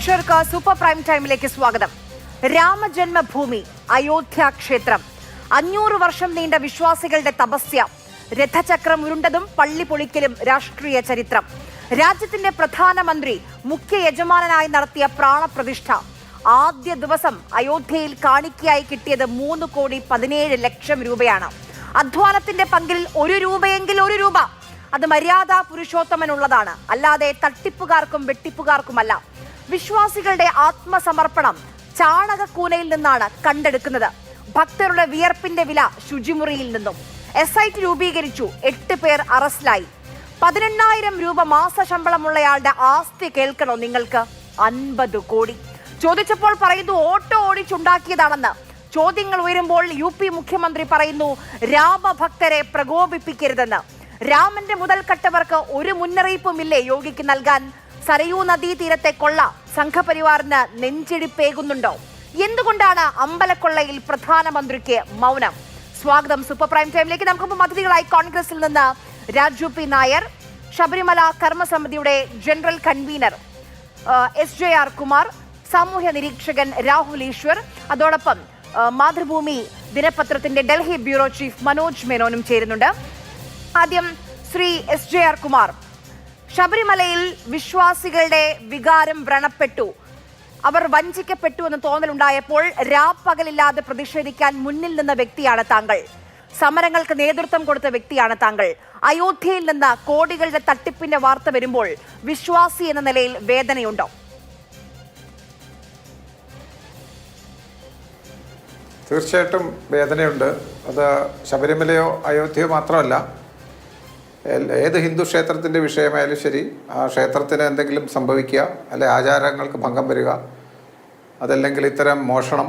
പ്രേക്ഷകർക്ക് super prime ടൈമിലേക്ക് സ്വാഗതം. രാമജന്മഭൂമി അയോധ്യ ക്ഷേത്രം 500 വർഷം നീണ്ട വിശ്വാസികളുടെ തപസ്യ, രഥചക്രം ഉരുണ്ടതും പള്ളി പൊളിക്കലും രാഷ്ട്രീയ ചരിത്രം. രാജ്യത്തിന്റെ പ്രധാനമന്ത്രി മുഖ്യ യജമാനായി നടത്തിയ പ്രാണപ്രതിഷ്ഠ. ആദ്യ ദിവസം അയോധ്യയിൽ കാണിക്കയായി കിട്ടിയത് 3,17,00,000 രൂപയാണ്. അധ്വാനത്തിന്റെ പങ്കിൽ 1 രൂപയെങ്കിൽ 1 രൂപ. അത് മര്യാദ പുരുഷോത്തമനുള്ളതാണ്, അല്ലാതെ തട്ടിപ്പുകാർക്കും വെട്ടിപ്പുകാർക്കുമല്ല. വിശ്വാസികളുടെ ആത്മസമർപ്പണം ചാണകക്കൂനയിൽ നിന്നാണ് കണ്ടെടുക്കുന്നത്. ഭക്തരുടെ വിയർപ്പിന്റെ വില ശുചിമുറിയിൽ നിന്നും. SIT രൂപീകരിച്ചു, 8 പേർ അറസ്റ്റിലായി. 18,000 രൂപ മാസ ശമ്പളമുള്ളയാളുടെ ആസ്തി കേൾക്കണോ നിങ്ങൾക്ക്? 50 കോടി. ചോദിച്ചപ്പോൾ പറയുന്നു ഓട്ടോ ഓടിച്ചുണ്ടാക്കിയതാണെന്ന്. ചോദ്യങ്ങൾ ഉയരുമ്പോൾ UP മുഖ്യമന്ത്രി പറയുന്നു രാമഭക്തരെ പ്രകോപിപ്പിക്കരുതെന്ന്. രാമന്റെ മുതൽ കട്ടവർക്ക് ഒരു മുന്നറിയിപ്പുമില്ലേ യോഗിക്ക് നൽകാൻ? സരയൂ നദീ തീരത്തെ കൊള്ള സംഘപരിവാറിന് നെഞ്ചിടിപ്പേകുന്നുണ്ടോ? എന്തുകൊണ്ടാണ് അമ്പലക്കൊള്ളയിൽ പ്രധാനമന്ത്രിക്ക് മൗനം? സ്വാഗതം സൂപ്പർ പ്രൈം ടൈമിലേക്ക്. നമുക്കിപ്പോൾ അതിഥികളായി കോൺഗ്രസിൽ നിന്ന് രാജു P. നായർ, ശബരിമല കർമ്മസമിതിയുടെ ജനറൽ കൺവീനർ SJR കുമാർ, സാമൂഹ്യ നിരീക്ഷകൻ രാഹുൽ ഈശ്വർ, അതോടൊപ്പം മാതൃഭൂമി ദിനപത്രത്തിന്റെ ഡൽഹി ബ്യൂറോ ചീഫ് മനോജ് മേനോനും ചേരുന്നുണ്ട്. ആദ്യം ശ്രീ SJR കുമാർ, ശബരിമലയിൽ വിശ്വാസികളുടെ വികാരം വ്രണപ്പെട്ടു, അവർ വഞ്ചിക്കപ്പെട്ടു എന്ന് തോന്നലുണ്ടായപ്പോൾ രാപ്പകലില്ലാതെ പ്രതിഷേധിക്കാൻ മുന്നിൽ നിന്ന വ്യക്തിയാണ് താങ്കൾ. സമരങ്ങൾക്ക് നേതൃത്വം കൊടുത്ത വ്യക്തിയാണ് താങ്കൾ. അയോധ്യയിൽ നിന്ന് കോടികളുടെ തട്ടിപ്പിന്റെ വാർത്ത വരുമ്പോൾ വിശ്വാസി എന്ന നിലയിൽ വേദനയുണ്ടോ? തീർച്ചയായിട്ടും വേദനയുണ്ട്. അത് ശബരിമലയോ അയോധ്യയോ മാത്രമല്ല, ഏത് ഹിന്ദു ക്ഷേത്രത്തിൻ്റെ വിഷയമായാലും ശരി, ആ ക്ഷേത്രത്തിന് എന്തെങ്കിലും സംഭവിക്കുക, അല്ലെ ആചാരങ്ങൾക്ക് ഭംഗം വരിക, അതല്ലെങ്കിൽ ഇത്തരം മോഷണം,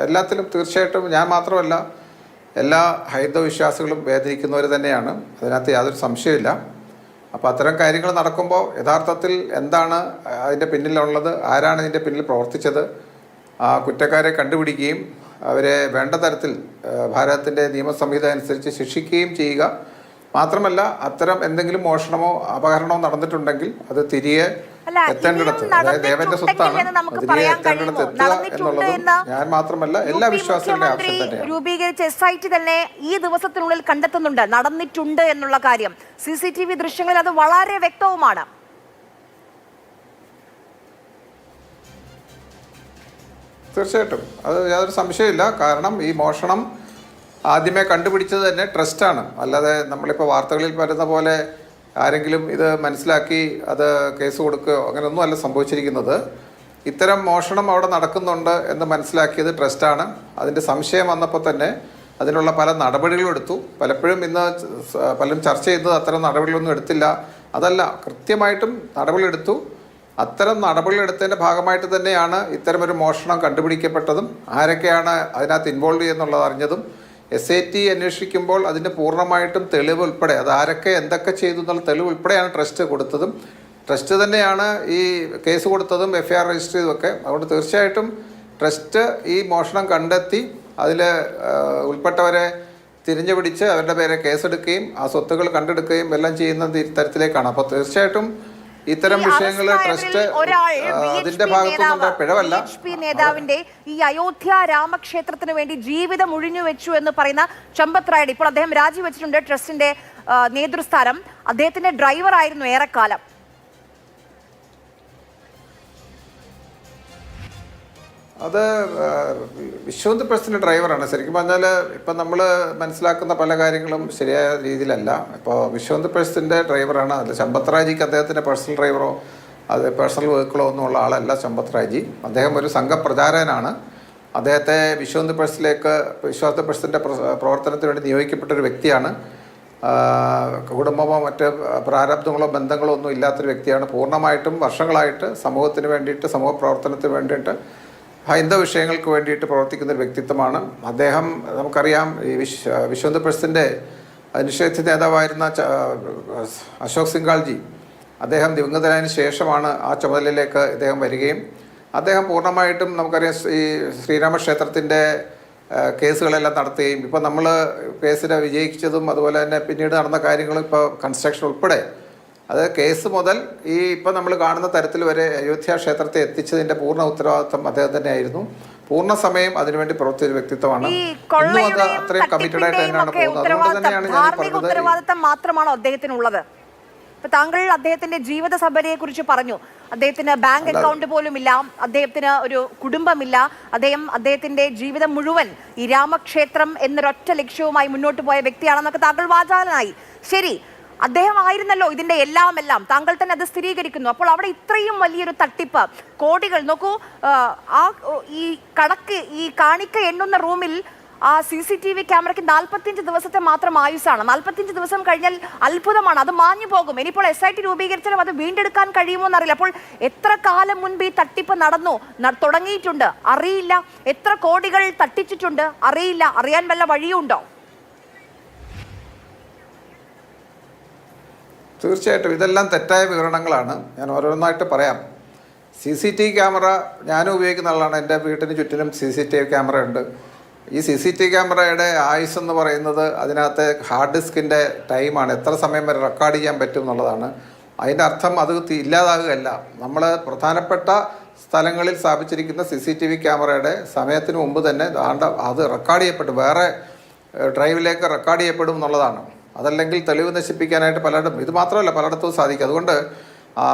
എല്ലാത്തിലും തീർച്ചയായിട്ടും ഞാൻ മാത്രമല്ല എല്ലാ ഹൈന്ദവ വിശ്വാസികളും വേദനിക്കുന്നവർ തന്നെയാണ്. അതിനകത്ത് യാതൊരു സംശയമില്ല. അപ്പോൾ അത്തരം കാര്യങ്ങൾ നടക്കുമ്പോൾ യഥാർത്ഥത്തിൽ എന്താണ് അതിൻ്റെ പിന്നിലുള്ളത്, ആരാണ് ഇതിൻ്റെ പിന്നിൽ പ്രവർത്തിച്ചത്, ആ കുറ്റക്കാരെ കണ്ടുപിടിക്കുകയും അവരെ വേണ്ട തരത്തിൽ ഭാരതത്തിൻ്റെ നിയമസംഹിത അനുസരിച്ച് ശിക്ഷിക്കുകയും ചെയ്യുക. മാത്രമല്ല അത്തരം എന്തെങ്കിലും മോഷണമോ അപഹരണമോ നടന്നിട്ടുണ്ടെങ്കിൽ അത് തിരികെ എത്തേണ്ടിടത്ത്, അതായത് ദേവന്റെ സ്വത്താണ്, തിരികെ എത്തേണ്ടിടത്ത് എത്തുക എന്നുള്ളതും ഞാൻ മാത്രമല്ല എല്ലാ വിശ്വാസികളുടെ ആവശ്യം തന്നെയാണ്. രൂപീകരിച്ച SIT തന്നെ ഈ ദിവസത്തിനുള്ളിൽ കണ്ടെത്തുന്നുണ്ട് നടന്നിട്ടുണ്ട് എന്നുള്ള കാര്യം. CCTV ദൃശ്യങ്ങളിൽ അത് വളരെ വ്യക്തവുമാണ്. തീർച്ചയായിട്ടും അത് യാതൊരു സംശയമില്ല. കാരണം ഈ മോഷണം ആദ്യമേ കണ്ടുപിടിച്ചത് തന്നെ ട്രസ്റ്റാണ്, അല്ലാതെ നമ്മളിപ്പോൾ വാർത്തകളിൽ വരുന്ന പോലെ ആരെങ്കിലും ഇത് മനസ്സിലാക്കി അത് കേസ് കൊടുക്കുകയോ അങ്ങനെയൊന്നും അല്ല സംഭവിച്ചിരിക്കുന്നത്. ഇത്തരം മോഷണം അവിടെ നടക്കുന്നുണ്ട് എന്ന് മനസ്സിലാക്കിയത് ട്രസ്റ്റാണ്. അതിൻ്റെ സംശയം വന്നപ്പോൾ തന്നെ അതിനുള്ള പല നടപടികളും എടുത്തു. പലപ്പോഴും ഇന്ന് പലരും ചർച്ച ചെയ്യുന്നത് അത്തരം നടപടികളൊന്നും എടുത്തില്ല. അതല്ല, കൃത്യമായിട്ടും നടപടികളെടുത്തു. അത്തരം നടപടികളെടുത്തതിൻ്റെ ഭാഗമായിട്ട് തന്നെയാണ് ഇത്തരമൊരു മോഷണം കണ്ടുപിടിക്കപ്പെട്ടതും ആരൊക്കെയാണ് അതിനകത്ത് ഇൻവോൾവ് ചെയ്യുന്നുള്ളത് അറിഞ്ഞതും. SIT അന്വേഷിക്കുമ്പോൾ അതിൻ്റെ പൂർണ്ണമായിട്ടും തെളിവ് ഉൾപ്പെടെ അത് ആരൊക്കെ എന്തൊക്കെ ചെയ്തു എന്നുള്ള തെളിവ് ഉൾപ്പെടെയാണ് ട്രസ്റ്റ് കൊടുത്തതും. ട്രസ്റ്റ് തന്നെയാണ് ഈ കേസ് കൊടുത്തതും FIR രജിസ്റ്റർ ചെയ്തതൊക്കെ. അതുകൊണ്ട് തീർച്ചയായിട്ടും ട്രസ്റ്റ് ഈ മോഷണം കണ്ടെത്തി അതിൽ ഉൾപ്പെട്ടവരെ തിരിഞ്ഞു പിടിച്ച് അവരുടെ പേരെ കേസെടുക്കുകയും ആ സ്വത്തുകൾ കണ്ടെടുക്കുകയും എല്ലാം ചെയ്യുന്ന തരത്തിലേക്കാണ്. അപ്പോൾ തീർച്ചയായിട്ടും ഇത്തരം വിഷയങ്ങൾ ട്രസ്റ്റ് അതിന്റെ ഭാഗത്തുനിന്നുള്ള പിഴവല്ല. നേതാവിന്റെ ഈ അയോധ്യ രാമക്ഷേത്രത്തിന് വേണ്ടി ജീവിതം ഒഴിഞ്ഞു വെച്ചു എന്ന് പറയുന്ന ചമ്പത് റായ്, ഇപ്പോൾ അദ്ദേഹം രാജിവെച്ചിട്ടുണ്ട് ട്രസ്റ്റിന്റെ നേതൃസ്ഥാനം. അദ്ദേഹത്തിന്റെ ഡ്രൈവർ ആയിരുന്നു ഏറെക്കാലം. അത് വിശ്വന്ത് പ്രസിന്റെ ഡ്രൈവറാണ്. ശരിക്കും പറഞ്ഞാൽ ഇപ്പം നമ്മൾ മനസ്സിലാക്കുന്ന പല കാര്യങ്ങളും ശരിയായ രീതിയിലല്ല. ഇപ്പോൾ വിശ്വന്ത് പ്രസിന്റെ ഡ്രൈവറാണ്. അതിൽ ചമ്പത് റായ്ജിക്ക് അദ്ദേഹത്തിൻ്റെ പേഴ്സണൽ ഡ്രൈവറോ അത് പേഴ്സണൽ വെഹിക്കിളോ ഒന്നും ഉള്ള ആളല്ല ചമ്പത് റായ്ജി. അദ്ദേഹം ഒരു സംഘപ്രചാരകനാണ്. അദ്ദേഹത്തെ വിശ്വന്ത് പ്രസിന്റെ പ്രവർത്തനത്തിന് വേണ്ടി നിയോഗിക്കപ്പെട്ടൊരു വ്യക്തിയാണ്. കുടുംബമോ മറ്റ് പ്രാരബ്ധങ്ങളോ ബന്ധങ്ങളോ ഒന്നും ഇല്ലാത്തൊരു വ്യക്തിയാണ്. പൂർണ്ണമായിട്ടും വർഷങ്ങളായിട്ട് സമൂഹത്തിന് വേണ്ടിയിട്ട്, സമൂഹ പ്രവർത്തനത്തിന് വേണ്ടിയിട്ട്, ഹൈന്ദവ വിഷയങ്ങൾക്ക് വേണ്ടിയിട്ട് പ്രവർത്തിക്കുന്ന ഒരു വ്യക്തിത്വമാണ് അദ്ദേഹം. നമുക്കറിയാം ഈ വിശ്വന്ത് പ്രസിൻ്റെ നിഷേധ നേതാവായിരുന്ന അശോക് സിംഗാൾജി, അദ്ദേഹം ദിവംഗതനായതിനു ശേഷമാണ് ആ ചുമതലയിലേക്ക് ഇദ്ദേഹം വരികയും അദ്ദേഹം പൂർണ്ണമായിട്ടും നമുക്കറിയാം ഈ ശ്രീരാമക്ഷേത്രത്തിൻ്റെ കേസുകളെല്ലാം നടത്തുകയും ഇപ്പോൾ നമ്മൾ കേസിനെ വിജയിച്ചതും അതുപോലെ തന്നെ പിന്നീട് നടന്ന കാര്യങ്ങളും ഇപ്പോൾ കൺസ്ട്രക്ഷൻ ഉൾപ്പെടെ അത് കേസ് മുതൽ ഈ ഇപ്പം നമ്മൾ കാണുന്ന തരത്തിൽ വരെ അയോധ്യ ക്ഷേത്രത്തെ എത്തിച്ചതിൻ്റെ പൂർണ്ണ ഉത്തരവാദിത്വം അദ്ദേഹം തന്നെയായിരുന്നു. പൂർണ്ണ സമയം അതിനുവേണ്ടി പ്രവർത്തിച്ച വ്യക്തിത്വമാണ്. ഇന്നും അത് അത്രയും കമ്മിറ്റഡ് ആയിട്ട് തന്നെയാണ് പോകുന്നത്. അതുകൊണ്ട് തന്നെയാണ് ഞാൻ പറഞ്ഞത് ഉത്തരവാദിത്തം മാത്രമാണോ അദ്ദേഹത്തിനുള്ളത്? ഇപ്പൊ താങ്കൾ അദ്ദേഹത്തിന്റെ ജീവിത സഭയെ കുറിച്ച് പറഞ്ഞു. അദ്ദേഹത്തിന് ബാങ്ക് അക്കൗണ്ട് പോലും ഇല്ല, അദ്ദേഹത്തിന് ഒരു കുടുംബമില്ല, അദ്ദേഹത്തിന്റെ ജീവിതം മുഴുവൻ ഈ രാമക്ഷേത്രം എന്നൊരൊറ്റ ലക്ഷ്യവുമായി മുന്നോട്ട് പോയ വ്യക്തിയാണെന്നൊക്കെ താങ്കൾ വാചാലനായി. ശരി, അദ്ദേഹം ആയിരുന്നല്ലോ ഇതിന്റെ എല്ലാം. താങ്കൾ തന്നെ അത് സ്ഥിരീകരിക്കുന്നു. അപ്പോൾ അവിടെ ഇത്രയും വലിയൊരു തട്ടിപ്പ്, കോടികൾ നോക്കൂ. ഈ കണക്ക്, ഈ കാണിക്ക എണ്ണുന്ന റൂമിൽ ആ CCTV ക്യാമറയ്ക്ക് 45 ദിവസത്തെ മാത്രം ആയുസാണ്. 45 ദിവസം കഴിഞ്ഞാൽ അത്ഭുതമാണ്, അത് മാഞ്ഞു പോകും. ഇനിയിപ്പോൾ SIT രൂപീകരിച്ചാലും അത് വീണ്ടെടുക്കാൻ കഴിയുമോ എന്നറിയില്ല. അപ്പോൾ എത്ര കാലം മുൻപ് ഈ തട്ടിപ്പ് തുടങ്ങിയിട്ടുണ്ട് അറിയില്ല. എത്ര കോടികൾ തട്ടിച്ചിട്ടുണ്ട് അറിയില്ല. അറിയാൻ വല്ല വഴിയുണ്ടോ? തീർച്ചയായിട്ടും ഇതെല്ലാം തെറ്റായ വിവരണങ്ങളാണ്. ഞാൻ ഓരോന്നായിട്ട് പറയാം. CCTV ക്യാമറ ഞാനും ഉപയോഗിക്കുന്ന ആളാണ്. എൻ്റെ വീട്ടിന് ചുറ്റിലും CCTV ക്യാമറ ഉണ്ട്. ഈ CCTV ക്യാമറയുടെ ആയുസ് എന്ന് പറയുന്നത് അതിനകത്തെ ഹാർഡ് ഡിസ്കിൻ്റെ ടൈമാണ്, എത്ര സമയം വരെ റെക്കോർഡ് ചെയ്യാൻ പറ്റും എന്നുള്ളതാണ്. അതിൻ്റെ അർത്ഥം അത് ഇല്ലാതാകുകയല്ല. നമ്മൾ പ്രധാനപ്പെട്ട സ്ഥലങ്ങളിൽ സ്ഥാപിച്ചിരിക്കുന്ന CCTV ക്യാമറയുടെ സമയത്തിന് മുമ്പ് തന്നെ അത് റെക്കോർഡ് ചെയ്യപ്പെടും, വേറെ ഡ്രൈവിലേക്ക് റെക്കോർഡ് ചെയ്യപ്പെടും എന്നുള്ളതാണ്. അതല്ലെങ്കിൽ തെളിവ് നശിപ്പിക്കാനായിട്ട് പലയിടത്തും, ഇത് മാത്രമല്ല പലയിടത്തും സാധിക്കും. അതുകൊണ്ട്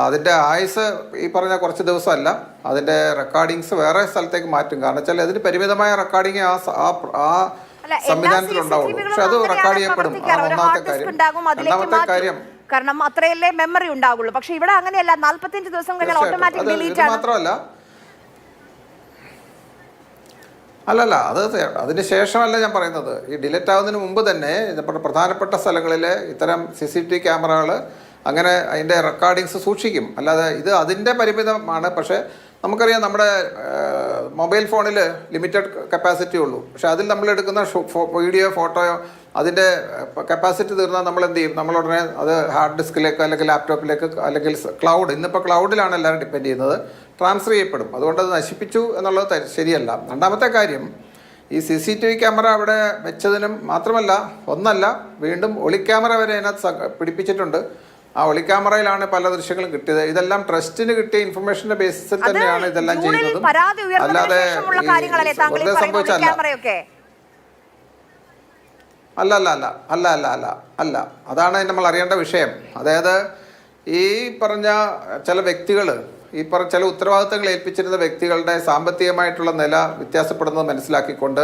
അതിൻ്റെ ആയുസ് ഈ പറഞ്ഞ കുറച്ച് ദിവസമല്ല, അതിൻ്റെ റെക്കോർഡിങ്സ് വേറെ സ്ഥലത്തേക്ക് മാറ്റും. കാരണം വെച്ചാൽ അതിന് പരിമിതമായ റെക്കോർഡിങ് ആ സംവിധാനത്തിലുണ്ടാവുള്ളൂ. പക്ഷെ അത് റെക്കോർഡ് ചെയ്യപ്പെടും. ഒന്നാമത്തെ കാര്യം. രണ്ടാമത്തെ കാര്യം, കാരണം അത്രയല്ലേ മെമ്മറി ഉണ്ടാവുള്ളൂ. പക്ഷെ ഇവിടെ അങ്ങനെയല്ല, 45 ദിവസം കഴിഞ്ഞാൽ ഓട്ടോമാറ്റിക് ഡിലീറ്റ് ആണ്. മാത്രമല്ല അല്ലല്ല, അതിന് ശേഷമല്ല ഞാൻ പറയുന്നത്. ഈ ഡിലീറ്റ് ആവുന്നതിന് മുമ്പ് തന്നെ പ്രധാനപ്പെട്ട സ്ഥലങ്ങളിൽ ഇത്തരം CCTV ക്യാമറകൾ അങ്ങനെ അതിൻ്റെ റെക്കോർഡിങ്സ് സൂക്ഷിക്കും. അല്ലാതെ ഇത് അതിൻ്റെ പരിമിതമാണ്. പക്ഷേ നമുക്കറിയാം, നമ്മുടെ മൊബൈൽ ഫോണിൽ ലിമിറ്റഡ് കപ്പാസിറ്റി ഉള്ളൂ. പക്ഷേ അതിൽ നമ്മൾ എടുക്കുന്ന വീഡിയോ, ഫോട്ടോയോ അതിൻ്റെ കപ്പാസിറ്റി തീർന്നാൽ നമ്മൾ എന്ത് ചെയ്യും? നമ്മളുടനെ അത് ഹാർഡ് ഡിസ്കിലേക്ക് അല്ലെങ്കിൽ ലാപ്ടോപ്പിലേക്ക് അല്ലെങ്കിൽ ക്ലൗഡ്, ഇന്നിപ്പോൾ ക്ലൗഡിലാണ് എല്ലാവരും ഡിപ്പെൻഡ് ചെയ്യുന്നത്, ട്രാൻസ്ഫർ ചെയ്യപ്പെടും. അതുകൊണ്ട് അത് നശിപ്പിച്ചു എന്നുള്ളത് ശരിയല്ല. രണ്ടാമത്തെ കാര്യം, ഈ CCTV ക്യാമറ അവിടെ വെച്ചതിനും മാത്രമല്ല, ഒന്നല്ല, വീണ്ടും ഒളിക്യാമറ വരെ അതിനകത്ത് പിടിപ്പിച്ചിട്ടുണ്ട്. ആ ഒളിക്യാമറയിലാണ് പല ദൃശ്യങ്ങളും കിട്ടിയത്. ഇതെല്ലാം ട്രസ്റ്റിന് കിട്ടിയ ഇൻഫർമേഷന്റെ ബേസിസിൽ തന്നെയാണ് ഇതെല്ലാം ചെയ്യുന്നതും. അല്ലാതെ സംഭവിച്ചല്ല. അല്ല അതാണ് നമ്മൾ അറിയേണ്ട വിഷയം. അതായത് ഈ പറഞ്ഞ ചില വ്യക്തികൾ, ചില ഉത്തരവാദിത്തങ്ങൾ ഏൽപ്പിച്ചിരുന്ന വ്യക്തികളുടെ സാമ്പത്തികമായിട്ടുള്ള നില വ്യത്യാസപ്പെടുന്നത് മനസ്സിലാക്കിക്കൊണ്ട്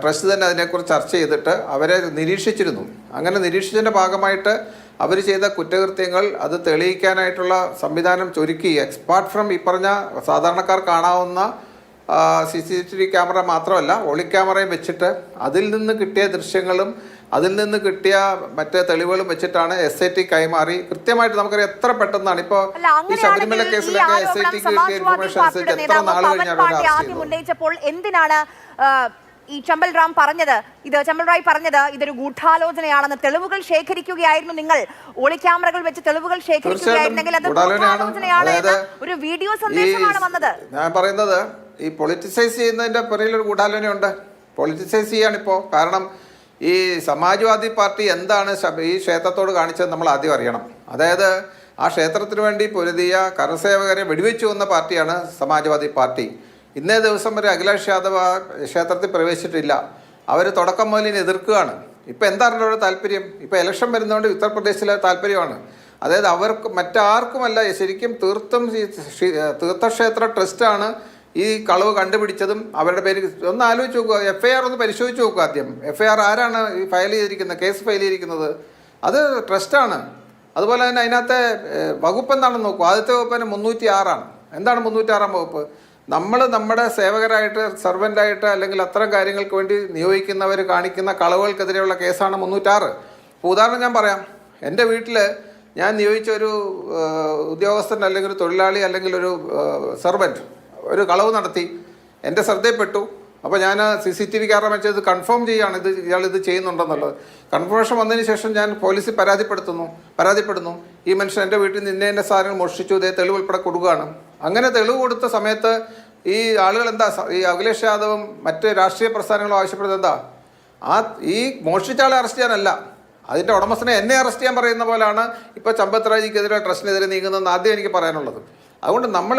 ട്രസ്റ്റ് തന്നെ അതിനെക്കുറിച്ച് ചർച്ച ചെയ്തിട്ട് അവരെ നിരീക്ഷിച്ചിരുന്നു. അങ്ങനെ നിരീക്ഷിച്ചതിൻ്റെ ഭാഗമായിട്ട് അവർ ചെയ്ത കുറ്റകൃത്യങ്ങൾ അത് തെളിയിക്കാനായിട്ടുള്ള സംവിധാനം ചൊരുക്കി, എക്സ്പാർട്ട് ഫ്രം ഈ പറഞ്ഞ സാധാരണക്കാർ കാണാവുന്ന CCTV ക്യാമറ മാത്രമല്ല, ഒളിക്യാമറയും വെച്ചിട്ട് അതിൽ നിന്ന് കിട്ടിയ ദൃശ്യങ്ങളും അതിൽ നിന്ന് കിട്ടിയ മറ്റേ തെളിവുകളും വെച്ചിട്ടാണ് SIT കൈമാറി. കൃത്യമായിട്ട് നമുക്കറിയാം എത്ര പെട്ടെന്നാണ് ഇപ്പോൾ ഈ ശബരിമല കേസിലൊക്കെ SIT കിട്ടിയ ഇൻഫർമേഷൻ അനുസരിച്ച് എത്ര നാൾ കഴിഞ്ഞാണ് ഉന്നയിച്ചപ്പോൾ എന്തിനാണ് ഈ ചമ്പൽ റായ് പറഞ്ഞത് ഇതൊരു ഗൂഢാലോചനയാണെന്ന്? തെളിവുകൾ ശേഖരിക്കുകയായിരുന്നു നിങ്ങൾ, ഒളിക്യാമറകൾ വെച്ച് തെളിവുകൾ ശേഖരിക്കുകയായിരുന്നെങ്കിൽ അത് ഗൂഢാലോചനയാണ്, ഒരു വീഡിയോ സന്ദേശമാണ് വന്നത്. ഞാൻ പറയുന്നത് ഈ പൊളിറ്റിസൈസ് ചെയ്യുന്നതിന്റെ പുറകിലൊരു ഗൂഢാലോചനയുണ്ട്. പൊളിറ്റിസൈസ് ചെയ്യാണിപ്പോൾ. കാരണം ഈ സമാജ്വാദി പാർട്ടി എന്താണ് ഈ ക്ഷേത്രത്തോട് കാണിച്ചത് നമ്മൾ ആദ്യം അറിയണം. അതായത് ആ ക്ഷേത്രത്തിന് വേണ്ടി പൊരുതിയ കരസേവകരെ വെടിവെച്ചു വന്ന പാർട്ടിയാണ് സമാജ്വാദി പാർട്ടി. ഇന്നേ ദിവസം വരെ അഖിലേഷ് യാദവ് ആ ക്ഷേത്രത്തിൽ പ്രവേശിച്ചിട്ടില്ല. അവർ തുടക്കം മുതലിനെ എതിർക്കുകയാണ്. ഇപ്പം എന്താണ് അവരുടെ താല്പര്യം? ഇപ്പം ഇലക്ഷൻ വരുന്നതുകൊണ്ട് ഉത്തർപ്രദേശിലെ താല്പര്യമാണ്. അതായത് അവർക്ക് മറ്റാർക്കുമല്ല, ശരിക്കും തീർത്ഥക്ഷേത്ര ട്രസ്റ്റാണ് ഈ കളവ് കണ്ടുപിടിച്ചതും അവരുടെ പേര് ഒന്ന് ആലോചിച്ച് നോക്കുക. FIR ഒന്ന് പരിശോധിച്ച് നോക്കുക. ആദ്യം FIR ആരാണ് ഈ ഫയൽ ചെയ്തിരിക്കുന്നത്, കേസ് ഫയൽ ചെയ്തിരിക്കുന്നത്? അത് ട്രസ്റ്റാണ്. അതുപോലെ തന്നെ അതിനകത്തെ വകുപ്പ് എന്താണെന്ന് നോക്കുക. ആദ്യത്തെ വകുപ്പ് തന്നെ 306 എന്താണ് 306 വകുപ്പ്? നമ്മൾ നമ്മുടെ സേവകരായിട്ട്, സെർവൻ്റായിട്ട് അല്ലെങ്കിൽ അത്തരം കാര്യങ്ങൾക്ക് വേണ്ടി നിയോഗിക്കുന്നവർ കാണിക്കുന്ന കളവുകൾക്കെതിരെയുള്ള കേസാണ് 306. ഇപ്പോൾ ഉദാഹരണം ഞാൻ പറയാം. എൻ്റെ വീട്ടിൽ ഞാൻ നിയോഗിച്ച ഒരു ഉദ്യോഗസ്ഥൻ അല്ലെങ്കിൽ ഒരു തൊഴിലാളി അല്ലെങ്കിൽ ഒരു സെർവൻറ്റ് ഒരു കളവ് നടത്തി, എൻ്റെ ശ്രദ്ധയിൽപ്പെട്ടു. അപ്പോൾ ഞാൻ CCTV ക്യാമറ വെച്ചത് കൺഫേം ചെയ്യുകയാണ് ഇയാൾ ഇത് ചെയ്യുന്നുണ്ടെന്നുള്ളത്. കൺഫർമേഷൻ വന്നതിന് ശേഷം ഞാൻ പോലീസിൽ പരാതിപ്പെടുന്നു. ഈ മനുഷ്യൻ എൻ്റെ വീട്ടിൽ നിന്ന് ഇന്ന സാധനങ്ങൾ മോഷ്ടിച്ചു, ഇതേ തെളിവ് ഉൾപ്പെടെ കൊടുക്കുകയാണ്. അങ്ങനെ തെളിവ് കൊടുത്ത സമയത്ത് ഈ ആളുകൾ എന്താ, ഈ അഖിലേഷ് യാദവും മറ്റ് രാഷ്ട്രീയ പ്രസ്ഥാനങ്ങളും ആവശ്യപ്പെടുന്നത് എന്താ? ഈ മോഷ്ടിച്ച ആളെ അറസ്റ്റ് ചെയ്യാനല്ല, അതിൻ്റെ ഉടമസ്ഥനെ എന്നെ അറസ്റ്റ് ചെയ്യാൻ പറയുന്ന പോലാണ് ഇപ്പോൾ ചമ്പത് രാജിക്കെതിരെ ട്രസ്റ്റിനെതിരെ നീങ്ങുന്നതെന്ന് ആദ്യം എനിക്ക് പറയാനുള്ളത്. അതുകൊണ്ട് നമ്മൾ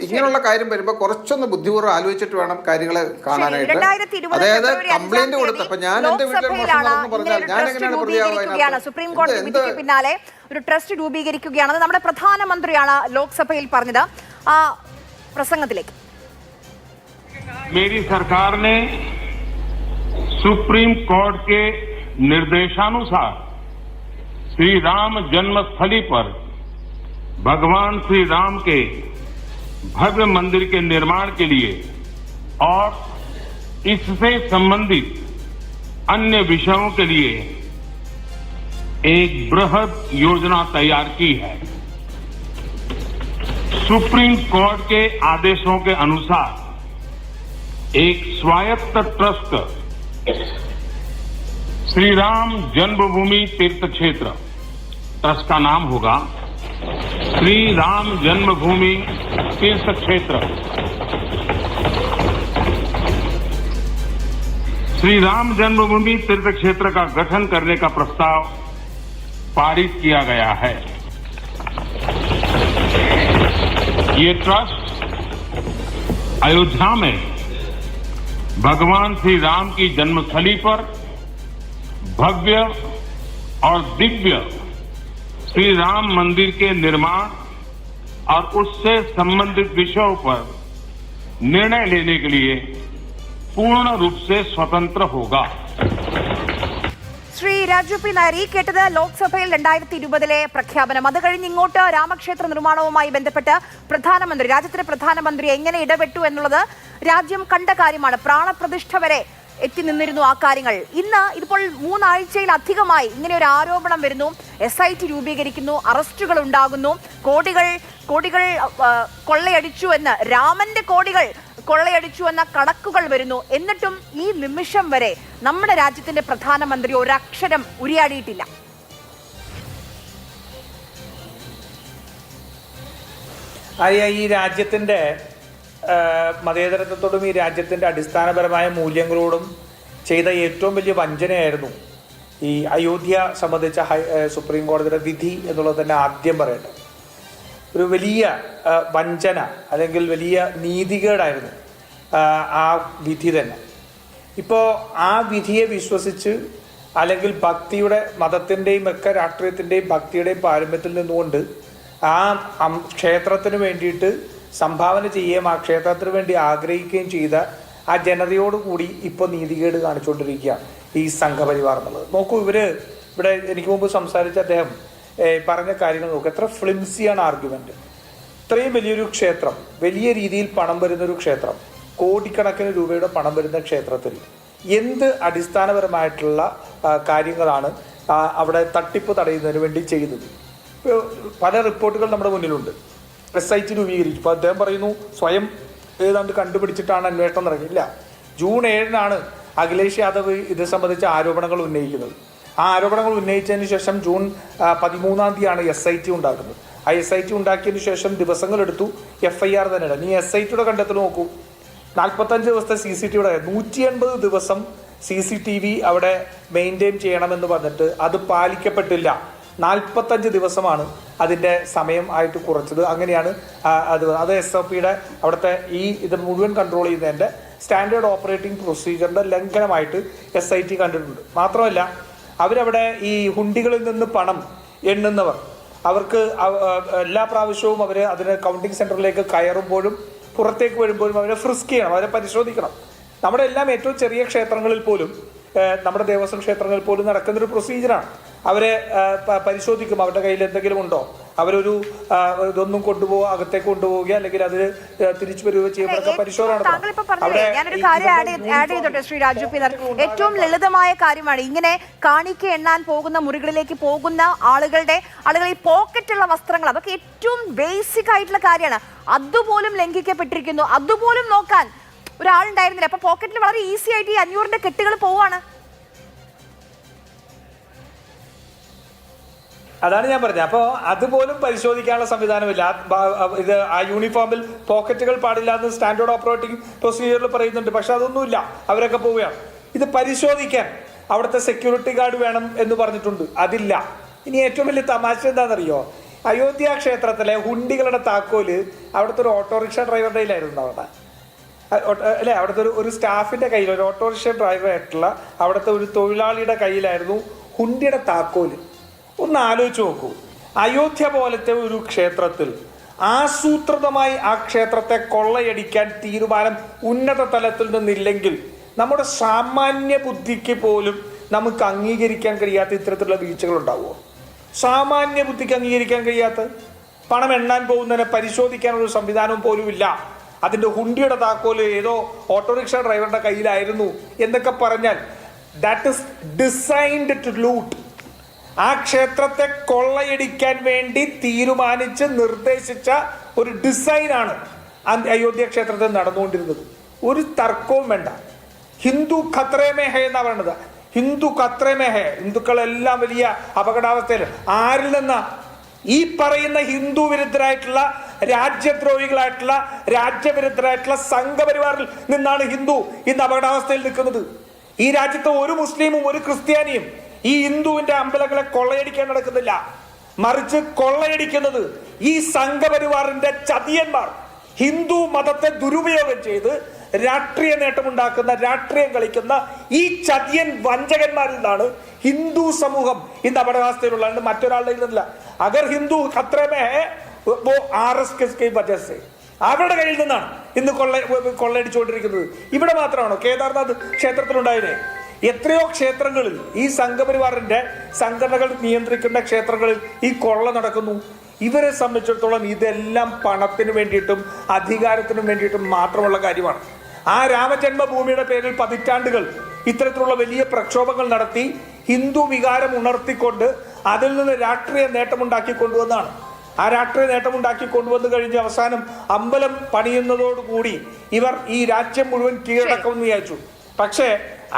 ഇങ്ങനെയുള്ള കാര്യം വരുമ്പോൾ കുറച്ചൊന്ന് ബുദ്ധിപൂർവ്വം ആലോചിച്ചിട്ട് വേണം കാര്യങ്ങളെ കാണാനായിട്ട്. അതായത് കംപ്ലൈന്റ് കൊടുത്തപ്പോൾ ഞാൻ എന്റെ വീട്ടിൽ പറഞ്ഞാൽ ഞാൻ എങ്ങനെയാണ് പ്രതിയാവുക? സുപ്രീം കോടതി വിധിക്ക് പിന്നാലെ ഒരു ട്രസ്റ്റ് രൂപീകരിക്കുകയാണെന്ന് നമ്മുടെ പ്രധാനമന്ത്രിയാണ് ലോക്സഭയിൽ പറഞ്ഞത്. ആ പ്രസംഗത്തിലേക്ക്. मेरी सरकार ने सुप्रीम कोर्ट के निर्देशानुसार श्री राम जन्मस्थली पर भगवान श्री राम के भव्य मंदिर के निर्माण के लिए और इससे संबंधित अन्य विषयों के लिए एक बृहद योजना तैयार की है। सुप्रीम कोर्ट के आदेशों के अनुसार एक स्वायत्त ट्रस्ट श्री राम जन्मभूमि तीर्थ क्षेत्र, ट्रस्ट का नाम होगा श्री राम जन्मभूमि तीर्थ क्षेत्र। श्री राम जन्मभूमि तीर्थ क्षेत्र का गठन करने का प्रस्ताव पारित किया गया है। ये ट्रस्ट अयोध्या में भगवान श्री राम की जन्मस्थली पर भव्य और दिव्य श्री राम मंदिर के निर्माण और उससे संबंधित विषयों पर निर्णय लेने के लिए पूर्ण रूप से स्वतंत्र होगा। ശ്രീ രാജു പി നായർ, ഈ കേട്ടത് ലോക്സഭയിൽ 2020 പ്രഖ്യാപനം. അത് കഴിഞ്ഞ് ഇങ്ങോട്ട് രാമക്ഷേത്ര നിർമ്മാണവുമായി ബന്ധപ്പെട്ട് രാജ്യത്തിന്റെ പ്രധാനമന്ത്രി എങ്ങനെ ഇടപെട്ടു എന്നുള്ളത് രാജ്യം കണ്ട കാര്യമാണ്. പ്രാണപ്രതിഷ്ഠ വരെ എത്തി നിന്നിരുന്നു ആ കാര്യങ്ങൾ. ഇന്ന് ഇതിപ്പോൾ 3 ആഴ്ചയിലധികമായി ഇങ്ങനെ ഒരു ആരോപണം വരുന്നു. SIT രൂപീകരിക്കുന്നു, അറസ്റ്റുകൾ ഉണ്ടാകുന്നു, കോടികൾ കൊള്ളയടിച്ചു എന്ന്, രാമന്റെ കോടികൾ കൊള്ളയടിച്ചു എന്ന കണക്കുകൾ വരുന്നു. എന്നിട്ടും ഈ നിമിഷം വരെ നമ്മുടെ രാജ്യത്തിന്റെ പ്രധാനമന്ത്രി ഒരക്ഷരം ഉരിയാടിയിട്ടില്ല. ഈ രാജ്യത്തിന്റെ മതേതരത്വത്തോടും ഈ രാജ്യത്തിന്റെ അടിസ്ഥാനപരമായ മൂല്യങ്ങളോടും ചെയ്ത ഏറ്റവും വലിയ വഞ്ചനയായിരുന്നു ഈ അയോധ്യ സംബന്ധിച്ച സുപ്രീം കോടതിയുടെ വിധി എന്നുള്ളത് തന്നെ ആദ്യം പറയട്ടെ. ഒരു വലിയ വഞ്ചന അല്ലെങ്കിൽ വലിയ നീതികേടായിരുന്നു ആ വിധി തന്നെ. ഇപ്പോൾ ആ വിധിയെ വിശ്വസിച്ച് അല്ലെങ്കിൽ ഭക്തിയുടെ, മതത്തിൻ്റെയും ഒക്കെ രാഷ്ട്രീയത്തിൻ്റെയും ഭക്തിയുടെയും പാരമ്യത്തിൽ നിന്നുകൊണ്ട് ആ ക്ഷേത്രത്തിന് വേണ്ടിയിട്ട് സംഭാവന ചെയ്യുകയും ആ ക്ഷേത്രത്തിന് വേണ്ടി ആഗ്രഹിക്കുകയും ചെയ്ത ആ ജനതയോടുകൂടി ഇപ്പോൾ നീതികേട് കാണിച്ചുകൊണ്ടിരിക്കുകയാണ് ഈ സംഘപരിവാർ എന്നുള്ളത്. നോക്കൂ, ഇവിടെ എനിക്ക് മുമ്പ് സംസാരിച്ച അദ്ദേഹം പറഞ്ഞ കാര്യങ്ങൾ നോക്കുക. എത്ര ഫ്ലിംസിയാണ് ആർഗ്യുമെന്റ്. ഇത്രയും വലിയൊരു ക്ഷേത്രം, വലിയ രീതിയിൽ പണം വരുന്നൊരു ക്ഷേത്രം, കോടിക്കണക്കിന് രൂപയുടെ പണം വരുന്ന ക്ഷേത്രത്തിൽ എന്ത് അടിസ്ഥാനപരമായിട്ടുള്ള കാര്യങ്ങളാണ് അവിടെ തട്ടിപ്പ് തടയുന്നതിന് വേണ്ടി ചെയ്തത്? പല റിപ്പോർട്ടുകൾ നമ്മുടെ മുന്നിലുണ്ട്. SIT രൂപീകരിച്ചു. ഇപ്പോൾ അദ്ദേഹം പറയുന്നു സ്വയം ഏതാണ്ട് കണ്ടുപിടിച്ചിട്ടാണ് അന്വേഷണം നടക്കില്ല. ജൂൺ 7 അഖിലേഷ് യാദവ് ഇത് സംബന്ധിച്ച ആരോപണങ്ങൾ ഉന്നയിക്കുന്നത്. ആ ആരോപണങ്ങൾ ഉന്നയിച്ചതിന് ശേഷം ജൂൺ 13 SIT ഉണ്ടാക്കുന്നത്. ആ SIT ഉണ്ടാക്കിയതിന് ശേഷം ദിവസങ്ങളെടുത്തു FIR തന്നെ ഇടാൻ. ഈ SITയുടെ കണ്ടെത്തൽ നോക്കൂ. 45 ദിവസത്തെ CCTV 180 ദിവസം CCTV അവിടെ മെയിൻറ്റെയിൻ ചെയ്യണമെന്ന് പറഞ്ഞിട്ട് അത് പാലിക്കപ്പെട്ടില്ല. 45 ദിവസമാണ് അതിൻ്റെ സമയം ആയിട്ട് കുറച്ചത്. അങ്ങനെയാണ് അത് SOPയുടെ അവിടുത്തെ ഇത് മുഴുവൻ കൺട്രോൾ ചെയ്യുന്നതിൻ്റെ സ്റ്റാൻഡേർഡ് ഓപ്പറേറ്റിംഗ് പ്രൊസീജിയറിൻ്റെ ലംഘനമായിട്ട് SIT കണ്ടിട്ടുണ്ട്. മാത്രമല്ല, അവരവിടെ ഈ ഹുണ്ടികളിൽ നിന്ന് പണം എണ്ണുന്നവർ, അവർക്ക് എല്ലാ പ്രാവശ്യവും അവർ അതിന് കൗണ്ടിങ് സെൻറ്ററിലേക്ക് കയറുമ്പോഴും പുറത്തേക്ക് വരുമ്പോഴും അവരെ ഫ്രിസ്ക് ചെയ്യണം, അവരെ പരിശോധിക്കണം. നമ്മുടെ എല്ലാം ഏറ്റവും ചെറിയ ക്ഷേത്രങ്ങളിൽ പോലും, നമ്മുടെ ദേവസ്വം ക്ഷേത്രങ്ങളിൽ പോലും നടക്കുന്നൊരു പ്രൊസീജിയറാണ്. അവരെ പരിശോധിക്കും, അവരുടെ കയ്യിൽ എന്തെങ്കിലും ഉണ്ടോ, അവരൊരു ഇതൊന്നും കൊണ്ടുപോവുക, അകത്തേക്ക് കൊണ്ടുപോവുക അല്ലെങ്കിൽ അത് തിരിച്ചു വരികയോ ചെയ്യുമ്പോഴൊക്കെ പരിശോധന. ഞാനൊരു കാര്യം ആഡ് ചെയ്തോട്ടെ ശ്രീ രാജു പി നായർ. ഏറ്റവും ലളിതമായ കാര്യമാണ് ഇങ്ങനെ കാണിക്ക എണ്ണാൻ പോകുന്ന മുറികളിലേക്ക് പോകുന്ന ആളുകൾ ഈ പോക്കറ്റുള്ള വസ്ത്രങ്ങൾ, അതൊക്കെ ഏറ്റവും ബേസിക് ആയിട്ടുള്ള കാര്യമാണ്. അതുപോലും ലംഘിക്കപ്പെട്ടിരിക്കുന്നു. അതുപോലും നോക്കാൻ ഒരാളുണ്ടായിരുന്നില്ല. അപ്പൊ പോക്കറ്റിൽ വളരെ ഈസി ആയിട്ട് ഈ 500ന്റെ കെട്ടുകൾ പോവാണ്. അതാണ് ഞാൻ പറഞ്ഞത്. അപ്പോൾ അതുപോലും പരിശോധിക്കാനുള്ള സംവിധാനമില്ല. ഇത് ആ യൂണിഫോമിൽ പോക്കറ്റുകൾ പാടില്ല എന്ന് സ്റ്റാൻഡേർഡ് ഓപ്പറേറ്റിംഗ് പ്രൊസീജിയറിൽ പറയുന്നുണ്ട്. പക്ഷെ അതൊന്നുമില്ല, അവരൊക്കെ പോവുകയാണ്. ഇത് പരിശോധിക്കാൻ അവിടുത്തെ സെക്യൂരിറ്റി ഗാർഡ് വേണം എന്ന് പറഞ്ഞിട്ടുണ്ട്. അതില്ല. ഇനി ഏറ്റവും വലിയ തമാശ എന്താണെന്നറിയോ? അയോധ്യ ക്ഷേത്രത്തിലെ ഹുണ്ടികളുടെ താക്കോല് അവിടുത്തെ ഒരു ഓട്ടോറിക്ഷ ഡ്രൈവറുടെ കയ്യിലായിരുന്നു അവിടെ. അല്ലെ, അവിടുത്തെ ഒരു സ്റ്റാഫിന്റെ കയ്യിൽ, ഒരു ഓട്ടോറിക്ഷ ഡ്രൈവറായിട്ടുള്ള അവിടുത്തെ ഒരു തൊഴിലാളിയുടെ കയ്യിലായിരുന്നു ഹുണ്ടിയുടെ താക്കോല്. ഒന്ന് ആലോചിച്ച് നോക്കൂ. അയോധ്യ പോലത്തെ ഒരു ക്ഷേത്രത്തിൽ ആസൂത്രിതമായി ആ ക്ഷേത്രത്തെ കൊള്ളയടിക്കാൻ തീരുമാനം ഉന്നത തലത്തിൽ നിന്നില്ലെങ്കിൽ നമ്മുടെ സാമാന്യ ബുദ്ധിക്ക് പോലും നമുക്ക് അംഗീകരിക്കാൻ കഴിയാത്ത ഇത്തരത്തിലുള്ള വീഴ്ചകൾ ഉണ്ടാവുമോ? സാമാന്യ ബുദ്ധിക്ക് അംഗീകരിക്കാൻ കഴിയാത്ത, പണം എണ്ണാൻ പോകുന്നതിനെ പരിശോധിക്കാനുള്ള സംവിധാനം പോലും ഇല്ല. അതിന്റെ ഹുണ്ടിയുടെ താക്കോല് ഏതോ ഓട്ടോറിക്ഷ ഡ്രൈവറുടെ കയ്യിലായിരുന്നു എന്നൊക്കെ പറഞ്ഞാൽ that is designed to loot. ആ ക്ഷേത്രത്തെ കൊള്ളയടിക്കാൻ വേണ്ടി തീരുമാനിച്ച് നിർദ്ദേശിച്ച ഒരു ഡിസൈനാണ് അയോധ്യ ക്ഷേത്രത്തിൽ നടന്നുകൊണ്ടിരുന്നത്. ഒരു തർക്കവും വേണ്ട. ഹിന്ദു ഖത്രേ മേ ഹേ എന്നാ പറയുന്നത്. ഹിന്ദു ഖത്രേ മേ ഹേ. ഹിന്ദുക്കളെല്ലാം വലിയ അപകടാവസ്ഥയിൽ. ആരിൽ നിന്നാ? ഈ പറയുന്ന ഹിന്ദു വിരുദ്ധരായിട്ടുള്ള, രാജ്യദ്രോഹികളായിട്ടുള്ള, രാജ്യവിരുദ്ധരായിട്ടുള്ള സംഘപരിവാറിൽ നിന്നാണ് ഹിന്ദു ഇന്ന് അപകടാവസ്ഥയിൽ നിൽക്കുന്നത്. ഈ രാജ്യത്തെ ഒരു മുസ്ലിമും ഒരു ക്രിസ്ത്യാനിയും ഈ ഹിന്ദുവിന്റെ അമ്പലങ്ങളെ കൊള്ളയടിക്കാൻ നടക്കുന്നില്ല. മറിച്ച് കൊള്ളയടിക്കുന്നത് ഈ സംഘപരിവാറിന്റെ ചതിയന്മാർ ഹിന്ദു മതത്തെ ദുരുപയോഗം ചെയ്ത് രാഷ്ട്രീയ നേട്ടമുണ്ടാക്കുന്ന, രാഷ്ട്രീയം കളിക്കുന്ന ഈ ചതിയൻ വഞ്ചകന്മാരിൽ നിന്നാണ് ഹിന്ദു സമൂഹം ഇന്ന് അപകടാവസ്ഥയിലുള്ള. മറ്റൊരാളുടെ ഇല്ല. അഗർ ഹിന്ദു ഖത്രേ മേ ഹേ വോ RSS കി വജഹ സേ, അവരുടെ കയ്യിൽ നിന്നാണ് ഇന്ന് കൊള്ളയടിച്ചുകൊണ്ടിരിക്കുന്നത്. ഇവിടെ മാത്രമാണോ കേദാർനാഥ് ക്ഷേത്രത്തിലുണ്ടായത്? എത്രയോ ക്ഷേത്രങ്ങളിൽ ഈ സംഘപരിവാറിന്റെ സംഘടനകൾ നിയന്ത്രിക്കുന്ന ക്ഷേത്രങ്ങളിൽ ഈ കൊള്ള നടക്കുന്നു. ഇവരെ സംബന്ധിച്ചിടത്തോളം ഇതെല്ലാം പണത്തിന് വേണ്ടിയിട്ടും അധികാരത്തിനും വേണ്ടിയിട്ടും മാത്രമുള്ള കാര്യമാണ്. ആ രാമജന്മഭൂമിയുടെ പേരിൽ പതിറ്റാണ്ടുകൾ ഇത്തരത്തിലുള്ള വലിയ പ്രക്ഷോഭങ്ങൾ നടത്തി ഹിന്ദു വികാരം ഉണർത്തിക്കൊണ്ട് അതിൽ നിന്ന് രാഷ്ട്രീയ നേട്ടമുണ്ടാക്കി കൊണ്ടുവന്നാണ്. ആ രാഷ്ട്രീയ നേട്ടമുണ്ടാക്കി കൊണ്ടുവന്നു കഴിഞ്ഞ് അവസാനം അമ്പലം പണിയുന്നതോടുകൂടി ഇവർ ഈ രാജ്യം മുഴുവൻ കീഴടക്കുമെന്ന് വിചാരിച്ചു. പക്ഷേ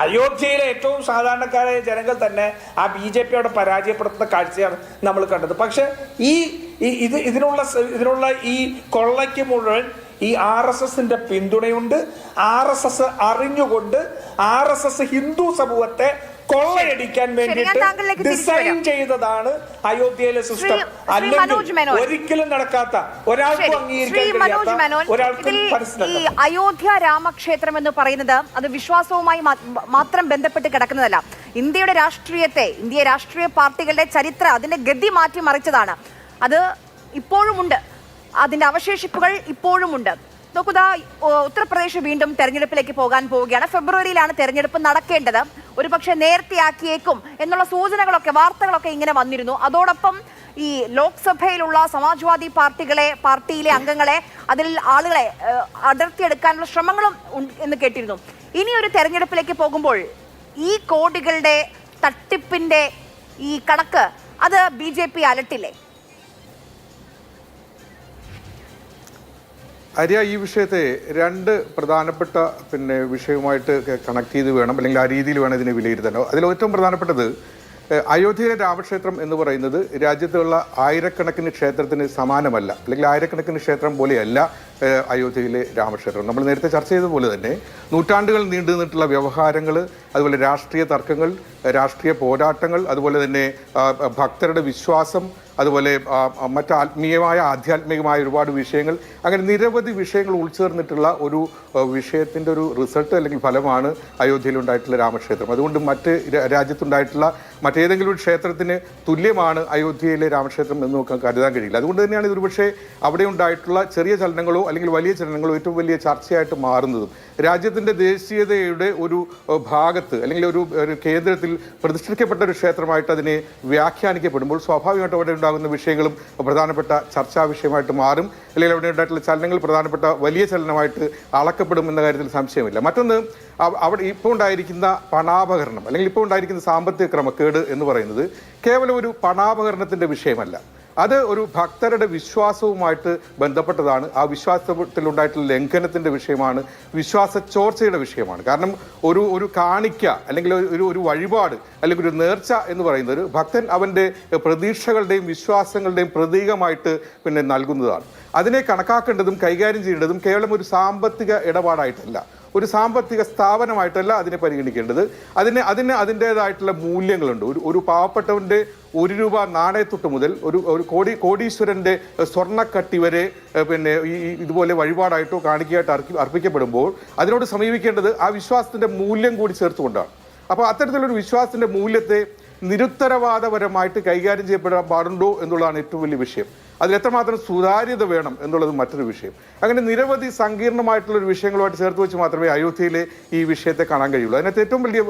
അയോധ്യയിലെ ഏറ്റവും സാധാരണക്കാരായ ജനങ്ങൾ തന്നെ ആ BJPയോടെ പരാജയപ്പെടുത്തുന്ന കാഴ്ചയാണ് നമ്മൾ കണ്ടത്. പക്ഷെ ഇതിനുള്ള ഈ കൊള്ളയ്ക്ക് മുഴുവൻ ഈ RSSന്റെ പിന്തുണയുണ്ട്. RSS അറിഞ്ഞുകൊണ്ട് RSS ഹിന്ദു സമൂഹത്തെ കൊള്ളയടിക്കാൻ വേണ്ടിയിട്ട് ഡിസൈൻ ചെയ്തതാണ് അയോധ്യയിലെ സിസ്റ്റം. അല്ലെങ്കിൽ ഒരിക്കലും നടക്കാത്ത, ഒരാൾക്കും അംഗീകരിക്കാൻ കഴിയാത്ത, ഒരാൾക്കും ഈ അയോധ്യ രാമക്ഷേത്രം എന്ന് പറയുന്നത് അത് വിശ്വാസവുമായി മാത്രം ബന്ധപ്പെട്ട് കിടക്കുന്നതല്ല. ഇന്ത്യയുടെ രാഷ്ട്രീയത്തെ, ഇന്ത്യ രാഷ്ട്രീയ പാർട്ടികളുടെ ചരിത്രം, അതിന്റെ ഗതി മാറ്റി മറിച്ചതാണ്. അത് ഇപ്പോഴുമുണ്ട്. അതിന്റെ അവശേഷിപ്പുകൾ ഇപ്പോഴുമുണ്ട്. നോക്കുക, ഉത്തർപ്രദേശ് വീണ്ടും തെരഞ്ഞെടുപ്പിലേക്ക് പോകാൻ പോവുകയാണ്. ഫെബ്രുവരിയിലാണ് തെരഞ്ഞെടുപ്പ് നടക്കേണ്ടത്. ഒരുപക്ഷെ നേരത്തെയാക്കിയേക്കും എന്നുള്ള സൂചനകളൊക്കെ, വാർത്തകളൊക്കെ ഇങ്ങനെ വന്നിരുന്നു. അതോടൊപ്പം ഈ ലോക്സഭയിലുള്ള സമാജ്വാദി പാർട്ടിയിലെ അംഗങ്ങളെ, അതിൽ ആളുകളെ അടർത്തിയെടുക്കാനുള്ള ശ്രമങ്ങളും എന്ന് കേട്ടിരുന്നു. ഇനി ഒരു തെരഞ്ഞെടുപ്പിലേക്ക് പോകുമ്പോൾ ഈ കോടികളുടെ തട്ടിപ്പിന്റെ ഈ കണക്ക് അത് BJP അലട്ടില്ലേ? ആര്യ, ഈ വിഷയത്തെ രണ്ട് പ്രധാനപ്പെട്ട വിഷയവുമായിട്ട് കണക്ട് ചെയ്ത് വേണം, അല്ലെങ്കിൽ ആ രീതിയിൽ വേണം ഇതിനെ വിലയിരുത്താൻ. അതിൽ ഏറ്റവും പ്രധാനപ്പെട്ടത് അയോധ്യയിലെ രാമക്ഷേത്രം എന്ന് പറയുന്നത് രാജ്യത്തുള്ള ആയിരക്കണക്കിന് ക്ഷേത്രത്തിന് സമാനമല്ല, അല്ലെങ്കിൽ ആയിരക്കണക്കിന് ക്ഷേത്രം പോലെയല്ല അയോധ്യയിലെ രാമക്ഷേത്രം. നമ്മൾ നേരത്തെ ചർച്ച ചെയ്തതുപോലെ തന്നെ നൂറ്റാണ്ടുകൾ നീണ്ടു നിന്നിട്ടുള്ള വ്യവഹാരങ്ങൾ, അതുപോലെ രാഷ്ട്രീയ തർക്കങ്ങൾ, രാഷ്ട്രീയ പോരാട്ടങ്ങൾ, അതുപോലെ തന്നെ ഭക്തരുടെ വിശ്വാസം, അതുപോലെ മറ്റ് ആധ്യാത്മികമായ ഒരുപാട് വിഷയങ്ങൾ, അങ്ങനെ നിരവധി വിഷയങ്ങൾ ഉൾച്ചേർന്നിട്ടുള്ള ഒരു വിഷയത്തിൻ്റെ ഒരു റിസൾട്ട് അല്ലെങ്കിൽ ഫലമാണ് അയോധ്യയിലുണ്ടായിട്ടുള്ള രാമക്ഷേത്രം. അതുകൊണ്ട് മറ്റ് രാജ്യത്തുണ്ടായിട്ടുള്ള മറ്റേതെങ്കിലും ഒരു ക്ഷേത്രത്തിന് തുല്യമാണ് അയോധ്യയിലെ രാമക്ഷേത്രം എന്ന് നമുക്ക് കരുതാൻ കഴിയില്ല. അതുകൊണ്ട് തന്നെയാണ് ഒരുപക്ഷെ അവിടെ ഉണ്ടായിട്ടുള്ള ചെറിയ ചലനങ്ങളോ അല്ലെങ്കിൽ വലിയ ചലനങ്ങളോ ഏറ്റവും വലിയ ചർച്ചയായിട്ട് മാറുന്നതും. രാജ്യത്തിൻ്റെ ദേശീയതയുടെ ഒരു ഭാഗത്ത് അല്ലെങ്കിൽ ഒരു കേന്ദ്രത്തിൽ പ്രതിഷ്ഠിക്കപ്പെട്ട ഒരു ക്ഷേത്രമായിട്ട് അതിനെ വ്യാഖ്യാനിക്കപ്പെടുമ്പോൾ സ്വാഭാവികമായിട്ടും അവിടെ ഉണ്ടാകുന്ന വിഷയങ്ങളും പ്രധാനപ്പെട്ട ചർച്ചാ വിഷയമായിട്ട് മാറും, അല്ലെങ്കിൽ അവിടെ ഉണ്ടായിട്ടുള്ള ചലനങ്ങൾ പ്രധാനപ്പെട്ട വലിയ ചലനമായിട്ട് അളക്കപ്പെടും എന്ന കാര്യത്തിൽ സംശയമില്ല. മറ്റൊന്ന്, അവിടെ ഇപ്പോൾ ഉണ്ടായിരിക്കുന്ന പണാപഹരണം അല്ലെങ്കിൽ ഇപ്പോൾ ഉണ്ടായിരിക്കുന്ന സാമ്പത്തിക ക്രമക്കേട് എന്ന് പറയുന്നത് കേവലം ഒരു പണാപഹരണത്തിൻ്റെ വിഷയമല്ല. അത് ഒരു ഭക്തരുടെ വിശ്വാസവുമായിട്ട് ബന്ധപ്പെട്ടതാണ്. ആ വിശ്വാസത്തിലുണ്ടായിട്ടുള്ള ലംഘനത്തിൻ്റെ വിഷയമാണ്, വിശ്വാസ ചോർച്ചയുടെ വിഷയമാണ്. കാരണം ഒരു കാണിക്ക അല്ലെങ്കിൽ ഒരു വഴിപാട് അല്ലെങ്കിൽ ഒരു നേർച്ച എന്ന് പറയുന്നത് ഒരു ഭക്തൻ അവൻ്റെ പ്രതീക്ഷകളുടെയും വിശ്വാസങ്ങളുടെയും പ്രതീകമായിട്ട് നൽകുന്നതാണ്. അതിനെ കണക്കാക്കേണ്ടതും കൈകാര്യം ചെയ്യേണ്ടതും കേവലം ഒരു സാമ്പത്തിക ഇടപാടായിട്ടല്ല, ഒരു സാമ്പത്തിക സ്ഥാപനമായിട്ടല്ല അതിനെ പരിഗണിക്കേണ്ടത്. അതിൻ്റെതായിട്ടുള്ള മൂല്യങ്ങളുണ്ട്. ഒരു പാവപ്പെട്ടവൻ്റെ ₹1 നാണയത്തൊട്ട് മുതൽ ഒരു കോടീശ്വരൻ്റെ സ്വർണ്ണക്കട്ടി വരെ പിന്നെ ഇതുപോലെ വഴിപാടായിട്ടോ കാണിക്കയായിട്ട് അർപ്പിക്കപ്പെടുമ്പോൾ അതിനോട് സമീപിക്കേണ്ടത് ആ വിശ്വാസത്തിൻ്റെ മൂല്യം കൂടി ചേർത്തുകൊണ്ടാണ്. അപ്പോൾ അത്തരത്തിലൊരു വിശ്വാസത്തിൻ്റെ മൂല്യത്തെ നിരുത്തരവാദപരമായിട്ട് കൈകാര്യം ചെയ്യപ്പെടാൻ പാടുണ്ടോ എന്നുള്ളതാണ് ഏറ്റവും വലിയ വിഷയം. അതിൽ എത്രമാത്രം സുതാര്യത വേണം എന്നുള്ളത് മറ്റൊരു വിഷയം. അങ്ങനെ നിരവധി സങ്കീർണമായിട്ടുള്ളൊരു വിഷയങ്ങളുമായിട്ട് ചേർത്ത് വെച്ച് മാത്രമേ അയോധ്യയിലെ ഈ വിഷയത്തെ കാണാൻ കഴിയുള്ളൂ. അതിനകത്ത് ഏറ്റവും വലിയ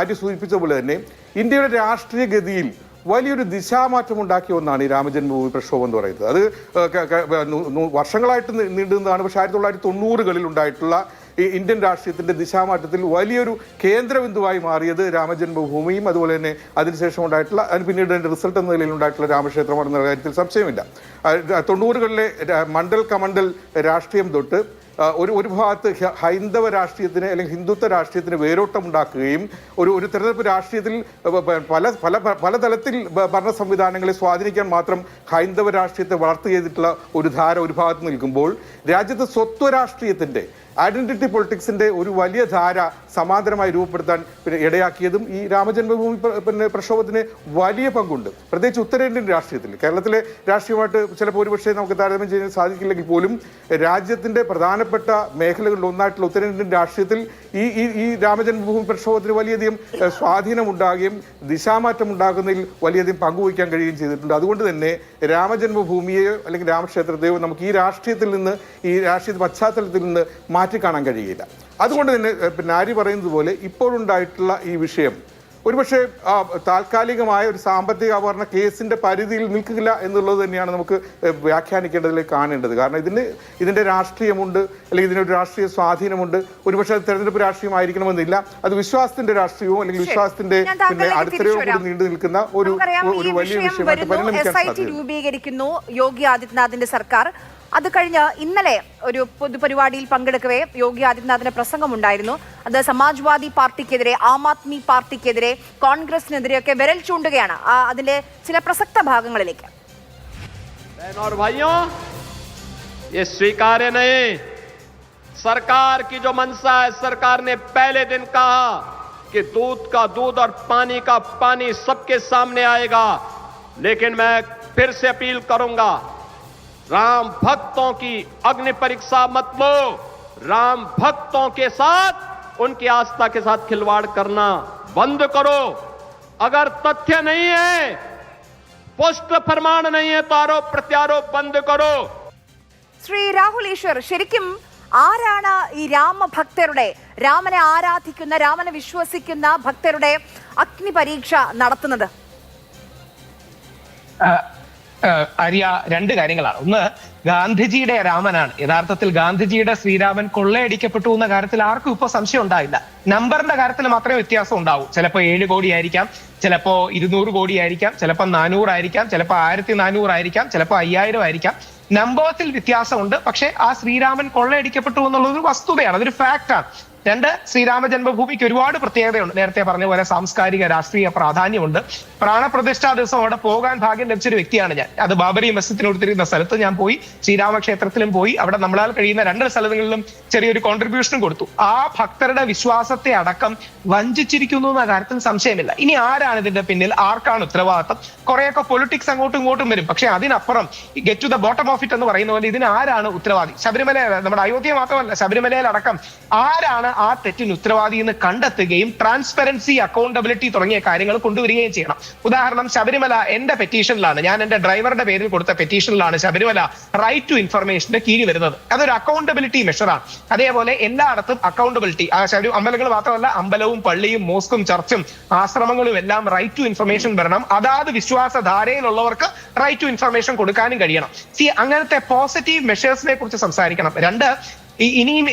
ആര്യ സൂചിപ്പിച്ച പോലെ തന്നെ ഇന്ത്യയുടെ രാഷ്ട്രീയ ഗതിയിൽ വലിയൊരു ദിശാമാറ്റം ഉണ്ടാക്കിയ ഒന്നാണ് ഈ രാമജന്മഭൂമി പ്രക്ഷോഭം എന്ന് പറയുന്നത്. അത് വർഷങ്ങളായിട്ട് നീണ്ടുന്നതാണ്. പക്ഷേ 1990-കളിൽ ഉണ്ടായിട്ടുള്ള ഈ ഇന്ത്യൻ രാഷ്ട്രീയത്തിൻ്റെ ദിശാമാറ്റത്തിൽ വലിയൊരു കേന്ദ്രബിന്ദുവായി മാറിയത് രാമജന്മഭൂമിയും അതുപോലെ തന്നെ അതിനുശേഷം ഉണ്ടായിട്ടുള്ള പിന്നീട് അതിൻ്റെ റിസൾട്ട് എന്ന നിലയിൽ ഉണ്ടായിട്ടുള്ള രാമക്ഷേത്രമാണെന്ന കാര്യത്തിൽ സംശയമില്ല. 90-കളിലെ മണ്ഡൽ കമണ്ഡൽ രാഷ്ട്രീയം തൊട്ട് ഒരു ഭാഗത്ത് ഹൈന്ദവ രാഷ്ട്രീയത്തിന് അല്ലെങ്കിൽ ഹിന്ദുത്വ രാഷ്ട്രീയത്തിന് വേരോട്ടം ഉണ്ടാക്കുകയും ഒരു തെരഞ്ഞെടുപ്പ് രാഷ്ട്രീയത്തിൽ പല തലത്തിൽ ഭരണ സംവിധാനങ്ങളെ സ്വാധീനിക്കാൻ മാത്രം ഹൈന്ദവ രാഷ്ട്രീയത്തെ വളർത്തു ചെയ്തിട്ടുള്ള ഒരു ധാര ഒരു ഭാഗത്ത് നിൽക്കുമ്പോൾ രാജ്യത്ത് സ്വത്വ രാഷ്ട്രീയത്തിൻ്റെ ഐഡന്റിറ്റി പൊളിറ്റിക്സിന്റെ ഒരു വലിയ ധാര സമാന്തരമായി രൂപപ്പെടുത്താൻ ഇടയാക്കിയതും ഈ രാമജന്മഭൂമി പ്രക്ഷോഭത്തിന് വലിയ പങ്കുണ്ട്. പ്രത്യേകിച്ച് ഉത്തരേന്ത്യൻ രാഷ്ട്രീയത്തിൽ. കേരളത്തിലെ രാഷ്ട്രീയമായിട്ട് ചിലപ്പോൾ ഒരുപക്ഷെ നമുക്ക് താരതമ്യം ചെയ്യാൻ സാധിക്കില്ലെങ്കിൽ പോലും രാജ്യത്തിന്റെ പ്രധാനപ്പെട്ട മേഖലകളിൽ ഒന്നായിട്ടുള്ള ഉത്തരേന്ത്യൻ രാഷ്ട്രീയത്തിൽ ഈ രാമജന്മഭൂമി പ്രക്ഷോഭത്തിന് വലിയധികം സ്വാധീനമുണ്ടാകുകയും ദിശാമാറ്റം ഉണ്ടാകുന്നതിൽ വലിയധികം പങ്കുവയ്ക്കാൻ കഴിയുകയും ചെയ്തിട്ടുണ്ട്. അതുകൊണ്ട് തന്നെ രാമജന്മഭൂമിയെയോ അല്ലെങ്കിൽ രാമക്ഷേത്രത്തെയോ നമുക്ക് ഈ രാഷ്ട്രീയത്തിൽ നിന്ന് ഈ രാഷ്ട്രീയ പശ്ചാത്തലത്തിൽ നിന്ന് മാറ്റിക്കാണാൻ കഴിയില്ല. അതുകൊണ്ട് തന്നെ നാരി പറയുന്നത് പോലെ ഇപ്പോഴുണ്ടായിട്ടുള്ള ഈ വിഷയം ഒരുപക്ഷെ താൽക്കാലികമായ ഒരു സാമ്പത്തിക അപകട കേസിന്റെ പരിധിയിൽ നിൽക്കില്ല എന്നുള്ളത് തന്നെയാണ് നമുക്ക് വ്യാഖ്യാനിക്കേണ്ടതിലേക്ക് കാണേണ്ടത്. കാരണം ഇതിന്റെ രാഷ്ട്രീയമുണ്ട്, അല്ലെങ്കിൽ ഇതിനൊരു രാഷ്ട്രീയ സ്വാധീനമുണ്ട്. ഒരുപക്ഷെ അത് തെരഞ്ഞെടുപ്പ് രാഷ്ട്രീയമായിരിക്കണമെന്നില്ല. അത് വിശ്വാസത്തിന്റെ രാഷ്ട്രീയവും അല്ലെങ്കിൽ വിശ്വാസത്തിന്റെ അടിത്തറയോടുകൂടി നീണ്ടു നിൽക്കുന്ന ഒരു വലിയ വിഷയമായിട്ട് പരിണമിക്കാൻ സാധ്യത. രൂപീകരിക്കുന്നു യോഗി ആദിത്യനാഥിന്റെ സർക്കാർ. അത് കഴിഞ്ഞ് ഇന്നലെ ഒരു പൊതുപരിപാടിയിൽ പങ്കെടുക്കവേ യോഗി ആദിത്യനാഥിന്റെ പ്രസംഗമുണ്ടായിരുന്നു. അത് സമാജ്വാദി പാർട്ടിക്കെതിരെ, ആം ആദ്മി പാർട്ടിക്കെതിരെ, കോൺഗ്രസിനെതിരെയൊക്കെ വിരൽ ചൂണ്ടുകയാണ്. അതിലെ ചില പ്രസക്ത ഭാഗങ്ങളിലേക്ക്. और भाइयों, ये स्वीकार्य नहीं. सरकार की जो मंशा है, सरकार ने पहले दिन कहा कि दूध का दूध और पानी का पानी सबके सामने आएगा. लेकिन मैं फिर से अपील करूंगा, राम भक्तों की अग्नि परीक्षा मत लो. राम भक्तों के साथ, उनकी आस्था के साथ खिलवाड़ करना बंद करो. अगर तथ्य नहीं है, पुष्ट प्रमाण नहीं है, तो आरोप प्रत्यारोप बंद करो. ശ്രീ രാഹുൽ ഈശ്വർ, ശരിക്കും ആരാണ് ഈ രാമഭക്തരുടെ, രാമനെ ആരാധിക്കുന്ന, രാമനെ വിശ്വസിക്കുന്ന ഭക്തരുടെ അഗ്നി പരീക്ഷ നടത്തുന്നത്? ആര്യ, രണ്ട് കാര്യങ്ങളാണ്. ഒന്ന്, ഗാന്ധിജിയുടെ രാമനാണ്. യഥാർത്ഥത്തിൽ ഗാന്ധിജിയുടെ ശ്രീരാമൻ കൊള്ളയടിക്കപ്പെട്ടു എന്ന കാര്യത്തിൽ ആർക്കും ഇപ്പൊ സംശയം ഉണ്ടാവില്ല. നമ്പറിന്റെ കാര്യത്തിൽ മാത്രമേ വ്യത്യാസം ഉണ്ടാവൂ. ചിലപ്പോൾ 7 കോടി ആയിരിക്കാം, ചിലപ്പോ 200 കോടി ആയിരിക്കാം, ചിലപ്പോൾ 400 ആയിരിക്കാം, ചിലപ്പോൾ 1400 ആയിരിക്കാം, ചിലപ്പോൾ 5000 ആയിരിക്കാം. നമ്പേഴ്സിൽ വ്യത്യാസമുണ്ട്. പക്ഷെ ആ ശ്രീരാമൻ കൊള്ളയടിക്കപ്പെട്ടു എന്നുള്ളത് വസ്തുതയാണ്, അതൊരു ഫാക്റ്റാണ്. രണ്ട്, ശ്രീരാമ ജന്മഭൂമിക്ക് ഒരുപാട് പ്രത്യേകതയുണ്ട്. നേരത്തെ പറഞ്ഞ പോലെ സാംസ്കാരിക രാഷ്ട്രീയ പ്രാധാന്യമുണ്ട്. പ്രാണപ്രതിഷ്ഠാ ദിവസം അവിടെ പോകാൻ ഭാഗ്യം ലഭിച്ചൊരു വ്യക്തിയാണ് ഞാൻ. അത് ബാബരി മസ്ജിദിനോടുത്തിരിക്കുന്ന സ്ഥലത്ത് ഞാൻ പോയി, ശ്രീരാമക്ഷേത്രത്തിലും പോയി. അവിടെ നമ്മളാൽ കഴിയുന്ന 2 സ്ഥലങ്ങളിലും ചെറിയൊരു കോൺട്രിബ്യൂഷനും കൊടുത്തു. ആ ഭക്തരുടെ വിശ്വാസത്തെ അടക്കം വഞ്ചിച്ചിരിക്കുന്നു എന്ന കാര്യത്തിൽ സംശയമില്ല. ഇനി ആരാണ് ഇതിന്റെ പിന്നിൽ, ആർക്കാണ് ഉത്തരവാദിത്തം? കുറെയൊക്കെ പൊളിറ്റിക്സ് അങ്ങോട്ടും ഇങ്ങോട്ടും വരും. പക്ഷെ അതിനപ്പുറം get to the bottom of it എന്ന് പറയുന്ന പോലെ ഇതിന് ആരാണ് ഉത്തരവാദി? ശബരിമല, നമ്മുടെ അയോധ്യ മാത്രമല്ല, ശബരിമലയിലടക്കം ആരാണ് ആ തെറ്റിന് ഉത്തരവാദി എന്ന് കണ്ടെത്തുകയും ട്രാൻസ്പെറൻസി, അക്കൗണ്ടബിലിറ്റി തുടങ്ങിയ കാര്യങ്ങൾ കൊണ്ടുവരികയും ചെയ്യണം. ഉദാഹരണം, ശബരിമല എന്റെ പെറ്റീഷനിലാണ്, ഞാൻ എന്റെ ഡ്രൈവറുടെ പേരിൽ കൊടുത്ത പെറ്റീഷനിലാണ് ശബരിമല റൈറ്റ് ടു ഇൻഫർമേഷന്റെ കീഴിൽ വരുന്നത്. അതൊരു അക്കൗണ്ടബിലിറ്റി മെഷറാണ്. അതേപോലെ എല്ലായിടത്തും അക്കൗണ്ടബിലിറ്റി, അമ്പലങ്ങൾ മാത്രമല്ല, അമ്പലവും പള്ളിയും മോസ്കും ചർച്ചും ആശ്രമങ്ങളും എല്ലാം റൈറ്റ് ടു ഇൻഫർമേഷൻ വരണം. അതാത് വിശ്വാസധാരയിലുള്ളവർക്ക് റൈറ്റ് ടു ഇൻഫർമേഷൻ കൊടുക്കാനും കഴിയണം. അങ്ങനത്തെ പോസിറ്റീവ് മെഷേഴ്സിനെ കുറിച്ച് സംസാരിക്കണം. രണ്ട്, ഇനിയും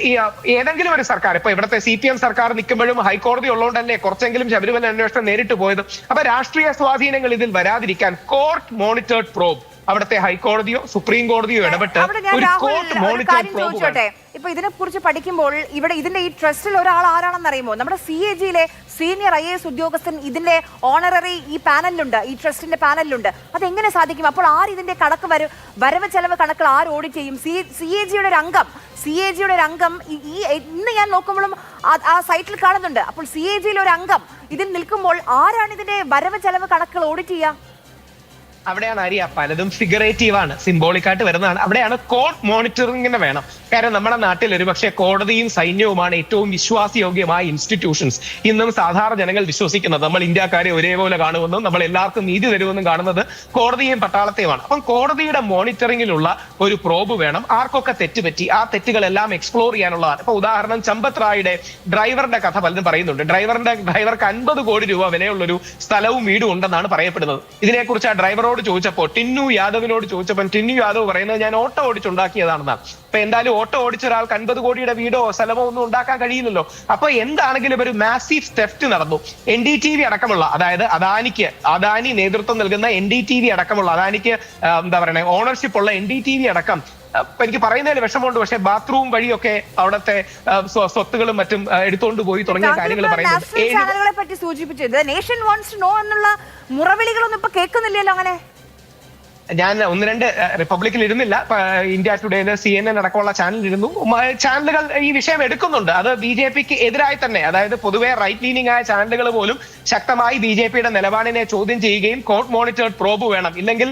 ഏതെങ്കിലും ഒരു സർക്കാർ, ഇപ്പൊ ഇവിടുത്തെ CPM സർക്കാർ നിൽക്കുമ്പോഴും ഹൈക്കോടതി ഉള്ളതുകൊണ്ടല്ലേ കുറച്ചെങ്കിലും ശബരിമല അന്വേഷണം നേരിട്ട് പോയത്. അപ്പൊ രാഷ്ട്രീയ സ്വാധീനങ്ങൾ ഇതിൽ വരാതിരിക്കാൻ കോർട്ട് മോണിറ്റേർഡ് പ്രോബ്, അവിടുത്തെ ഹൈക്കോടതിയോ സുപ്രീം കോടതിയോ ഇടപെട്ട് ഒരു കോർട്ട് മോണിറ്റേർഡ് പ്രോബ്. ഇപ്പൊ ഇതിനെക്കുറിച്ച് പഠിക്കുമ്പോൾ ഇവിടെ ഇതിന്റെ ഈ ട്രസ്റ്റിൽ ഒരാൾ ആരാണെന്ന് അറിയുമോ? നമ്മുടെ CAG-യിലെ സീനിയർ IAS ഉദ്യോഗസ്ഥൻ ഇതിന്റെ ഓണററി ഈ പാനലിലുണ്ട്, ഈ ട്രസ്റ്റിന്റെ പാനലിലുണ്ട്. അതെങ്ങനെ സാധിക്കും? അപ്പോൾ ആര് ഇതിന്റെ കണക്ക് വരവ് ചെലവ് കണക്കുകൾ ആര് ഓഡിറ്റ് ചെയ്യും? CAG-യുടെ ഒരു അംഗം ഈ ഇന്ന് ഞാൻ നോക്കുമ്പോഴും ആ സൈറ്റിൽ കാണുന്നുണ്ട്. അപ്പോൾ CAG-യിലെ ഒരു അംഗം ഇതിൽ നിൽക്കുമ്പോൾ ആരാണ് ഇതിന്റെ വരവ് ചെലവ് കണക്കുകൾ ഓഡിറ്റ് ചെയ്യുക? അവിടെയാണ് അറിയാ പലതും ഫിഗറേറ്റീവ് ആണ്, സിംബോളിക് ആയിട്ട് വരുന്നതാണ്. അവിടെയാണ് കോർട്ട് മോണിറ്ററിംഗിന് വേണം. കാരണം നമ്മുടെ നാട്ടിൽ ഒരുപക്ഷെ കോടതിയും സൈന്യവുമാണ് ഏറ്റവും വിശ്വാസയോഗ്യമായ ഇൻസ്റ്റിറ്റ്യൂഷൻസ്. ഇന്നും സാധാരണ ജനങ്ങൾ വിശ്വസിക്കുന്നത് നമ്മൾ ഇന്ത്യക്കാരെ ഒരേപോലെ കാണുമെന്നും നമ്മൾ എല്ലാവർക്കും നീതി തരുമെന്നും കാണുന്നത് കോടതിയെയും പട്ടാളത്തെയുമാണ്. അപ്പം കോടതിയുടെ മോണിറ്ററിംഗിലുള്ള ഒരു പ്രോബ് വേണം. ആർക്കൊക്കെ തെറ്റുപറ്റി ആ തെറ്റുകളെല്ലാം എക്സ്പ്ലോർ ചെയ്യാനുള്ളതാണ്. ഇപ്പൊ ഉദാഹരണം ചമ്പത് റായുടെ ഡ്രൈവറിന്റെ കഥ പലതും പറയുന്നുണ്ട്. ഡ്രൈവർക്ക് 50 കോടി രൂപ വിലയുള്ളൊരു സ്ഥലവും വീടും ഉണ്ടെന്നാണ് പറയപ്പെടുന്നത്. ഇതിനെക്കുറിച്ച് ആ ഡ്രൈവറോട് ചോദിച്ചപ്പോൾ ടിന്നു യാദവിനോട് ചോദിച്ചപ്പോൾ ടിന്നു യാദവ് പറയുന്നത് ഞാൻ ഓട്ടോ ഓടിച്ചുണ്ടാക്കിയതാണെന്നാണ്. അപ്പൊ എന്തായാലും ഓട്ടോ ഓടിച്ച ഒരാൾക്ക് 50 കോടിയുടെ വീടോ സ്ഥലമോ ഒന്നും ഉണ്ടാക്കാൻ കഴിയില്ലല്ലോ. അപ്പൊ എന്താണെങ്കിലും ഒരു മാസീവ് തെഫ്റ്റ് നടന്നു. NDTV അടക്കമുള്ള, അതായത് അദാനി നേതൃത്വം നൽകുന്ന NDTV അടക്കമുള്ള, അദാനിക്ക് എന്താ പറയുക ഓണർഷിപ്പ് ഉള്ള NDTV അടക്കം, എനിക്ക് പറയുന്നതിൽ വിഷമമുണ്ട്, പക്ഷെ ബാത്റൂം വഴിയൊക്കെ അവിടുത്തെ സ്വത്തുകളും മറ്റും എടുത്തുകൊണ്ട് പോയി തുടങ്ങിയ കാര്യങ്ങൾ ചാനലുകളെ പറ്റി സൂചിപ്പിച്ചത് നേഷൻ വാണ്ട്സ് ടു നോ എന്നുള്ള മുറവിളികളൊന്നും ഇപ്പൊ കേൾക്കുന്നില്ലല്ലോ. അങ്ങനെ ഞാൻ 1-2 റിപ്പബ്ലിക്കിൽ ഇരുന്നില്ല, ഇന്ത്യ ടുഡേയില് CNN അടക്കമുള്ള ചാനലിൽ ഇരുന്നു. ചാനലുകൾ ഈ വിഷയം എടുക്കുന്നുണ്ട്. അത് BJPക്ക് എതിരായി തന്നെ, അതായത് പൊതുവെ റൈറ്റ് ലീനിങ് ആയ ചാനലുകൾ പോലും ശക്തമായി BJPയുടെ നിലപാടിനെ ചോദ്യം ചെയ്യുകയും കോർട്ട് മോണിറ്റേർഡ് പ്രോബ് വേണം, ഇല്ലെങ്കിൽ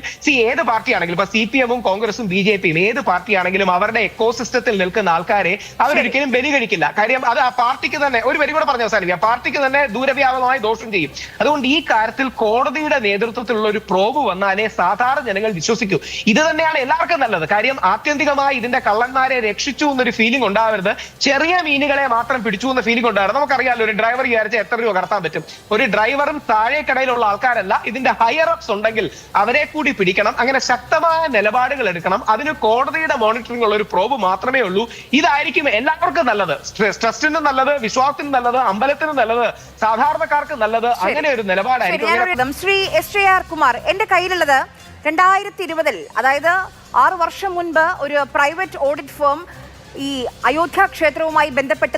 ഏത് പാർട്ടിയാണെങ്കിലും ഇപ്പൊ CPM-ഉം കോൺഗ്രസും BJPയും ഏത് പാർട്ടിയാണെങ്കിലും അവരുടെ എക്കോസിസ്റ്റത്തിൽ നിൽക്കുന്ന ആൾക്കാരെ അവരൊരിക്കലും ബലി കഴിക്കില്ല. കാര്യം അത് ആ പാർട്ടിക്ക് തന്നെ, ഒരു വരി കൂടെ പറഞ്ഞ അവസാനിപ്പിക്കാം, പാർട്ടിക്ക് തന്നെ ദൂരവ്യാപകമായി ദോഷം ചെയ്യും. അതുകൊണ്ട് ഈ കാര്യത്തിൽ കോടതിയുടെ നേതൃത്വത്തിലുള്ള ഒരു പ്രോബ് വന്നാലേ സാധാരണ ജനങ്ങൾ വിശ്വസിക്കൂ. ഇത് തന്നെയാണ് എല്ലാവർക്കും നല്ലത്. കാര്യം ആത്യന്തികമായി ഇതിന്റെ കള്ളന്മാരെ രക്ഷിച്ചു എന്നൊരു ഫീലിംഗ് ഉണ്ടാവരുത്. ചെറിയ മീനുകളെ മാത്രം പിടിച്ചു എന്ന ഫീലിംഗ് ഉണ്ടാവരുത്. നമുക്കറിയാലോ ഒരു ഡ്രൈവർ വിചാരിച്ച എത്ര രൂപ കടത്താൻ പറ്റും. ഒരു ഡ്രൈവറും താഴേക്കടയിലുള്ള ആൾക്കാരല്ല, ഇതിന്റെ ഹയർ അപ്സ് ഉണ്ടെങ്കിൽ അവരെ കൂടി പിടിക്കണം. അങ്ങനെ ശക്തമായ നിലപാടുകൾ എടുക്കണം. അതിന് കോടതിയുടെ മോണിറ്ററിംഗ് ഉള്ള ഒരു പ്രോബ് മാത്രമേ ഉള്ളൂ. ഇതായിരിക്കും എല്ലാവർക്കും നല്ലത്. ട്രസ്റ്റിനും നല്ലത്, വിശ്വാസത്തിനും നല്ലത്, അമ്പലത്തിനും നല്ലത്, സാധാരണക്കാർക്ക് നല്ലത്. അങ്ങനെ ഒരു നിലപാടായിരിക്കും. ശ്രീ SJR കുമാർ, എന്റെ കയ്യിലുള്ളത് 2020, അതായത് 6 വർഷം മുൻപ് ഒരു പ്രൈവറ്റ് ഓഡിറ്റ് ഫേം ഈ അയോധ്യ ക്ഷേത്രവുമായി ബന്ധപ്പെട്ട്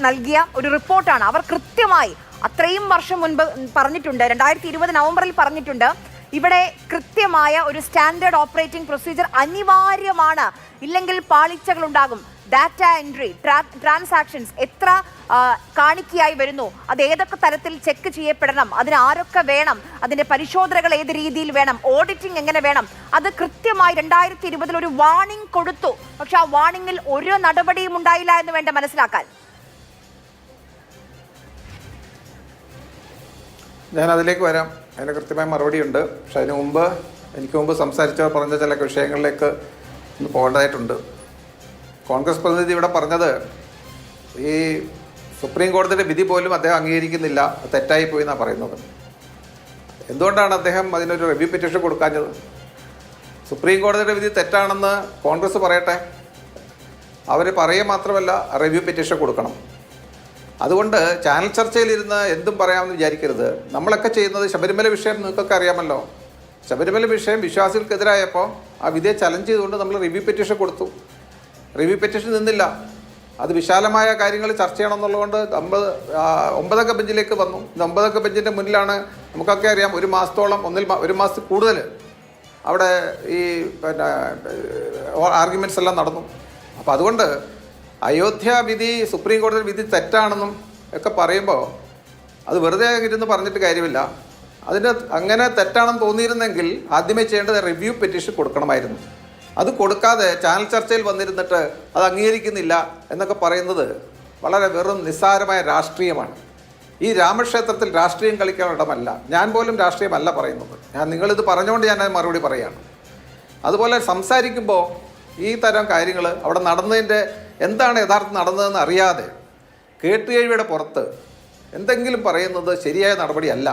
നൽകിയ ഒരു റിപ്പോർട്ടാണ്. അവർ കൃത്യമായി അത്രയും വർഷം മുൻപ് പറഞ്ഞിട്ടുണ്ട്, 2020 നവംബറിൽ പറഞ്ഞിട്ടുണ്ട്, ഇവിടെ കൃത്യമായ ഒരു സ്റ്റാൻഡേർഡ് ഓപ്പറേറ്റിംഗ് പ്രൊസീജിയർ അനിവാര്യമാണ്, ഇല്ലെങ്കിൽ പാളിച്ചകൾ ഉണ്ടാകും. ഡാറ്റ എൻട്രി, ട്രാൻസാക്ഷൻസ് എത്ര കാണിക്കയായി വരുന്നു, അത് ഏതൊക്കെ തരത്തിൽ ചെക്ക് ചെയ്യപ്പെടണം, അതിന് ആരൊക്കെ വേണം, അതിന്റെ പരിശോധനകൾ ഏത് രീതിയിൽ വേണം, ഓഡിറ്റിംഗ് എങ്ങനെ വേണം, അത് കൃത്യമായി 2020 ഒരു വാർണിംഗ് കൊടുത്തു. പക്ഷെ ആ വാർണിംഗിൽ ഒരു നടപടിയും ഉണ്ടായില്ല എന്ന് വേണ്ട മനസ്സിലാക്കാൻ. ഞാൻ അതിലേക്ക് വരാം, അതിന് കൃത്യമായ മറുപടി ഉണ്ട്. പക്ഷെ അതിന് മുമ്പ് എനിക്ക് മുമ്പ് സംസാരിച്ചവർ പറഞ്ഞ ചില വിഷയങ്ങളിലേക്ക് ഒന്ന് പോകേണ്ടതായിട്ടുണ്ട്. കോൺഗ്രസ് പ്രതിനിധി ഇവിടെ പറഞ്ഞത് ഈ സുപ്രീം കോടതിയുടെ വിധി പോലും അദ്ദേഹം അംഗീകരിക്കുന്നില്ല, തെറ്റായി പോയി എന്നാണ് പറയുന്നത്. എന്തുകൊണ്ടാണ് അദ്ദേഹം അതിനൊരു റിവ്യൂ പെറ്റീഷൻ കൊടുക്കാഞ്ഞത്? സുപ്രീം കോടതിയുടെ വിധി തെറ്റാണെന്ന് കോൺഗ്രസ് പറയട്ടെ, അവർ പറയുക മാത്രമല്ല റിവ്യൂ പെറ്റീഷൻ കൊടുക്കണം. അതുകൊണ്ട് ചാനൽ ചർച്ചയിലിരുന്ന് എന്തും പറയാമെന്ന് വിചാരിക്കരുത്. നമ്മളൊക്കെ ചെയ്യുന്നത് ശബരിമല വിഷയം നിങ്ങൾക്കൊക്കെ അറിയാമല്ലോ. ശബരിമല വിഷയം വിശ്വാസികൾക്കെതിരായപ്പോൾ ആ വിധിയെ ചലഞ്ച് ചെയ്തുകൊണ്ട് നമ്മൾ റിവ്യൂ പെറ്റീഷൻ കൊടുത്തു. റിവ്യൂ പെറ്റീഷൻ നിന്നില്ല. അത് വിശാലമായ കാര്യങ്ങൾ ചർച്ച ചെയ്യണമെന്നുള്ളതുകൊണ്ട് 9 അംഗ ബെഞ്ചിലേക്ക് വന്നു. 9 അംഗ ബെഞ്ചിൻ്റെ മുന്നിലാണ് നമുക്കൊക്കെ അറിയാം ഒരു മാസത്തോളം, ഒരു മാസത്തിൽ കൂടുതൽ അവിടെ ഈ ആർഗ്യുമെൻറ്റ്സ് എല്ലാം നടന്നു. അപ്പോൾ അതുകൊണ്ട് അയോധ്യ വിധി, സുപ്രീം കോടതി വിധി തെറ്റാണെന്നും ഒക്കെ പറയുമ്പോൾ അത് വെറുതെ ഇരുന്ന് പറഞ്ഞിട്ട് കാര്യമില്ല. അതിന് അങ്ങനെ തെറ്റാണെന്ന് തോന്നിയിരുന്നെങ്കിൽ ആദ്യമേ ചെയ്യേണ്ടത് റിവ്യൂ പെറ്റീഷൻ കൊടുക്കണമായിരുന്നു. അത് കൊടുക്കാതെ ചാനൽ ചർച്ചയിൽ വന്നിരുന്നിട്ട് അത് അംഗീകരിക്കുന്നില്ല എന്നൊക്കെ പറയുന്നത് വളരെ വെറും നിസ്സാരമായ രാഷ്ട്രീയമാണ്. ഈ രാമക്ഷേത്രത്തിൽ രാഷ്ട്രീയം കളിക്കാൻ ഇടമല്ല. ഞാൻ പോലും രാഷ്ട്രീയമല്ല പറയുന്നത്. നിങ്ങളിത് പറഞ്ഞുകൊണ്ട് ഞാൻ മറുപടി പറയുകയാണ്. അതുപോലെ സംസാരിക്കുമ്പോൾ ഈ തരം കാര്യങ്ങൾ അവിടെ നടന്നതിൻ്റെ എന്താണ് യഥാർത്ഥം നടന്നതെന്ന് അറിയാതെ കേട്ടുകേഴ്വിയുടെ പുറത്ത് എന്തെങ്കിലും പറയുന്നത് ശരിയായ നടപടിയല്ല.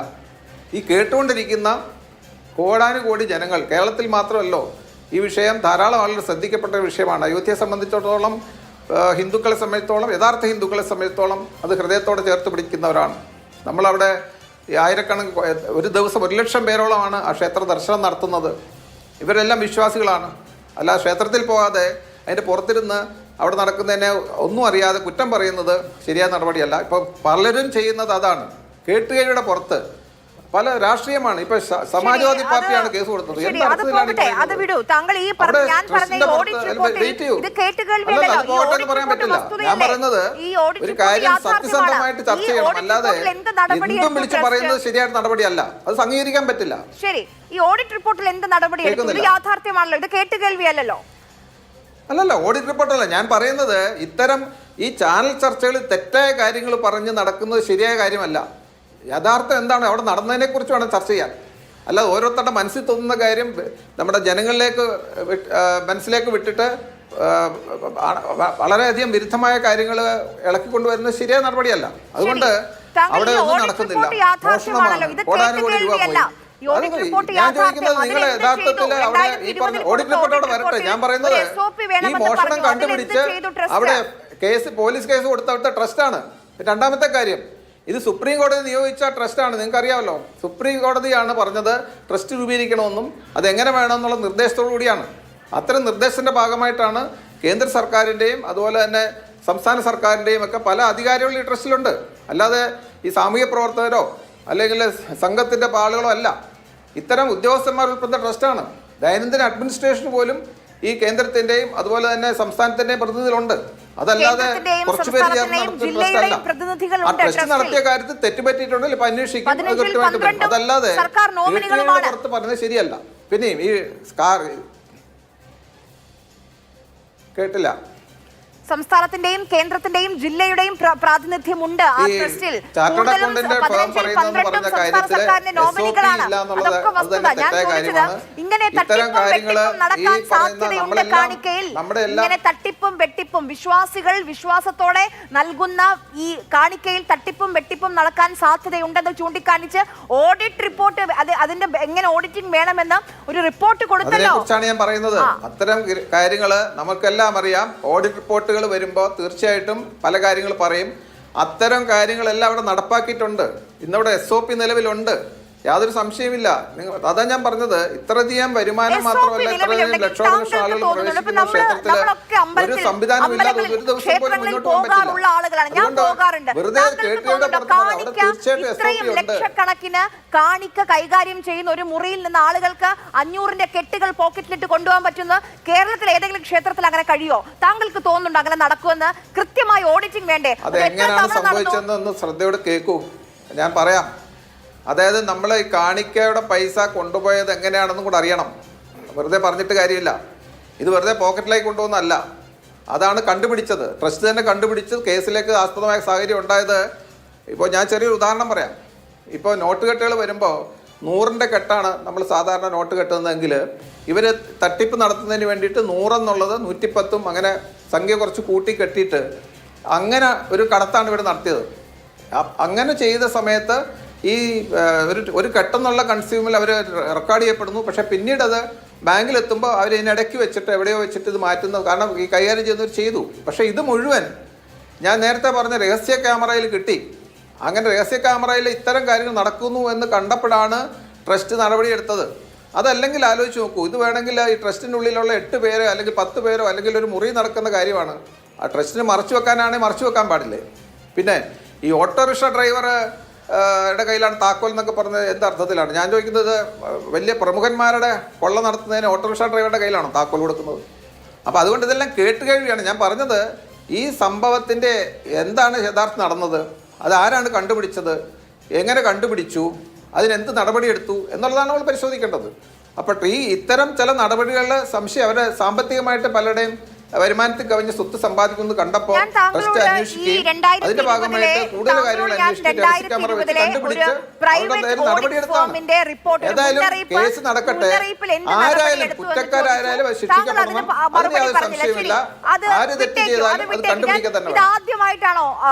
ഈ കേട്ടുകൊണ്ടിരിക്കുന്ന കോടാനുകോടി ജനങ്ങൾ, കേരളത്തിൽ മാത്രമല്ലോ ഈ വിഷയം ധാരാളം ആളുകൾ ശ്രദ്ധിക്കപ്പെട്ട വിഷയമാണ്. അയോധ്യയെ സംബന്ധിച്ചിടത്തോളം, ഹിന്ദുക്കളെ സംബന്ധിച്ചിടത്തോളം, യഥാർത്ഥ ഹിന്ദുക്കളെ സംബന്ധിച്ചിടത്തോളം അത് ഹൃദയത്തോടെ ചേർത്ത് പിടിക്കുന്നവരാണ്. നമ്മളവിടെ ആയിരക്കണക്കിന്, ഒരു ദിവസം 1,00,000 പേരോളമാണ് ആ ക്ഷേത്ര ദർശനം നടത്തുന്നത്. ഇവരെല്ലാം വിശ്വാസികളാണ്. അല്ല ക്ഷേത്രത്തിൽ പോകാതെ അതിൻ്റെ പുറത്തിരുന്ന് അവിടെ നടക്കുന്നതിനെ ഒന്നും അറിയാതെ കുറ്റം പറയുന്നത് ശരിയായ നടപടിയല്ല. ഇപ്പോൾ പലരും ചെയ്യുന്നത് അതാണ്. കേട്ടുകേഴിയുടെ പുറത്ത് പല രാഷ്ട്രീയമാണ്. ഇപ്പൊ സമാജ്വാദി പാർട്ടിയാണ് കേസ് കൊടുത്തത്. അത് വിടൂ. താങ്കൾ ഈ ഞാൻ പറഞ്ഞ പറയാൻ പറ്റില്ല. ഞാൻ പറയുന്നത് ഒരു കാര്യം സത്യസന്ധമായിട്ട് ചർച്ച ചെയ്യണം, അല്ലാതെ എന്തും വിളിച്ച് പറയുന്നത് ശരിയായ നടപടിയല്ല. അത് അംഗീകരിക്കാൻ പറ്റില്ല. ശരി, ഈ ഓഡിറ്റ് റിപ്പോർട്ടിൽ എന്ത് നടപടി എടുത്തു? യാഥാർത്ഥ്യമാണല്ലോ, ഇത് കേട്ടുകേൾവിയല്ലോ. അല്ലല്ല, ഓഡിറ്റ് റിപ്പോർട്ടല്ല ഞാൻ പറയുന്നത്. ഇത്തരം ഈ ചാനൽ ചർച്ചകളിൽ തെറ്റായ കാര്യങ്ങൾ പറഞ്ഞ് നടക്കുന്നത് ശരിയായ കാര്യമല്ല. യഥാർത്ഥം എന്താണ് അവിടെ നടന്നതിനെ കുറിച്ച് വേണം ചർച്ച ചെയ്യാൻ. അല്ലാതെ ഓരോരുത്തരുടെ മനസ്സിൽ തോന്നുന്ന കാര്യം നമ്മുടെ ജനങ്ങളിലേക്ക് മനസ്സിലേക്ക് വിട്ടിട്ട് വളരെയധികം വിരുദ്ധമായ കാര്യങ്ങൾ ഇളക്കിക്കൊണ്ടുവരുന്നത് ശരിയായ നടപടിയല്ല. അതുകൊണ്ട് അവിടെ ഒന്നും നടക്കുന്നില്ല. മോഷണമാണ്, കോടാനുകോടി രൂപ പോയി. ഞാൻ ചോദിക്കുന്നത് നിങ്ങൾ യഥാർത്ഥത്തിൽ അവിടെ ഈ പറഞ്ഞ ഓഡിറ്റ് റിപ്പോർട്ട് അവിടെ വരട്ടെ. ഞാൻ പറയുന്നത് ഈ മോഷണം കണ്ടുപിടിച്ച് അവിടെ പോലീസ് കേസ് കൊടുത്ത ട്രസ്റ്റാണ്. രണ്ടാമത്തെ കാര്യം, ഇത് സുപ്രീം കോടതി നിയോഗിച്ച ട്രസ്റ്റാണ്. നിങ്ങൾക്ക് അറിയാമല്ലോ, സുപ്രീം കോടതിയാണ് പറഞ്ഞത് ട്രസ്റ്റ് രൂപീകരിക്കണമെന്നും അതെങ്ങനെ വേണമെന്നുള്ള നിർദ്ദേശത്തോടു കൂടിയാണ്. അത്തരം നിർദ്ദേശത്തിൻ്റെ ഭാഗമായിട്ടാണ് കേന്ദ്ര സർക്കാരിൻ്റെയും അതുപോലെ തന്നെ സംസ്ഥാന സർക്കാരിൻ്റെയും ഒക്കെ പല അധികാരികളും ഈ ട്രസ്റ്റിലുണ്ട്. അല്ലാതെ ഈ സാമൂഹ്യ പ്രവർത്തകരോ അല്ലെങ്കിൽ സംഘത്തിൻ്റെ ആളുകളോ അല്ല. ഇത്തരം ഉദ്യോഗസ്ഥന്മാർ ഉൾപ്പെടുന്ന ട്രസ്റ്റാണ്. ദൈനംദിന അഡ്മിനിസ്ട്രേഷന് പോലും ഈ കേന്ദ്രത്തിൻ്റെയും അതുപോലെ തന്നെ സംസ്ഥാനത്തിൻ്റെയും പ്രതിനിധികളുണ്ട്. അതല്ലാതെ കുറച്ചുപേര് ട്രസ്റ്റ് നടത്തിയ കാര്യത്തിൽ തെറ്റുപറ്റിയിട്ടുണ്ടെങ്കിൽ ഇപ്പൊ അന്വേഷിക്കും, കൃത്യമായിട്ട് വരും. അതല്ലാതെ പുറത്ത് പറഞ്ഞത് ശരിയല്ല. പിന്നെയും ഈ കേട്ടില്ല, സംസ്ഥാനത്തിന്റെയും കേന്ദ്രത്തിന്റെയും ജില്ലയുടെയും പ്രാതിനിധ്യമുണ്ട് ആ ട്രസ്റ്റിൽ. ഇങ്ങനെ നടക്കാൻ സാധ്യതയുണ്ട് കാണിക്കയിൽ. ഇങ്ങനെ തട്ടിപ്പും വെട്ടിപ്പും വിശ്വാസത്തോടെ നൽകുന്ന ഈ കാണിക്കയിൽ തട്ടിപ്പും വെട്ടിപ്പും നടക്കാൻ സാധ്യതയുണ്ടെന്ന് ചൂണ്ടിക്കാണിച്ച് ഓഡിറ്റ് റിപ്പോർട്ട് അതിന്റെ എങ്ങനെ ഓഡിറ്റിംഗ് വേണമെന്ന് ഒരു റിപ്പോർട്ട് കൊടുത്തല്ലോ. ഞാൻ പറയുന്നത് അത്തരം കാര്യങ്ങള് നമുക്കെല്ലാം അറിയാം. ഓഡിറ്റ് റിപ്പോർട്ടുകൾ വരുമ്പോൾ തീർച്ചയായിട്ടും പല കാര്യങ്ങൾ പറയും. അത്തരം കാര്യങ്ങളെല്ലാം അവിടെ നടപ്പാക്കിയിട്ടുണ്ട്. ഇന്നവിടെ SOP നിലവിലുണ്ട്, യാതൊരു സംശയമില്ല. അതാ ഞാൻ പറഞ്ഞത്, ഇത്രയധികം വരുമാനം മാത്രമല്ല, ഇത്രയധികം ലക്ഷോപലക്ഷം ആളുകൾ പ്രവേശിക്കുന്ന ക്ഷേത്രത്തില് ഒരു സംവിധാനം ഇല്ലാതെ ഒരു ദിവസം പോലും മുന്നോട്ട് പോകാൻ പറ്റില്ല. അതുകൊണ്ട് വെറുതെ കേട്ടുകളുടെ പുറത്ത് അവിടെ തീർച്ചയായിട്ടും SOP ഉണ്ട്. ലക്ഷക്കണക്കിന് കാണിക്ക കൈകാര്യം ചെയ്യുന്ന ഒരു മുറിയിൽ നിന്ന് ആളുകൾക്ക് 500ന്റെ കെട്ടുകൾ പോക്കറ്റിലിട്ട് കൊണ്ടുപോകാൻ പറ്റുന്ന കേരളത്തിൽ ഏതെങ്കിലും ക്ഷേത്രത്തിൽ അങ്ങനെ കഴിയോ? താങ്കൾക്ക് തോന്നുന്നുണ്ടോ അങ്ങനെ നടക്കുമെന്ന്? കൃത്യമായി ഓഡിറ്റിംഗ് വേണ്ടേ? അത് എങ്ങനെയാണ് സംഭവിച്ചതെന്ന് ഒന്ന് ശ്രദ്ധയോടെ കേൾക്കൂ, ഞാൻ പറയാം. അതായത് നമ്മൾ ഈ കാണിക്കയുടെ പൈസ കൊണ്ടുപോയത് എങ്ങനെയാണെന്നും കൂടെ അറിയണം. വെറുതെ പറഞ്ഞിട്ട് കാര്യമില്ല. ഇത് വെറുതെ പോക്കറ്റിലേക്ക് കൊണ്ടുപോകുന്നതല്ല. അതാണ് കണ്ടുപിടിച്ചത്. ട്രസ്റ്റ് തന്നെ കണ്ടുപിടിച്ച് കേസിലേക്ക് ആസ്പദമായ സാഹചര്യം ഉണ്ടായത്. ഇപ്പോൾ ഞാൻ ചെറിയൊരു ഉദാഹരണം പറയാം. ഇപ്പോൾ നോട്ട് കെട്ടുകൾ വരുമ്പോൾ 100ന്റെ കെട്ടാണ് നമ്മൾ സാധാരണ നോട്ട് കെട്ടുന്നതെങ്കിൽ ഇവർ തട്ടിപ്പ് നടത്തുന്നതിന് വേണ്ടിയിട്ട് 100 എന്നുള്ളത് 110 അങ്ങനെ സംഖ്യ കുറച്ച് കൂട്ടി കെട്ടിയിട്ട് അങ്ങനെ ഒരു കടത്താണ് ഇവർ നടത്തിയത്. അങ്ങനെ ചെയ്ത സമയത്ത് ഈ ഒരു കെട്ടെന്നുള്ള കൺസ്യൂമിൽ അവർ റെക്കോർഡ് ചെയ്യപ്പെടുന്നു. പക്ഷേ പിന്നീട് അത് ബാങ്കിലെത്തുമ്പോൾ അവർ ഇതിനിടയ്ക്ക് വെച്ചിട്ട് എവിടെയോ വെച്ചിട്ട് ഇത് മാറ്റുന്നു. കാരണം ഈ കൈകാര്യം ചെയ്യുന്നവർ ചെയ്തു. പക്ഷേ ഇത് മുഴുവൻ ഞാൻ നേരത്തെ പറഞ്ഞ രഹസ്യ ക്യാമറയിൽ കിട്ടി. അങ്ങനെ രഹസ്യ ക്യാമറയിൽ ഇത്തരം കാര്യങ്ങൾ നടക്കുന്നു എന്ന് കണ്ടപ്പോഴാണ് ട്രസ്റ്റ് നടപടിയെടുത്തത്. അതല്ലെങ്കിൽ ആലോചിച്ച് നോക്കൂ, ഇത് വേണമെങ്കിൽ ഈ ട്രസ്റ്റിനുള്ളിലുള്ള 8 പേരോ അല്ലെങ്കിൽ 10 പേരോ അല്ലെങ്കിൽ ഒരു മുറി നടക്കുന്ന കാര്യമാണ്. ആ ട്രസ്റ്റിന് മറച്ചു വെക്കാനാണെങ്കിൽ മറച്ചു വെക്കാൻ പാടില്ലേ? പിന്നെ ഈ ഓട്ടോറിക്ഷ ഡ്രൈവറുടെ കയ്യിലാണ് താക്കോൽ എന്നൊക്കെ പറഞ്ഞത് എന്തർത്ഥത്തിലാണ്? ഞാൻ ചോദിക്കുന്നത്, വലിയ പ്രമുഖന്മാരുടെ കൊള്ള നടത്തുന്നതിന് ഓട്ടോറിക്ഷ ഡ്രൈവറുടെ കയ്യിലാണോ താക്കോൽ കൊടുക്കുന്നത്? അപ്പോൾ അതുകൊണ്ട് ഇതെല്ലാം കേട്ടുകഴിയാണ്. ഞാൻ പറഞ്ഞത് ഈ സംഭവത്തിൻ്റെ എന്താണ് യഥാർത്ഥം നടന്നത്, അതാരാണ് കണ്ടുപിടിച്ചത്, എങ്ങനെ കണ്ടുപിടിച്ചു, അതിനെന്ത് നടപടിയെടുത്തു എന്നുള്ളതാണ് നമ്മൾ പരിശോധിക്കേണ്ടത്. അപ്പോൾ ഇത്തരം ചില നടപടികളുടെ സംശയം അവരെ സാമ്പത്തികമായിട്ട് പലരുടെയും വരുമാനത്തിൽ കവിഞ്ഞ സ്വത്ത് സമ്പാദിക്കുന്നത് കണ്ടപ്പോൾ ട്രസ്റ്റ് അന്വേഷിക്കുകയും അതിന്റെ ഭാഗമായിട്ട് കൂടുതൽ കാര്യങ്ങൾ അന്വേഷിച്ച് ക്യാമറ വെച്ച് കണ്ടുപിടിച്ച് നടപടിയെടുത്താണ്. ഏതായാലും കേസ് നടക്കട്ടെ, ആരായാലും കുറ്റക്കാരായാലും ശിക്ഷിക്കപ്പെടണം, അതിന് യാതൊരു സംശയമില്ല. ആര് തെറ്റ് ചെയ്താലും അത് കണ്ടുപിടിക്കാൻ തന്നെ വേണം. ആദ്യമായിട്ടാണോ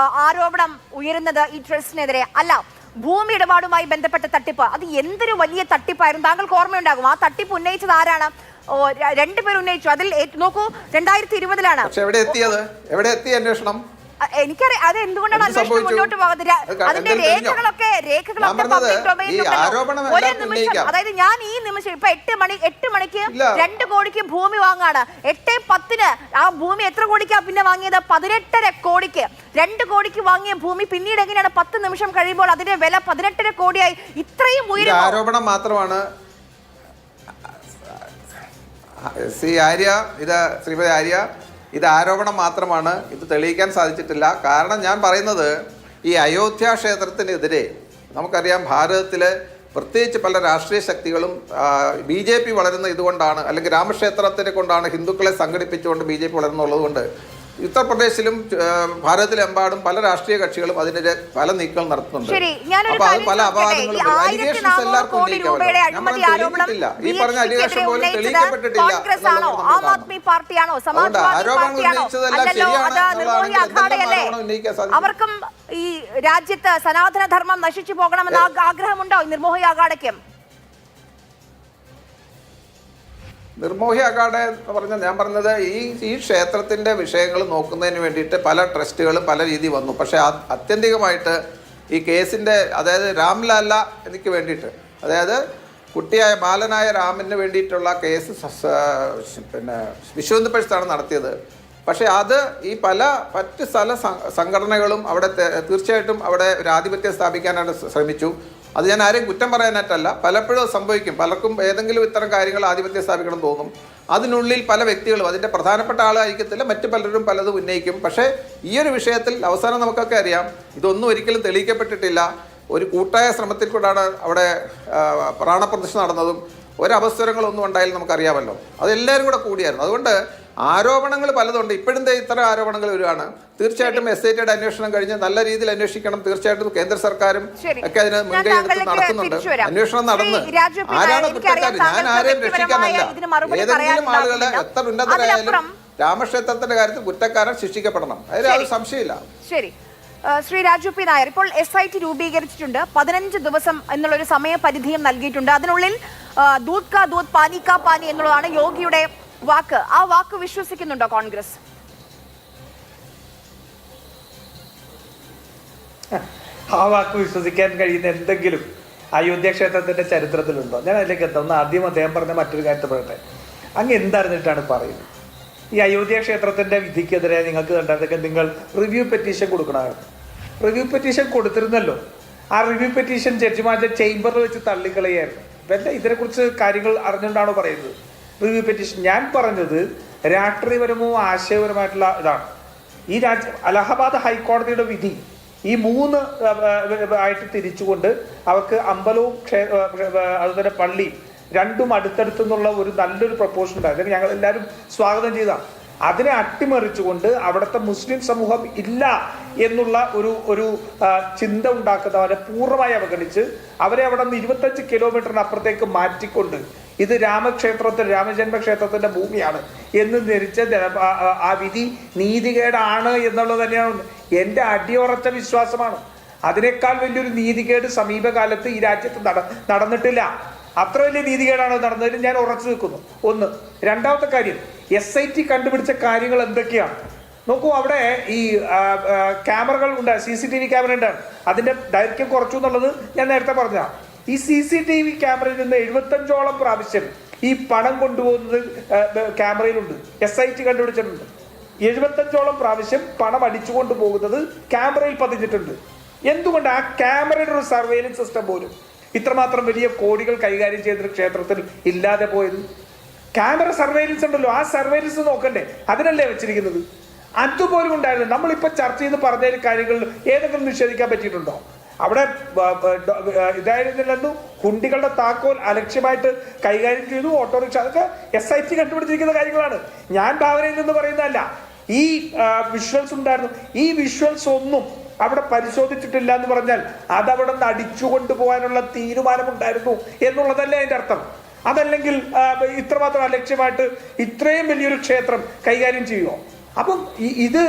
ആരോപണം ഉയരുന്നത് ഈ ട്രസ്റ്റിനെതിരെ? അല്ല, ഭൂമി ഇടപാടുമായി ബന്ധപ്പെട്ട തട്ടിപ്പ്, അത് എന്തൊരു വലിയ തട്ടിപ്പായിരുന്നു. താങ്കൾക്ക് ഓർമ്മയുണ്ടാകും, ആ തട്ടിപ്പ് ഉന്നയിച്ചത് ആരാണ്? 2 പേർ ഉന്നയിച്ചു. അതിൽ നോക്കൂ, 2020-ലാണ്. പക്ഷെ എവിടെ എത്തി അന്വേഷണം? എനിക്കറിയാം അത് എന്തുകൊണ്ടാണ് എന്ത് അന്വേഷണം സംഭവിച്ചു? മുന്നോട്ട് പോകുന്നത്. അതിന്റെ എന്തെങ്കിലും കഴിഞ്ഞോ? രേഖകളൊക്കെ ഞാൻ പറഞ്ഞത് public domain ഈ ഉണ്ടല്ലോ. ആരോപണം ഒരു എല്ലാവർക്കും നിമിഷം, ഉന്നയിക്കാം. അതായത് ഞാൻ ഈ നിമിഷം ഇപ്പൊ 8 മണിക്ക് ഇല്ല. 2 കോടിക്ക് ഭൂമി വാങ്ങാണ്. 8:10 ആ ഭൂമി എത്ര കോടിക്കാ പിന്നെ വാങ്ങിയത്? 18.5 കോടിക്ക്. 2 കോടിക്ക് വാങ്ങിയ ഭൂമി പിന്നീട് എങ്ങനെയാണ് 10 നിമിഷം കഴിയുമ്പോൾ അതിന്റെ വില 18.5 കോടിയായി? ഇത്രയും ഉയരും. ആരോപണം മാത്രമാണ്. ശ്രീമതി ആര്യ, ഇത് ആരോപണം മാത്രമാണ്. ഇത് തെളിയിക്കാൻ സാധിച്ചിട്ടില്ല. കാരണം ഞാൻ പറയുന്നത് ഈ അയോധ്യ ക്ഷേത്രത്തിനെതിരെ നമുക്കറിയാം ഭാരതത്തിൽ പ്രത്യേകിച്ച് പല രാഷ്ട്രീയ ശക്തികളും BJP വളരുന്ന ഇതുകൊണ്ടാണ്, അല്ലെങ്കിൽ രാമക്ഷേത്രത്തിനെ കൊണ്ടാണ് ഹിന്ദുക്കളെ സംഘടിപ്പിച്ചുകൊണ്ട് BJP വളരുന്നുള്ളത് കൊണ്ട് ഉത്തർപ്രദേശിലും ഭാരതത്തിലെമ്പാടും പല രാഷ്ട്രീയ കക്ഷികളും അതിനെതിരെ പല നീക്കങ്ങൾ നടത്തുന്നുണ്ട്. അപ്പൊ അത് പല അപവാദങ്ങളും അലിഗേഷൻസ് എല്ലാവർക്കും ഉന്നയിക്കാമല്ലോ. ഞാൻ തെളിയിച്ചിട്ടില്ല, ഈ പറഞ്ഞ അലിഗേഷൻ പോലും തെളിയിക്കപ്പെട്ടിട്ടില്ല. അതുകൊണ്ട് ആരോപണങ്ങൾ ഉന്നയിച്ചതെല്ലാം ശരിയാണ് ഉന്നയിക്കാൻ സാധിക്കും. അവർക്കും ഈ രാജ്യത്ത് സനാതന ധർമ്മം നശിച്ചു പോകണമെന്ന് ആഗ്രഹമുണ്ടോ നിർമോഹി അഖാഡയ്ക്കും? നിർമോഹി അഖാഡ എന്ന് പറഞ്ഞാൽ ഞാൻ പറഞ്ഞത് ഈ ക്ഷേത്രത്തിൻ്റെ വിഷയങ്ങൾ നോക്കുന്നതിന് വേണ്ടിയിട്ട് പല ട്രസ്റ്റുകളും പല രീതി വന്നു. പക്ഷേ ആത്യന്തികമായിട്ട് ഈ കേസിൻ്റെ, അതായത് രാംലാല എനിക്ക് വേണ്ടിയിട്ട്, അതായത് കുട്ടിയായ ബാലനായ രാമന് വേണ്ടിയിട്ടുള്ള കേസ് പിന്നെ വിശ്വ ഹിന്ദു പരിഷത്താണ് നടത്തിയത്. പക്ഷേ അത് ഈ മറ്റ് സ്ഥല സംഘടനകളും അവിടെ തീർച്ചയായിട്ടും അവിടെ ഒരു ആധിപത്യം സ്ഥാപിക്കാനായിട്ട് ശ്രമിച്ചു. അത് ഞാൻ ആരെയും കുറ്റം പറയാനായിട്ടല്ല, പലപ്പോഴും സംഭവിക്കും. പലർക്കും ഏതെങ്കിലും ഇത്തരം കാര്യങ്ങൾ ആധിപത്യം സ്ഥാപിക്കണം തോന്നും. അതിനുള്ളിൽ പല വ്യക്തികളും, അതിൻ്റെ പ്രധാനപ്പെട്ട ആളായിരിക്കത്തില്ല, മറ്റു പലരും പലതും ഉന്നയിക്കും. പക്ഷേ ഈ ഒരു വിഷയത്തിൽ അവസാനം നമുക്കൊക്കെ അറിയാം, ഇതൊന്നും ഒരിക്കലും തെളിയിക്കപ്പെട്ടിട്ടില്ല. ഒരു കൂട്ടായ ശ്രമത്തിൽ കൂടാണ് അവിടെ പ്രാണപ്രതിഷ്ഠ നടന്നതും ഒരവസരങ്ങളൊന്നും ഉണ്ടായാലും നമുക്കറിയാമല്ലോ. അതെല്ലാവരും കൂടെ കൂടിയായിരുന്നു. അതുകൊണ്ട് ആരോപണങ്ങൾ പലതുണ്ട്. ഇപ്പോഴും ഇത്തരം ആരോപണങ്ങൾ വരികയാണ്. തീർച്ചയായിട്ടും SIT അന്വേഷണം കഴിഞ്ഞ് നല്ല രീതിയിൽ അന്വേഷിക്കണം. തീർച്ചയായിട്ടും കേന്ദ്ര സർക്കാരും ഒക്കെ അതിന് മുൻകൈ എടുത്ത് നടത്തുന്നുണ്ട്. അന്വേഷണം നടന്ന് ആരാണ് കുറ്റക്കാർ, ഞാൻ ആരെയും രക്ഷിക്കാനല്ല. ഏതെങ്കിലും ആളുകളെ എത്ര ഉന്നതരായാലും രാമക്ഷേത്രത്തിന്റെ കാര്യത്തിൽ കുറ്റക്കാരൻ ശിക്ഷിക്കപ്പെടണം. അതിൽ യാതൊരു സംശയമില്ല. ശരി, ശ്രീ രാജു പി നായർ, ഇപ്പോൾ SIT രൂപീകരിച്ചിട്ടുണ്ട്. 15 ദിവസം എന്നുള്ളൊരു സമയപരിധിയും നൽകിയിട്ടുണ്ട്. അതിനുള്ളിൽ ദൂത് കാ ദൂത് പാനി കാ പാനി എന്നുള്ളതാണ് യോഗിയുടെ വാക്ക്. ആ വാക്ക് വിശ്വസിക്കുന്നുണ്ടോ കോൺഗ്രസ്? ആ വാക്ക് വിശ്വസിക്കാൻ കഴിയുന്ന എന്തെങ്കിലും അയോധ്യ ക്ഷേത്രത്തിന്റെ ചരിത്രത്തിലുണ്ടോ? ഞാൻ അതിലേക്ക് എത്താം. ആദ്യം അദ്ദേഹം പറഞ്ഞ മറ്റൊരു കാര്യത്തെ പറയട്ടെ. അങ്ങ് എന്തറിഞ്ഞിട്ടാണ് പറയുന്നത്? ഈ അയോധ്യ ക്ഷേത്രത്തിന്റെ വിധിക്കെതിരെ നിങ്ങൾക്ക് കണ്ടതൊക്കെ നിങ്ങൾ റിവ്യൂ പെറ്റീഷൻ കൊടുക്കണമായിരുന്നു. റിവ്യൂ പെറ്റീഷൻ കൊടുത്തിരുന്നല്ലോ. ആ റിവ്യൂ പെറ്റീഷൻ ജഡ്ജിമാരുടെ ചേംബറിൽ വെച്ച് തള്ളിക്കളയായിരുന്നു. വല്ല ഇതിനെക്കുറിച്ച് കാര്യങ്ങൾ അറിഞ്ഞുകൊണ്ടാണോ പറയുന്നത്? റിവ്യൂ പെറ്റീഷൻ ഞാൻ പറഞ്ഞത് രാഷ്ട്രീയപരമോ ആശയപരമായിട്ടുള്ള ഇതാണ്. ഈ അലഹബാദ് ഹൈക്കോടതിയുടെ വിധി ഈ 3 ആയിട്ട് തിരിച്ചുകൊണ്ട് അവർക്ക് അമ്പലവും അതുപോലെ പള്ളി രണ്ടും അടുത്തടുത്തെന്നുള്ള ഒരു നല്ലൊരു പ്രപ്പോസൽ ഉണ്ടായി. അതിന് ഞങ്ങൾ എല്ലാവരും സ്വാഗതം ചെയ്തതാണ്. അതിനെ അട്ടിമറിച്ചുകൊണ്ട് അവിടുത്തെ മുസ്ലിം സമൂഹം ഇല്ല എന്നുള്ള ഒരു ചിന്ത ഉണ്ടാക്കുന്നവരെ പൂർണ്ണമായി അവഗണിച്ച് അവരെ അവിടെ നിന്ന് 25 കിലോമീറ്ററിന് അപ്പുറത്തേക്ക് മാറ്റിക്കൊണ്ട് ഇത് രാമജന്മക്ഷേത്രത്തിന്റെ ഭൂമിയാണ് എന്ന് ധരിച്ച ആ വിധി നീതികേടാണ് എന്നുള്ളത് തന്നെയാണ് എൻ്റെ അടിയുറച്ച വിശ്വാസമാണ്. അതിനേക്കാൾ വലിയൊരു നീതികേട് സമീപകാലത്ത് ഈ രാജ്യത്ത് നടന്നിട്ടില്ല. അത്ര വലിയ നീതികേടാണ് നടന്നതിൽ ഞാൻ ഉറച്ചു നിൽക്കുന്നു. ഒന്ന്. രണ്ടാമത്തെ കാര്യം, SIT കണ്ടുപിടിച്ച കാര്യങ്ങൾ എന്തൊക്കെയാണ് നോക്കൂ. അവിടെ ഈ ക്യാമറകൾ ഉണ്ട്, CCTV ക്യാമറ ഉണ്ട്. അതിന്റെ ദൈർഘ്യം കുറച്ചു എന്നുള്ളത് ഞാൻ നേരത്തെ പറഞ്ഞതാണ്. ഈ CCTV ക്യാമറയിൽ നിന്ന് 75ഓളം പ്രാവശ്യം ഈ പണം കൊണ്ടുപോകുന്നത് ക്യാമറയിലുണ്ട്. SIT കണ്ടുപിടിച്ചിട്ടുണ്ട്. 75ഓളം പ്രാവശ്യം പണം അടിച്ചു കൊണ്ടുപോകുന്നത് ക്യാമറയിൽ പതിഞ്ഞിട്ടുണ്ട്. എന്തുകൊണ്ട് ആ ക്യാമറയുടെ ഒരു സർവൈലൻസ് സിസ്റ്റം പോലും ഇത്രമാത്രം വലിയ കോടികൾ കൈകാര്യം ചെയ്തൊരു ക്ഷേത്രത്തിൽ ഇല്ലാതെ പോയത്? ക്യാമറ സർവൈലൻസ് ഉണ്ടല്ലോ, ആ സർവൈലൻസ് നോക്കണ്ടേ? അതിനല്ലേ വെച്ചിരിക്കുന്നത്. അതുപോലും ഉണ്ടായിരുന്നു. നമ്മളിപ്പോൾ ചർച്ച ചെയ്ത് പറഞ്ഞ കാര്യങ്ങളിൽ ഏതെങ്കിലും നിഷേധിക്കാൻ പറ്റിയിട്ടുണ്ടോ? അവിടെ ഇതായിരുന്നില്ലെന്നു കുണ്ടികളുടെ താക്കോൽ അലക്ഷ്യമായിട്ട് കൈകാര്യം ചെയ്തു, ഓട്ടോറിക്ഷ, അതൊക്കെ SIT കണ്ടുപിടിച്ചിരിക്കുന്ന കാര്യങ്ങളാണ്. ഞാൻ ഭാവനയിൽ നിന്ന് പറയുന്നതല്ല. ഈ വിഷ്വൽസ് ഉണ്ടായിരുന്നു. ഈ വിഷ്വൽസ് ഒന്നും അവിടെ പരിശോധിച്ചിട്ടില്ല എന്ന് പറഞ്ഞാൽ അതവിടെ നിന്ന് അടിച്ചുകൊണ്ടു പോകാനുള്ള തീരുമാനമുണ്ടായിരുന്നു എന്നുള്ളതല്ലേ അതിന്റെ അർത്ഥം. അതല്ലെങ്കിൽ ഇത്രമാത്രം അലക്ഷ്യമായിട്ട് ഇത്രയും വലിയൊരു ക്ഷേത്രം കൈകാര്യം ചെയ്യുമോ? അപ്പം ഇത്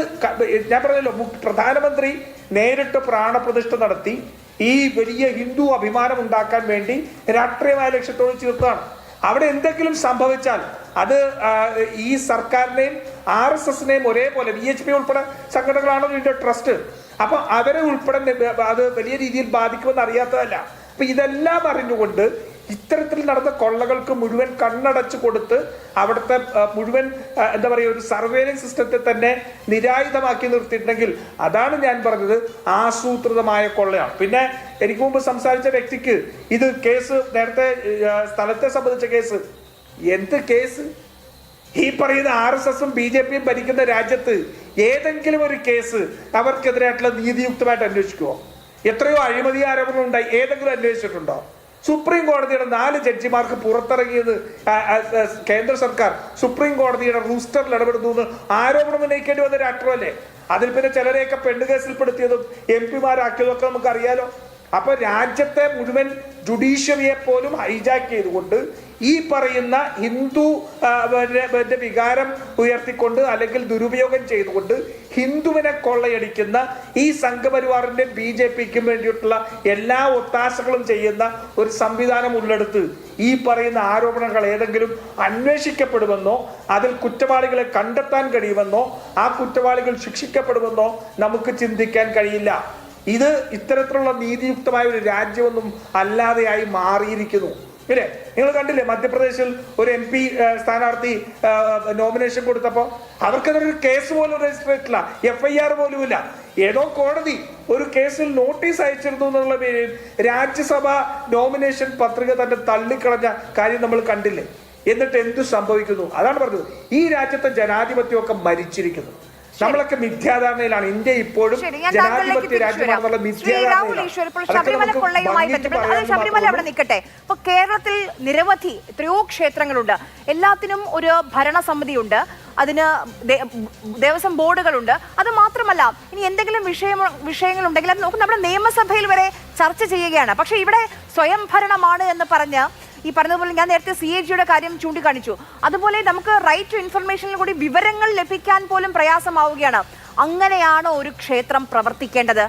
ഞാൻ പറഞ്ഞല്ലോ, പ്രധാനമന്ത്രി നേരിട്ട് പ്രാണപ്രതിഷ്ഠ നടത്തി ഈ വലിയ ഹിന്ദു അഭിമാനം ഉണ്ടാക്കാൻ വേണ്ടി രാഷ്ട്രീയമായ ലക്ഷ്യത്തോട് ചേർത്താണ്. അവിടെ എന്തെങ്കിലും സംഭവിച്ചാൽ അത് ഈ സർക്കാരിനെയും RSSനെയും ഒരേപോലെ VHP ഉൾപ്പെടെ സംഘടനകളാണല്ലോ ഇതിന്റെ ട്രസ്റ്റ്. അപ്പൊ അവരെ ഉൾപ്പെടെ അത് വലിയ രീതിയിൽ ബാധിക്കുമെന്ന് അറിയാത്തതല്ല. അപ്പൊ ഇതെല്ലാം അറിഞ്ഞുകൊണ്ട് ഇത്തരത്തിൽ നടന്ന കൊള്ളകൾക്ക് മുഴുവൻ കണ്ണടച്ചു കൊടുത്ത് അവിടുത്തെ മുഴുവൻ എന്താ പറയുക ഒരു സർവേലൻസ് സിസ്റ്റത്തെ തന്നെ നിരായുധമാക്കി നിർത്തിയിട്ടുണ്ടെങ്കിൽ അതാണ് ഞാൻ പറഞ്ഞത് ആസൂത്രിതമായ കൊള്ളയാണ്. പിന്നെ എനിക്ക് മുമ്പ് സംസാരിച്ച വ്യക്തിക്ക് ഇത് കേസ് നേരത്തെ സ്ഥലത്തെ സംബന്ധിച്ച കേസ് എന്ത് കേസ്? ഈ പറയുന്ന RSSും BJPയും ഭരിക്കുന്ന രാജ്യത്ത് ഏതെങ്കിലും ഒരു കേസ് അവർക്കെതിരായിട്ടുള്ള നീതിയുക്തമായിട്ട് അന്വേഷിക്കുമോ? എത്രയോ അഴിമതി ആരോപണം ഉണ്ടായി, ഏതെങ്കിലും അന്വേഷിച്ചിട്ടുണ്ടോ? സുപ്രീം കോടതിയുടെ 4 ജഡ്ജിമാർക്ക് പുറത്തിറങ്ങിയത് കേന്ദ്ര സർക്കാർ സുപ്രീം കോടതിയുടെ റൂസ്റ്ററിൽ ഇടപെടുന്നു എന്ന് ആരോപണം ഉന്നയിക്കേണ്ടി വന്ന രാഷ്ട്രമല്ലേ? അതിൽ പിന്നെ ചിലരെയൊക്കെ പെണ്ണുകേസിൽപ്പെടുത്തിയതും MP-മാരാക്കിയതും ഒക്കെ നമുക്ക് അറിയാലോ. അപ്പൊ രാജ്യത്തെ മുഴുവൻ ജുഡീഷ്യറിയെ പോലും ഹൈജാക്ക് ചെയ്തുകൊണ്ട് ഈ പറയുന്ന ഹിന്ദു വികാരം ഉയർത്തിക്കൊണ്ട് അല്ലെങ്കിൽ ദുരുപയോഗം ചെയ്തുകൊണ്ട് ഹിന്ദുവിനെ കൊള്ളയടിക്കുന്ന ഈ സംഘപരിവാറിന്റെ BJPക്കും വേണ്ടിയിട്ടുള്ള എല്ലാ ഒത്താശകളും ചെയ്യുന്ന ഒരു സംവിധാനം ഉള്ളെടുത്ത് ഈ പറയുന്ന ആരോപണങ്ങൾ ഏതെങ്കിലും അന്വേഷിക്കപ്പെടുമെന്നോ അതിൽ കുറ്റവാളികളെ കണ്ടെത്താൻ കഴിയുമെന്നോ ആ കുറ്റവാളികൾ ശിക്ഷിക്കപ്പെടുമെന്നോ നമുക്ക് ചിന്തിക്കാൻ കഴിയില്ല. ഇത് ഇത്തരത്തിലുള്ള നീതിയുക്തമായ ഒരു രാജ്യമൊന്നും അല്ലാതെയായി മാറിയിരിക്കുന്നു. ഇല്ലേ, നിങ്ങൾ കണ്ടില്ലേ മധ്യപ്രദേശിൽ ഒരു MP സ്ഥാനാർത്ഥി നോമിനേഷൻ കൊടുത്തപ്പോൾ അവർക്കതൊരു കേസ് പോലും രജിസ്റ്റർ ചെയ്തിട്ടില്ല, FIR പോലും ഇല്ല. ഏതോ കോടതി ഒരു കേസിൽ നോട്ടീസ് അയച്ചിരുന്നു എന്നുള്ള പേരിൽ രാജ്യസഭ നോമിനേഷൻ പത്രിക തന്നെ തള്ളിക്കളഞ്ഞ കാര്യം നമ്മൾ കണ്ടില്ലേ? എന്നിട്ട് എന്തു സംഭവിക്കുന്നു? അതാണ് പറഞ്ഞത്, ഈ രാജ്യത്തെ ജനാധിപത്യമൊക്കെ മരിച്ചിരിക്കുന്നു. നമ്മളൊക്കെ മിഥ്യാധാരണയിലാണ്. ഇന്ത്യ ഇപ്പോഴും ജനാധിപത്യ രാജ്യമാണെന്നുള്ള ശബരിമല അവിടെ നിൽക്കട്ടെ. ഇപ്പൊ കേരളത്തിൽ നിരവധി എത്രയോ ക്ഷേത്രങ്ങളുണ്ട്, എല്ലാത്തിനും ഒരു ഭരണസമിതിയുണ്ട്, അതിന് ദേവസ്വം ബോർഡുകളുണ്ട്. അത് മാത്രമല്ല ഇനി എന്തെങ്കിലും വിഷയങ്ങളുണ്ടെങ്കിൽ അത് നമുക്ക് നമ്മുടെ നിയമസഭയിൽ വരെ ചർച്ച ചെയ്യുകയാണ്. പക്ഷെ ഇവിടെ സ്വയം ഭരണമാണ് എന്ന് പറഞ്ഞ് ഈ പറഞ്ഞതുപോലെ ഞാൻ നേരത്തെ CAGയുടെ കാര്യം ചൂണ്ടിക്കാണിച്ചു. അതുപോലെ നമുക്ക് റൈറ്റ് ടു ഇൻഫർമേഷനിൽ കൂടി വിവരങ്ങൾ ലഭിക്കാൻ പോലും പ്രയാസമാവുകയാണ്. അങ്ങനെയാണോ ഒരു ക്ഷേത്രം പ്രവർത്തിക്കേണ്ടത്?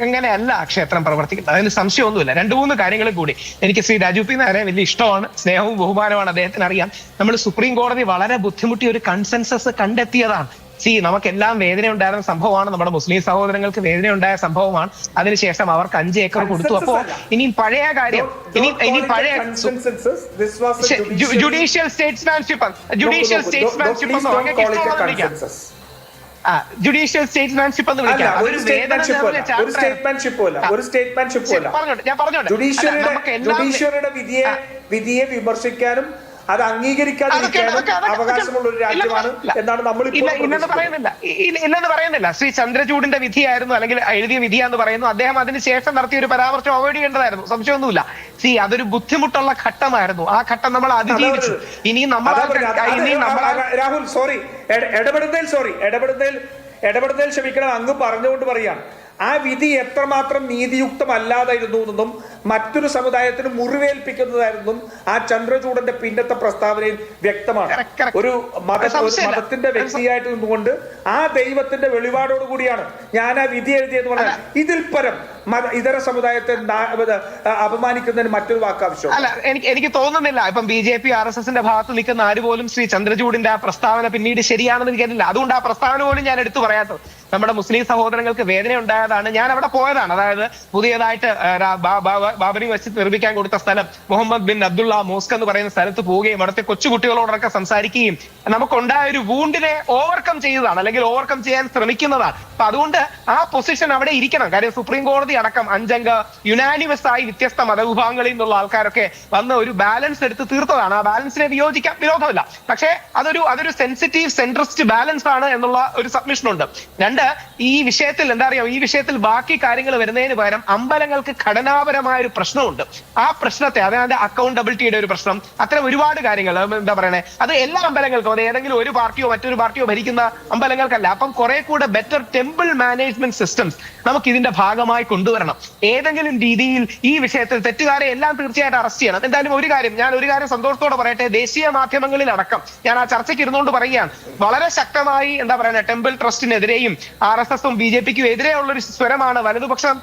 എങ്ങനെയല്ല ക്ഷേത്രം പ്രവർത്തിക്കുന്നത്, അതിന് സംശയമൊന്നുമില്ല. 2-3 കാര്യങ്ങൾ കൂടി എനിക്ക് ശ്രീ രാജു പി നായരെ വലിയ ഇഷ്ടമാണ്, സ്നേഹവും ബഹുമാനമാണ്, അദ്ദേഹത്തിന് അറിയാം. നമ്മൾ സുപ്രീം കോടതി വളരെ ബുദ്ധിമുട്ടി ഒരു കൺസെൻസസ് കണ്ടെത്തിയതാണ്. നമുക്കെല്ലാം വേദന ഉണ്ടായിരുന്ന സംഭവമാണ്, നമ്മുടെ മുസ്ലിം സഹോദരങ്ങൾക്ക് വേദന ഉണ്ടായ സംഭവമാണ്. അതിനുശേഷം അവർക്ക് 5 ഏക്കർ കൊടുത്തു. അപ്പോ ഇനി പഴയ കാര്യം ഇനി പഴയ ജുഡീഷ്യൽ സ്റ്റേറ്റ്സ്മാൻഷിപ്പ് ജുഡീഷ്യൽ സ്റ്റേറ്റ്സ്മാൻഷിപ്പ് എന്ന് ജുഡീഷ്യറിയുടെ വിധിയെ വിമർശിക്കാനും അത് അംഗീകരിക്കാതിരിക്കാനും അവകാശമുള്ള ഒരു രാജ്യമാണ് എന്നാണ് നമ്മൾ ഇല്ലെന്ന് പറയുന്നില്ല. ശ്രീ ചന്ദ്രചൂഡിന്റെ വിധിയായിരുന്നു അല്ലെങ്കിൽ എഴുതിയ വിധിയാന്ന് പറയുന്നു. അദ്ദേഹം അതിനുശേഷം നടത്തിയ ഒരു പരാമർശം അവോയ്ഡ് ചെയ്യേണ്ടതായിരുന്നു, സംശയമൊന്നുമിട അതൊരു ബുദ്ധിമുട്ടുള്ള ഘട്ടമായിരുന്നു. ആ ഘട്ടം നമ്മൾ അതിജീവിച്ചു. രാഹുൽ സോറി ഇടപെടുന്നതിൽ ക്ഷമിക്കണം, അങ്ങ് പറഞ്ഞുകൊണ്ട് പറയാം. ആ വിധി എത്രമാത്രം നീതിയുക്തമല്ലാതായിരുന്നു എന്നും മറ്റൊരു സമുദായത്തിന് മുറിവേൽപ്പിക്കുന്നതായിരുന്നും ആ ചന്ദ്രചൂഡന്റെ പിന്നത്തെ പ്രസ്താവനയിൽ വ്യക്തമാണ്. ഒരു മതത്തിന്റെ വ്യക്തിയായിട്ട് നിന്നുകൊണ്ട് ആ ദൈവത്തിന്റെ വെളിപാടോട് കൂടിയാണ് ഞാൻ ആ വിധി എഴുതിയെന്ന് പറഞ്ഞാൽ ഇതിൽ പരം ഇതര സമുദായത്തെ അപമാനിക്കുന്നതിന് മറ്റൊരു വാക്ക് ആവശ്യം അല്ല. എനിക്ക് തോന്നുന്നില്ല ഇപ്പം BJP RSSന്റെ ഭാഗത്ത് നിൽക്കുന്ന ആര് പോലും ശ്രീ ചന്ദ്രചൂഡിന്റെ ആ പ്രസ്താവന പിന്നീട് ശരിയാണെന്ന് എനിക്കറിയില്ല. അതുകൊണ്ട് ആ പ്രസ്താവന പോലും ഞാൻ എടുത്തു പറയാത്തത്. നമ്മുടെ മുസ്ലിം സഹോദരങ്ങൾക്ക് വേദന ഉണ്ടായതാണ്. ഞാൻ അവിടെ പോയതാണ്. അതായത് പുതിയതായിട്ട് ബാബറി മസ്ജിദ് നിർമ്മിക്കാൻ കൊടുത്ത സ്ഥലം മുഹമ്മദ് ബിൻ അബ്ദുള്ള മോസ്ക് എന്ന് പറയുന്ന സ്ഥലത്ത് പോവുകയും അവിടുത്തെ കൊച്ചുകുട്ടികളോടൊക്കെ സംസാരിക്കുകയും നമുക്കുണ്ടായ ഒരു വൂണ്ടിനെ ഓവർകം ചെയ്തതാണ്, അല്ലെങ്കിൽ ഓവർകം ചെയ്യാൻ ശ്രമിക്കുന്നതാണ്. അപ്പൊ അതുകൊണ്ട് ആ പൊസിഷൻ അവിടെ ഇരിക്കണം. കാര്യം സുപ്രീം കോടതി അടക്കം 5 അംഗ യുനാനിമസ് ആയി വ്യത്യസ്ത മതവിഭാഗങ്ങളിൽ നിന്നുള്ള ആൾക്കാരൊക്കെ വന്ന് ഒരു ബാലൻസ് എടുത്ത് തീർത്തതാണ്. ആ ബാലൻസിനെ വിയോജിക്കാൻ വിരോധമില്ല. പക്ഷേ അതൊരു സെൻസിറ്റീവ് സെൻട്രിസ്റ്റ് ബാലൻസ് ആണ് എന്നുള്ള ഒരു സബ്മിഷൻ ഉണ്ട്. 2, ഈ വിഷയത്തിൽ എന്താ പറയാ, ഈ വിഷയത്തിൽ ബാക്കി കാര്യങ്ങൾ വരുന്നതിന് പകരം അമ്പലങ്ങൾക്ക് ഘടനാപരമായ ഒരു പ്രശ്നമുണ്ട്. ആ പ്രശ്നത്തെ, അതായത് അക്കൗണ്ടബിലിറ്റിയുടെ ഒരു പ്രശ്നം, അത്തരം ഒരുപാട് കാര്യങ്ങൾ എന്താ പറയണേ, അത് എല്ലാ അമ്പലങ്ങൾക്കും, അത് ഏതെങ്കിലും ഒരു പാർട്ടിയോ മറ്റൊരു പാർട്ടിയോ ഭരിക്കുന്ന അമ്പലങ്ങൾക്കല്ല. അപ്പം കുറെ കൂടെ ബെറ്റർ ടെമ്പിൾ മാനേജ്മെന്റ് സിസ്റ്റംസ് നമുക്ക് ഇതിന്റെ ഭാഗമായി കൊണ്ടുവരണം. ഏതെങ്കിലും രീതിയിൽ ഈ വിഷയത്തിൽ തെറ്റുകാരെ എല്ലാം തീർച്ചയായിട്ടും അറസ്റ്റ് ചെയ്യണം. എന്തായാലും ഞാൻ ഒരു കാര്യം സന്തോഷത്തോടെ പറയട്ടെ, ദേശീയ മാധ്യമങ്ങളിൽ അടക്കം ഞാൻ ആ ചർച്ചയ്ക്ക് ഇരുന്നുകൊണ്ട് പറയുകയാണ്, വളരെ ശക്തമായി എന്താ പറയുക ടെമ്പിൾ ട്രസ്റ്റിനെതിരെയും RSSും BJPക്കും എതിരെയുള്ള ഒരു സ്വരമാണ് വലതുപക്ഷം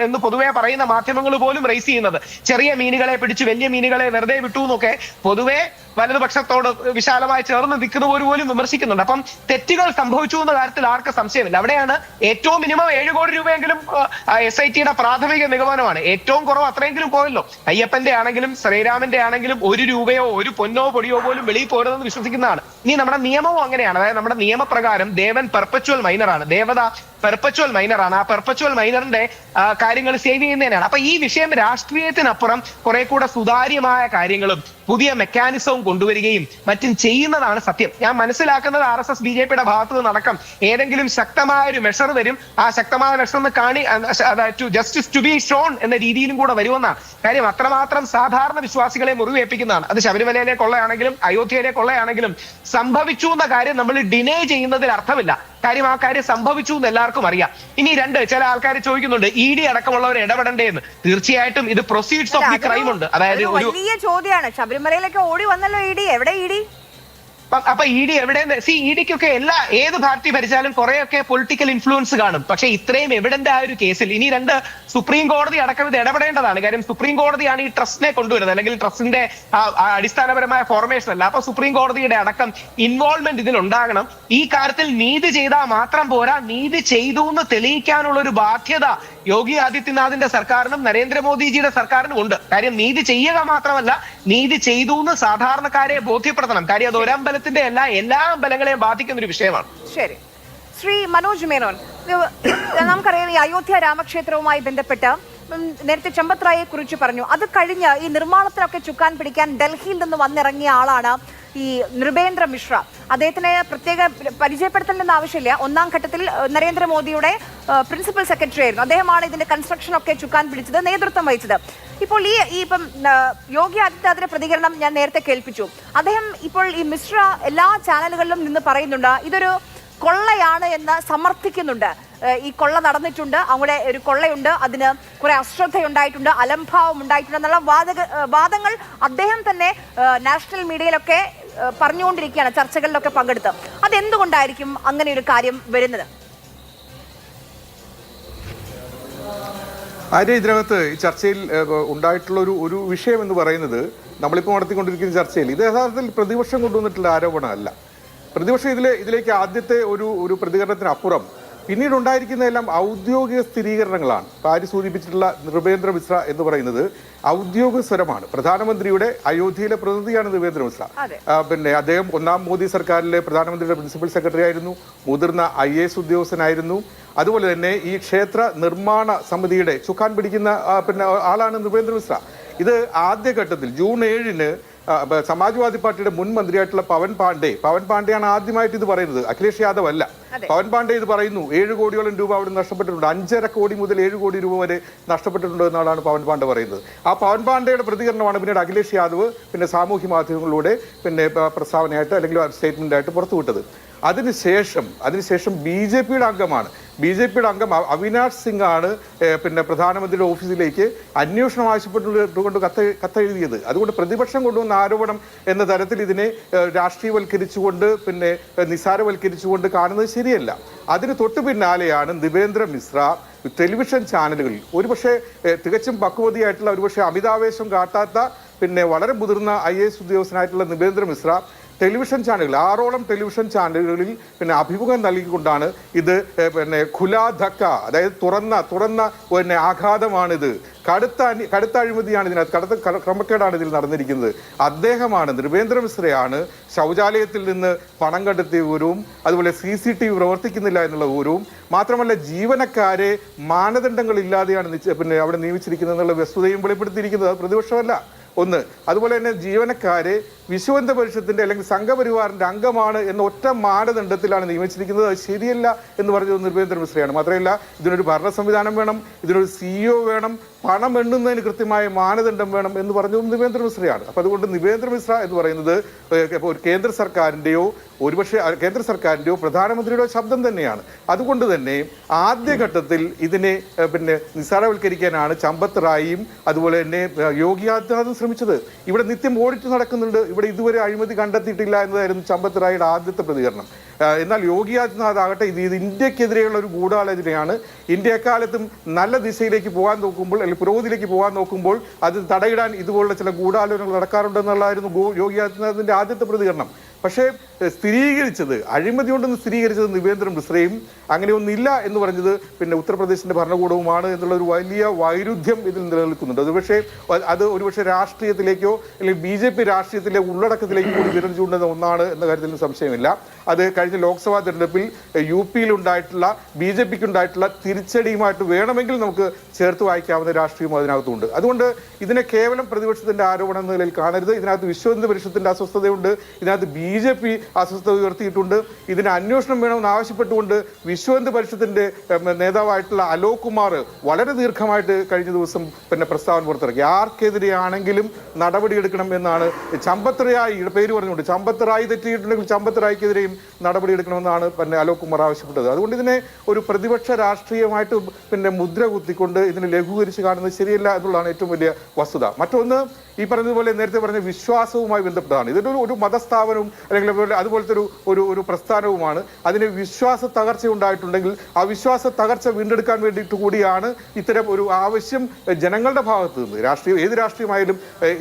എന്ന് പൊതുവെ പറയുന്ന മാധ്യമങ്ങൾ പോലും റേസ് ചെയ്യുന്നത്. ചെറിയ മീനുകളെ പിടിച്ച് വലിയ മീനുകളെ വെറുതെ വിട്ടു എന്നൊക്കെ പൊതുവെ വലതുപക്ഷത്തോട് വിശാലമായി ചേർന്ന് നിൽക്കുന്നവർ പോലും വിമർശിക്കുന്നുണ്ട്. അപ്പം തെറ്റുകൾ സംഭവിച്ചു എന്ന കാര്യത്തിൽ ആർക്ക് സംശയമില്ല. അവിടെയാണ് ഏറ്റവും മിനിമം 7 കോടി രൂപയെങ്കിലും SITയുടെ പ്രാഥമിക നിഗമനമാണ്. ഏറ്റവും കുറവ് അത്രയെങ്കിലും പോയല്ലോ. അയ്യപ്പന്റെ ആണെങ്കിലും ശ്രീരാമന്റെ ആണെങ്കിലും 1 രൂപയോ 1 പൊന്നോ പൊടിയോ പോലും വെളിയിൽ പോരുതെന്ന് വിശ്വസിക്കുന്നതാണ്. ഇനി നമ്മുടെ നിയമവും അങ്ങനെയാണ്. അതായത് നമ്മുടെ നിയമപ്രകാരം ദേവൻ പെർപ്പച്വൽ മൈനറാണ്, ദേവത പെർപ്പച്വൽ മൈനറാണ്. ആ പെർപ്പച്വൽ മൈനറിന്റെ കാര്യങ്ങൾ സേവ് ചെയ്യുന്നതിനാണ്. അപ്പൊ ഈ വിഷയം രാഷ്ട്രീയത്തിനപ്പുറം കുറെ കൂടെ സുതാര്യമായ കാര്യങ്ങളും പുതിയ മെക്കാനിസവും കൊണ്ടുവരികയും മറ്റും ചെയ്യുന്നതാണ് സത്യം. ഞാൻ മനസ്സിലാക്കുന്നത് RSS BJPയുടെ ഭാഗത്തു നിന്നടക്കം ഏതെങ്കിലും ശക്തമായ ഒരു മെഷർ വരും. ആ ശക്തമായ measure justice to be shown എന്ന രീതിയിലും കൂടെ വരുമെന്നാണ്. കാര്യം അത്രമാത്രം സാധാരണ വിശ്വാസികളെ മുറിവേൽപ്പിക്കുന്നതാണ്. അത് ശബരിമലയിലെ കൊള്ളയാണെങ്കിലും അയോധ്യയിലെ കൊള്ളയാണെങ്കിലും സംഭവിച്ചു എന്ന കാര്യം നമ്മൾ ഡിനേ ചെയ്യുന്നതിൽ അർത്ഥമില്ല. കാര്യം ആ കാര്യം സംഭവിച്ചു എന്ന് എല്ലാവർക്കും അറിയാം. ഇനി 2, ചില ആൾക്കാർ ചോദിക്കുന്നുണ്ട് ED അടക്കമുള്ളവർ ഇടപെടണ്ടേ എന്ന്. തീർച്ചയായിട്ടും ഇത് പ്രൊസീഡ്സ് ഓഫ് ദി ക്രൈം ഉണ്ട്. അതായത് ഒരു വലിയ ചോദ്യമാണ്. ശബരിമലയിലേക്ക് ഓടി വന്നല്ലോ ED. എവിടെ ED? അപ്പൊ ED എവിടെ? EDക്കൊക്കെ ഏത് പാർട്ടി ഭരിച്ചാലും കുറെയൊക്കെ പൊളിറ്റിക്കൽ ഇൻഫ്ലുവൻസ് കാണും. പക്ഷെ ഇത്രയും എവിഡന്റ് ആ ഒരു കേസിൽ ഇനി 2 സുപ്രീം കോടതി അടക്കം ഇത് ഇടപെടേണ്ടതാണ്. കാര്യം സുപ്രീം കോടതിയാണ് ഈ ട്രസ്റ്റിനെ കൊണ്ടുവരുന്നത്, അല്ലെങ്കിൽ ട്രസ്റ്റിന്റെ അടിസ്ഥാനപരമായ ഫോർമേഷൻ അല്ല. അപ്പൊ സുപ്രീം കോടതിയുടെ അടക്കം ഇൻവോൾവ്മെന്റ് ഇതിലുണ്ടാകണം. ഈ കാര്യത്തിൽ നീതി ചെയ്താൽ മാത്രം പോരാ, നീതി ചെയ്തു എന്ന് തെളിയിക്കാനുള്ള ഒരു ബാധ്യത യോഗി ആദിത്യനാഥിന്റെ സർക്കാരിനും നരേന്ദ്രമോദിജിയുടെ സർക്കാരിനും ഉണ്ട്. കാര്യം നീതി ചെയ്യുക മാത്രമല്ല, നീതി ചെയ്തു എന്ന് സാധാരണക്കാരെ ബോധ്യപ്പെടുത്തണം. കാര്യം അത് ഒരമ്പലത്തിന്റെ എല്ലാ അമ്പലങ്ങളെയും ബാധിക്കുന്ന ഒരു വിഷയമാണ്. ശരി, ശ്രീ മനോജ് മേനോൻ, നമുക്കറിയാം ഈ അയോധ്യ രാമക്ഷേത്രവുമായി ബന്ധപ്പെട്ട് നേരത്തെ ചമ്പത് റായെ കുറിച്ച് പറഞ്ഞു. അത് കഴിഞ്ഞ് ഈ നിർമ്മാണത്തിനൊക്കെ ചുക്കാൻ പിടിക്കാൻ ഡൽഹിയിൽ നിന്ന് വന്നിറങ്ങിയ ആളാണ് ഈ നൃപേന്ദ്ര മിശ്ര. അദ്ദേഹത്തിന് പ്രത്യേക പരിചയപ്പെടുത്തലിന്റെ ആവശ്യമില്ല. 1ാം ഘട്ടത്തിൽ നരേന്ദ്രമോദിയുടെ പ്രിൻസിപ്പൽ സെക്രട്ടറി ആയിരുന്നു. അദ്ദേഹമാണ് ഇതിന്റെ കൺസ്ട്രക്ഷൻ ഒക്കെ ചുക്കാൻ പിടിച്ചത്, നേതൃത്വം വഹിച്ചത്. ഇപ്പോൾ ഇപ്പം യോഗി ആദിത്യനാഥിന്റെ പ്രതികരണം ഞാൻ നേരത്തെ കേൾപ്പിച്ചു. അദ്ദേഹം ഇപ്പോൾ ഈ മിശ്ര എല്ലാ ചാനലുകളിലും നിന്ന് പറയുന്നുണ്ട് ഇതൊരു കൊള്ളയാണ് എന്ന് സമർത്ഥിക്കുന്നുണ്ട്. ഈ കൊള്ള നടന്നിട്ടുണ്ട്, അവിടെ ഒരു കൊള്ളയുണ്ട്, അതിന് കുറെ അശ്രദ്ധയുണ്ടായിട്ടുണ്ട്, അലംഭാവം ഉണ്ടായിട്ടുണ്ട് എന്നുള്ള വാദങ്ങൾ അദ്ദേഹം തന്നെ നാഷണൽ മീഡിയയിലൊക്കെ പറഞ്ഞുകൊണ്ടിരിക്കുകയാണ്, ചർച്ചകളിലൊക്കെ പങ്കെടുത്ത്. അതെന്തുകൊണ്ടായിരിക്കും അങ്ങനെ ഒരു കാര്യം വരുന്നത്? ഇതിനകത്ത് ഈ ചർച്ചയിൽ ഉണ്ടായിട്ടുള്ള ഒരു വിഷയം എന്ന് പറയുന്നത്, നമ്മളിപ്പോൾ നടത്തിക്കൊണ്ടിരിക്കുന്ന ചർച്ചയിൽ ഇത് യഥാർത്ഥത്തിൽ പ്രതിപക്ഷം കൊണ്ടുവന്നിട്ടുള്ള ആരോപണമല്ല. പ്രതിപക്ഷം ഇതിലേക്ക് ആദ്യത്തെ ഒരു പ്രതികരണത്തിനപ്പുറം പിന്നീട് ഉണ്ടായിരിക്കുന്നതെല്ലാം ഔദ്യോഗിക സ്ഥിരീകരണങ്ങളാണ്. ആര് സൂചിപ്പിച്ചിട്ടുള്ള നൃപേന്ദ്ര മിശ്ര എന്ന് പറയുന്നത് ഔദ്യോഗിക സ്വരമാണ്. പ്രധാനമന്ത്രിയുടെ അയോധ്യയിലെ പ്രതിനിധിയാണ് നൃപേന്ദ്ര മിശ്ര. പിന്നെ അദ്ദേഹം 1ാം മോദി സർക്കാരിലെ പ്രധാനമന്ത്രിയുടെ പ്രിൻസിപ്പൽ സെക്രട്ടറി ആയിരുന്നു, മുതിർന്ന IAS ഉദ്യോഗസ്ഥനായിരുന്നു. അതുപോലെ തന്നെ ഈ ക്ഷേത്ര നിർമ്മാണ സമിതിയുടെ ചുക്കാൻ പിടിക്കുന്ന ആളാണ് നൃപേന്ദ്ര മിശ്ര. ഇത് ആദ്യഘട്ടത്തിൽ ജൂൺ 7-ന് സമാജ്വാദി പാർട്ടിയുടെ മുൻ മന്ത്രിയായിട്ടുള്ള പവൻ പാണ്ഡെയാണ് ആദ്യമായിട്ട് ഇത് പറയുന്നത്, അഖിലേഷ് യാദവ് അല്ല. പവൻ പാണ്ഡെ ഇത് പറയുന്നു. 7 കോടിയോളം രൂപ അവിടെ നഷ്ടപ്പെട്ടിട്ടുണ്ട്, 5.5 കോടി മുതൽ 7 കോടി രൂപ വരെ നഷ്ടപ്പെട്ടിട്ടുണ്ട് എന്നാണ് പവൻ പാണ്ഡെ പറയുന്നത്. ആ പവൻ പാണ്ഡെയുടെ പ്രതികരണമാണ് പിന്നീട് അഖിലേഷ് യാദവ് സാമൂഹ്യ മാധ്യമങ്ങളിലൂടെ പ്രസ്താവനയായിട്ട് അല്ലെങ്കിൽ സ്റ്റേറ്റ്മെന്റ് ആയിട്ട് പുറത്തുവിട്ടത്. അതിനുശേഷം BJPയുടെ അംഗം അവിനാഷ് സിംഗ് ആണ് പ്രധാനമന്ത്രിയുടെ ഓഫീസിലേക്ക് അന്വേഷണം ആവശ്യപ്പെട്ടുകൊണ്ട് കത്തെഴുതിയത്. അതുകൊണ്ട് പ്രതിപക്ഷം കൊണ്ടുവന്ന ആരോപണം എന്ന തരത്തിൽ ഇതിനെ രാഷ്ട്രീയവൽക്കരിച്ചുകൊണ്ട് നിസ്സാരവൽക്കരിച്ചുകൊണ്ട് കാണുന്നത് ശരിയല്ല. അതിന് തൊട്ടു പിന്നാലെയാണ് നൃപേന്ദ്ര മിശ്ര ടെലിവിഷൻ ചാനലുകളിൽ ഒരുപക്ഷെ തികച്ചും പക്വതയായിട്ടുള്ള ഒരുപക്ഷെ അമിതാവേശം കാട്ടാത്ത വളരെ മുതിർന്ന IAS ഉദ്യോഗസ്ഥനായിട്ടുള്ള നൃപേന്ദ്ര മിശ്ര ടെലിവിഷൻ ചാനലുകൾ 6ഓളം ടെലിവിഷൻ ചാനലുകളിൽ അഭിമുഖം നൽകിക്കൊണ്ടാണ് ഇത് ഖുലാ ധക്ക, അതായത് തുറന്ന ആഘാതമാണിത്, കടുത്ത അഴിമതിയാണ് ഇതിനകത്ത്, ക്രമക്കേടാണ് ഇതിൽ നടന്നിരിക്കുന്നത്. അദ്ദേഹമാണ്, നൃപേന്ദ്ര മിശ്രയാണ് ശൗചാലയത്തിൽ നിന്ന് പണം കണ്ടെത്തിയ വിവരവും അതുപോലെ CCTV പ്രവർത്തിക്കുന്നില്ല എന്നുള്ള വിവരവും മാത്രമല്ല ജീവനക്കാരെ മാനദണ്ഡങ്ങളില്ലാതെയാണ് അവിടെ നിയമിച്ചിരിക്കുന്നത് എന്നുള്ള വസ്തുതയും വെളിപ്പെടുത്തിയിരിക്കുന്നത്. അത് പ്രതിപക്ഷമല്ല. ഒന്ന്, അതുപോലെ തന്നെ ജീവനക്കാരെ വിശ്വബന്ധ പരിഷത്തിന്റെ അല്ലെങ്കിൽ സംഘപരിവാറിന്റെ അംഗമാണ് എന്ന ഒറ്റ മാനദണ്ഡത്തിലാണ് നിയമിച്ചിരിക്കുന്നത്. അത് ശരിയല്ല എന്ന് പറഞ്ഞത് നൃപേന്ദ്ര മിശ്രയാണ്. മാത്രമല്ല ഇതിനൊരു ഭരണ സംവിധാനം വേണം, ഇതിനൊരു CEO വേണം, പണം എണ്ണുന്നതിന് കൃത്യമായ മാനദണ്ഡം വേണം എന്ന് പറഞ്ഞതും നൃപേന്ദ്ര മിശ്രയാണ്. അപ്പൊ അതുകൊണ്ട് നൃപേന്ദ്ര മിശ്ര എന്ന് പറയുന്നത് ഒരു കേന്ദ്ര സർക്കാരിന്റെയോ പ്രധാനമന്ത്രിയുടെയോ ശബ്ദം തന്നെയാണ്. അതുകൊണ്ട് തന്നെ ആദ്യഘട്ടത്തിൽ ഇതിനെ നിസ്സാരവൽക്കരിക്കാനാണ് ചമ്പത് റായിയും അതുപോലെ തന്നെ യോഗി ആദിത്യനാഥും ശ്രമിച്ചത്. ഇവിടെ നിത്യം ഓഡിറ്റ് നടക്കുന്നുണ്ട്. ഇവിടെ ഇതുവരെ അഴിമതി കണ്ടെത്തിയിട്ടില്ല എന്നതായിരുന്നു ചമ്പത് റായിയുടെ ആദ്യത്തെ പ്രതികരണം. എന്നാൽ യോഗി ആദിത്യനാഥ് ആകട്ടെ ഇത് ഇന്ത്യക്കെതിരെയുള്ള ഒരു ഗൂഢാലോചനയാണ്. ഇന്ത്യ എക്കാലത്തും നല്ല ദിശയിലേക്ക് പോകാൻ നോക്കുമ്പോൾ അല്ലെങ്കിൽ പുരോഗതിയിലേക്ക് പോകാൻ നോക്കുമ്പോൾ അത് തടയിടാൻ ഇതുപോലുള്ള ചില ഗൂഢാലോചനകൾ നടക്കാറുണ്ടെന്നുള്ളതായിരുന്നു യോഗി ആദിത്യനാഥിന്റെ ആദ്യത്തെ പ്രതികരണം. പക്ഷേ സ്ഥിരീകരിച്ചത് അഴിമതി കൊണ്ടെന്ന് സ്ഥിരീകരിച്ചത് നിവേന്ദ്ര മിശ്രയും അങ്ങനെയൊന്നില്ല എന്ന് പറഞ്ഞത് പിന്നെ ഉത്തർപ്രദേശിന്റെ ഭരണകൂടവുമാണ് എന്നുള്ള ഒരു വലിയ വൈരുദ്ധ്യം ഇതിൽ നിലനിൽക്കുന്നുണ്ട്. അത് പക്ഷേ അത് ഒരുപക്ഷെ രാഷ്ട്രീയത്തിലേക്കോ അല്ലെങ്കിൽ BJP രാഷ്ട്രീയത്തിലെ ഉള്ളടക്കത്തിലേക്കോ കൂടി വിരൽ ചൂണ്ടുന്ന ഒന്നാണ് എന്ന കാര്യത്തിൽ സംശയമില്ല. അത് കഴിഞ്ഞ ലോക്സഭാ തെരഞ്ഞെടുപ്പിൽ UP-യിൽ ഉണ്ടായിട്ടുള്ള BJPക്ക് ഉണ്ടായിട്ടുള്ള തിരിച്ചടിയുമായിട്ട് വേണമെങ്കിൽ നമുക്ക് ചേർത്ത് വായിക്കാവുന്ന രാഷ്ട്രീയം അതിനകത്തുണ്ട്. അതുകൊണ്ട് ഇതിനെ കേവലം പ്രതിപക്ഷത്തിന്റെ ആരോപണം എന്ന നിലയിൽ കാണരുത്. ഇതിനകത്ത് വിശ്വഹിന്ദു പരിഷത്തിന്റെ അസ്വസ്ഥതയുണ്ട്, ഇതിനകത്ത് BJP അസ്വസ്ഥത ഉയർത്തിയിട്ടുണ്ട്. ഇതിന് അന്വേഷണം വേണമെന്ന് ആവശ്യപ്പെട്ടുകൊണ്ട് വിശ്വഹിന്ദു പരിഷത്തിന്റെ നേതാവായിട്ടുള്ള അലോക് കുമാർ വളരെ ദീർഘമായിട്ട് കഴിഞ്ഞ ദിവസം പിന്നെ പ്രസ്താവന പുറത്തിറക്കി. ആർക്കെതിരെയാണെങ്കിലും നടപടിയെടുക്കണം എന്നാണ്. ചമ്പത് റായിയുടെ പേര് പറഞ്ഞുകൊണ്ട് ചമ്പത് റായി തെറ്റിയിട്ടുണ്ടെങ്കിൽ ചമ്പത് റായിക്കെതിരെയും നടപടിയെടുക്കണമെന്നാണ് പിന്നെ അലോക് കുമാർ ആവശ്യപ്പെട്ടത്. അതുകൊണ്ട് ഇതിനെ ഒരു പ്രതിപക്ഷ രാഷ്ട്രീയമായിട്ട് പിന്നെ മുദ്ര കുത്തിക്കൊണ്ട് ഇതിനെ ലഘൂകരിച്ച് കാണുന്നത് ശരിയല്ല എന്നുള്ളതാണ് ഏറ്റവും വലിയ വസ്തുത. മറ്റൊന്ന് ഈ പറഞ്ഞതുപോലെ നേരത്തെ പറഞ്ഞ വിശ്വാസവുമായി ബന്ധപ്പെട്ടതാണ്. ഇതൊരു ഒരു മതസ്ഥാപനവും അല്ലെങ്കിൽ അതുപോലത്തെ ഒരു പ്രസ്ഥാനവുമാണ്. അതിന് വിശ്വാസ തകർച്ച ഉണ്ടായിട്ടുണ്ടെങ്കിൽ ആ വിശ്വാസ തകർച്ച വീണ്ടെടുക്കാൻ വേണ്ടിയിട്ട് കൂടിയാണ് ഇത്തരം ഒരു ആവശ്യം ജനങ്ങളുടെ ഭാഗത്ത് നിന്ന് ഏത് രാഷ്ട്രീയമായാലും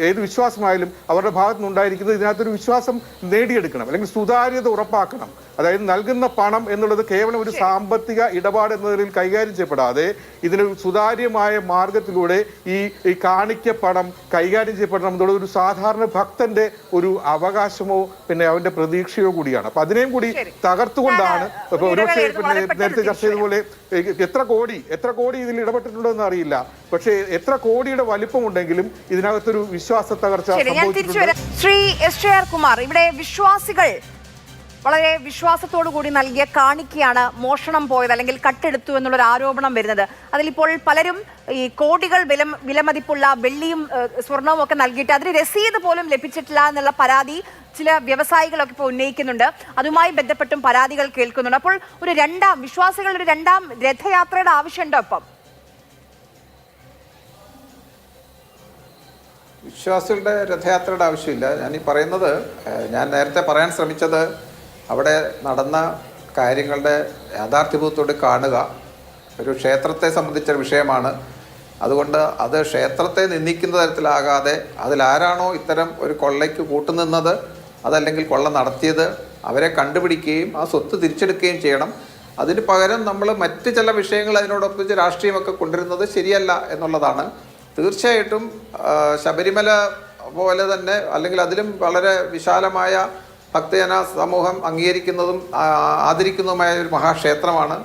ഏത് വിശ്വാസമായാലും അവരുടെ ഭാഗത്ത് നിന്നുണ്ടായിരിക്കുന്നത് ഇതിനകത്തൊരു വിശ്വാസം നേടിയെടുക്കണം അല്ലെങ്കിൽ സുതാര്യത ഉറപ്പാക്കണം. അതായത് നൽകുന്ന പണം എന്നുള്ളത് കേവലം ഒരു സാമ്പത്തിക ഇടപാട് എന്ന നിലയിൽ കൈകാര്യം ചെയ്യപ്പെടാതെ ഇതിനൊരു സുതാര്യമായ മാർഗത്തിലൂടെ ഈ കാണിക്ക പണം കൈകാര്യം ചെയ്യപ്പെടണം എന്നുള്ളത് ഒരു സാധാരണ ഭക്തന്റെ ഒരു അവകാശമോ പിന്നെ അവന്റെ പ്രതീക്ഷയോ കൂടിയാണ്. അപ്പൊ അതിനെയും കൂടി തകർത്തുകൊണ്ടാണ് ഒരുപക്ഷെ പിന്നെ നേരത്തെ ചർച്ച ചെയ്തതുപോലെ എത്ര കോടി ഇതിൽ ഇടപെട്ടിട്ടുണ്ടോ എന്ന് അറിയില്ല. പക്ഷേ എത്ര കോടിയുടെ വലിപ്പമുണ്ടെങ്കിലും ഇതിനകത്തൊരു വിശ്വാസ തകർച്ച സംഭവിച്ചിട്ടുണ്ട്. ശ്രീ SJR കുമാർ, ഇവിടെ വിശ്വാസികൾ വളരെ വിശ്വാസത്തോടു കൂടി നൽകിയ കാണിക്കയാണ് മോഷണം പോയത് അല്ലെങ്കിൽ കട്ടെടുത്തു എന്നുള്ളൊരു ആരോപണം വരുന്നത്. അതിലിപ്പോൾ പലരും ഈ കോടികൾ വിലമതിപ്പുള്ള വെള്ളിയും സ്വർണവും ഒക്കെ നൽകിയിട്ട് അതിന് രസീത് പോലും ലഭിച്ചിട്ടില്ല എന്നുള്ള പരാതി ചില വ്യവസായികളൊക്കെ ഇപ്പോൾ ഉന്നയിക്കുന്നുണ്ട്. അതുമായി ബന്ധപ്പെട്ടും പരാതികൾ കേൾക്കുന്നുണ്ട്. അപ്പോൾ വിശ്വാസികളുടെ ഒരു രണ്ടാം രഥയാത്രയുടെ ആവശ്യമുണ്ടോ? അപ്പം വിശ്വാസികളുടെ രഥയാത്രയുടെ ആവശ്യമില്ല. ഞാനീ പറയുന്നത്, ഞാൻ നേരത്തെ പറയാൻ ശ്രമിച്ചത് അവിടെ നടന്ന കാര്യങ്ങളുടെ യാഥാർത്ഥ്യബോധത്തോടെ കാണുക. ഒരു ക്ഷേത്രത്തെ സംബന്ധിച്ച വിഷയമാണ്. അതുകൊണ്ട് അത് ക്ഷേത്രത്തെ നിന്ദിക്കുന്ന തരത്തിലാകാതെ അതിലാരാണോ ഇത്തരം ഒരു കൊള്ളയ്ക്ക് കൂട്ടുനിന്നത് അതല്ലെങ്കിൽ കൊള്ള നടത്തിയത് അവരെ കണ്ടുപിടിക്കുകയും ആ സ്വത്ത് തിരിച്ചെടുക്കുകയും ചെയ്യണം. അതിന് പകരം നമ്മൾ മറ്റ് ചില വിഷയങ്ങൾ അതിനോടൊപ്പിച്ച് രാഷ്ട്രീയമൊക്കെ കൊണ്ടുവരുന്നത് ശരിയല്ല എന്നുള്ളതാണ്. തീർച്ചയായിട്ടും ശബരിമല പോലെ തന്നെ അല്ലെങ്കിൽ അതിലും വളരെ വിശാലമായ ഭക്തജന സമൂഹം അംഗീകരിക്കുന്നതും ആദരിക്കുന്നതുമായ ഒരു മഹാക്ഷേത്രമാണ്.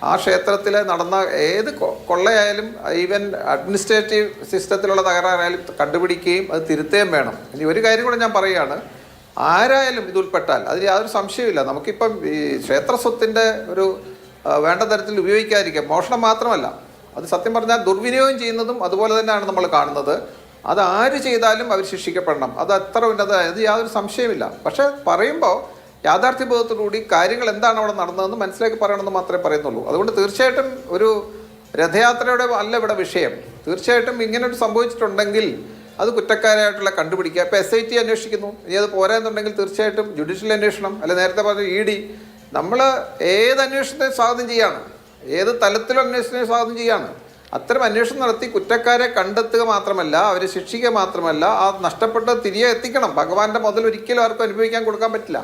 ആ ക്ഷേത്രത്തിൽ നടന്ന ഏത് കൊള്ളയായാലും ഈവൻ അഡ്മിനിസ്ട്രേറ്റീവ് സിസ്റ്റത്തിലുള്ള തകരാറായാലും കണ്ടുപിടിക്കുകയും അത് തിരുത്തുകയും വേണം. ഇനി ഒരു കാര്യം കൂടെ ഞാൻ പറയുകയാണ്, ആരായാലും ഇത് ഉൾപ്പെട്ടാൽ അതിന് യാതൊരു സംശയമില്ല. നമുക്കിപ്പം ഈ ക്ഷേത്ര സ്വത്തിൻ്റെ ഒരു വേണ്ട തരത്തിൽ ഉപയോഗിക്കാതിരിക്കാം. മോഷണം മാത്രമല്ല, അത് സത്യം പറഞ്ഞാൽ ദുർവിനിയോഗം ചെയ്യുന്നതും അതുപോലെ തന്നെയാണ് നമ്മൾ കാണുന്നത്. അത് ആര് ചെയ്താലും അവർ ശിക്ഷിക്കപ്പെടണം. അത് അത്ര ഉന്നതമായത് യാതൊരു സംശയമില്ല. പക്ഷെ പറയുമ്പോൾ യാഥാർത്ഥ്യബോധത്തോടുകൂടി കാര്യങ്ങൾ എന്താണ് അവിടെ നടന്നതെന്ന് മനസ്സിലാക്കി പറയണമെന്ന് മാത്രമേ പറയുന്നുള്ളൂ. അതുകൊണ്ട് തീർച്ചയായിട്ടും ഒരു രഥയാത്രയുടെ അല്ല ഇവിടെ വിഷയം. തീർച്ചയായിട്ടും ഇങ്ങനെ സംഭവിച്ചിട്ടുണ്ടെങ്കിൽ അത് കുറ്റക്കാരായിട്ടുള്ള കണ്ടുപിടിക്കുക. ഇപ്പോൾ SIT അന്വേഷിക്കുന്നു. ഇനി അത് പോരാന്നുണ്ടെങ്കിൽ തീർച്ചയായിട്ടും ജുഡീഷ്യൽ അന്വേഷണം, അല്ലെ നേരത്തെ പറഞ്ഞ ED, നമ്മൾ ഏത് അന്വേഷണത്തെ സ്വാഗതം ചെയ്യാണ്, ഏത് തലത്തിലും അന്വേഷണത്തെ സ്വാഗതം ചെയ്യാണ്. അത്തരം അന്വേഷണം നടത്തി കുറ്റക്കാരെ കണ്ടെത്തുക മാത്രമല്ല അവരെ ശിക്ഷിക്കുക മാത്രമല്ല ആ നഷ്ടപ്പെട്ടത് തിരികെ എത്തിക്കണം. ഭഗവാന്റെ മുതൽ ഒരിക്കലും ആർക്കും അനുഭവിക്കാൻ കൊടുക്കാൻ പറ്റില്ല.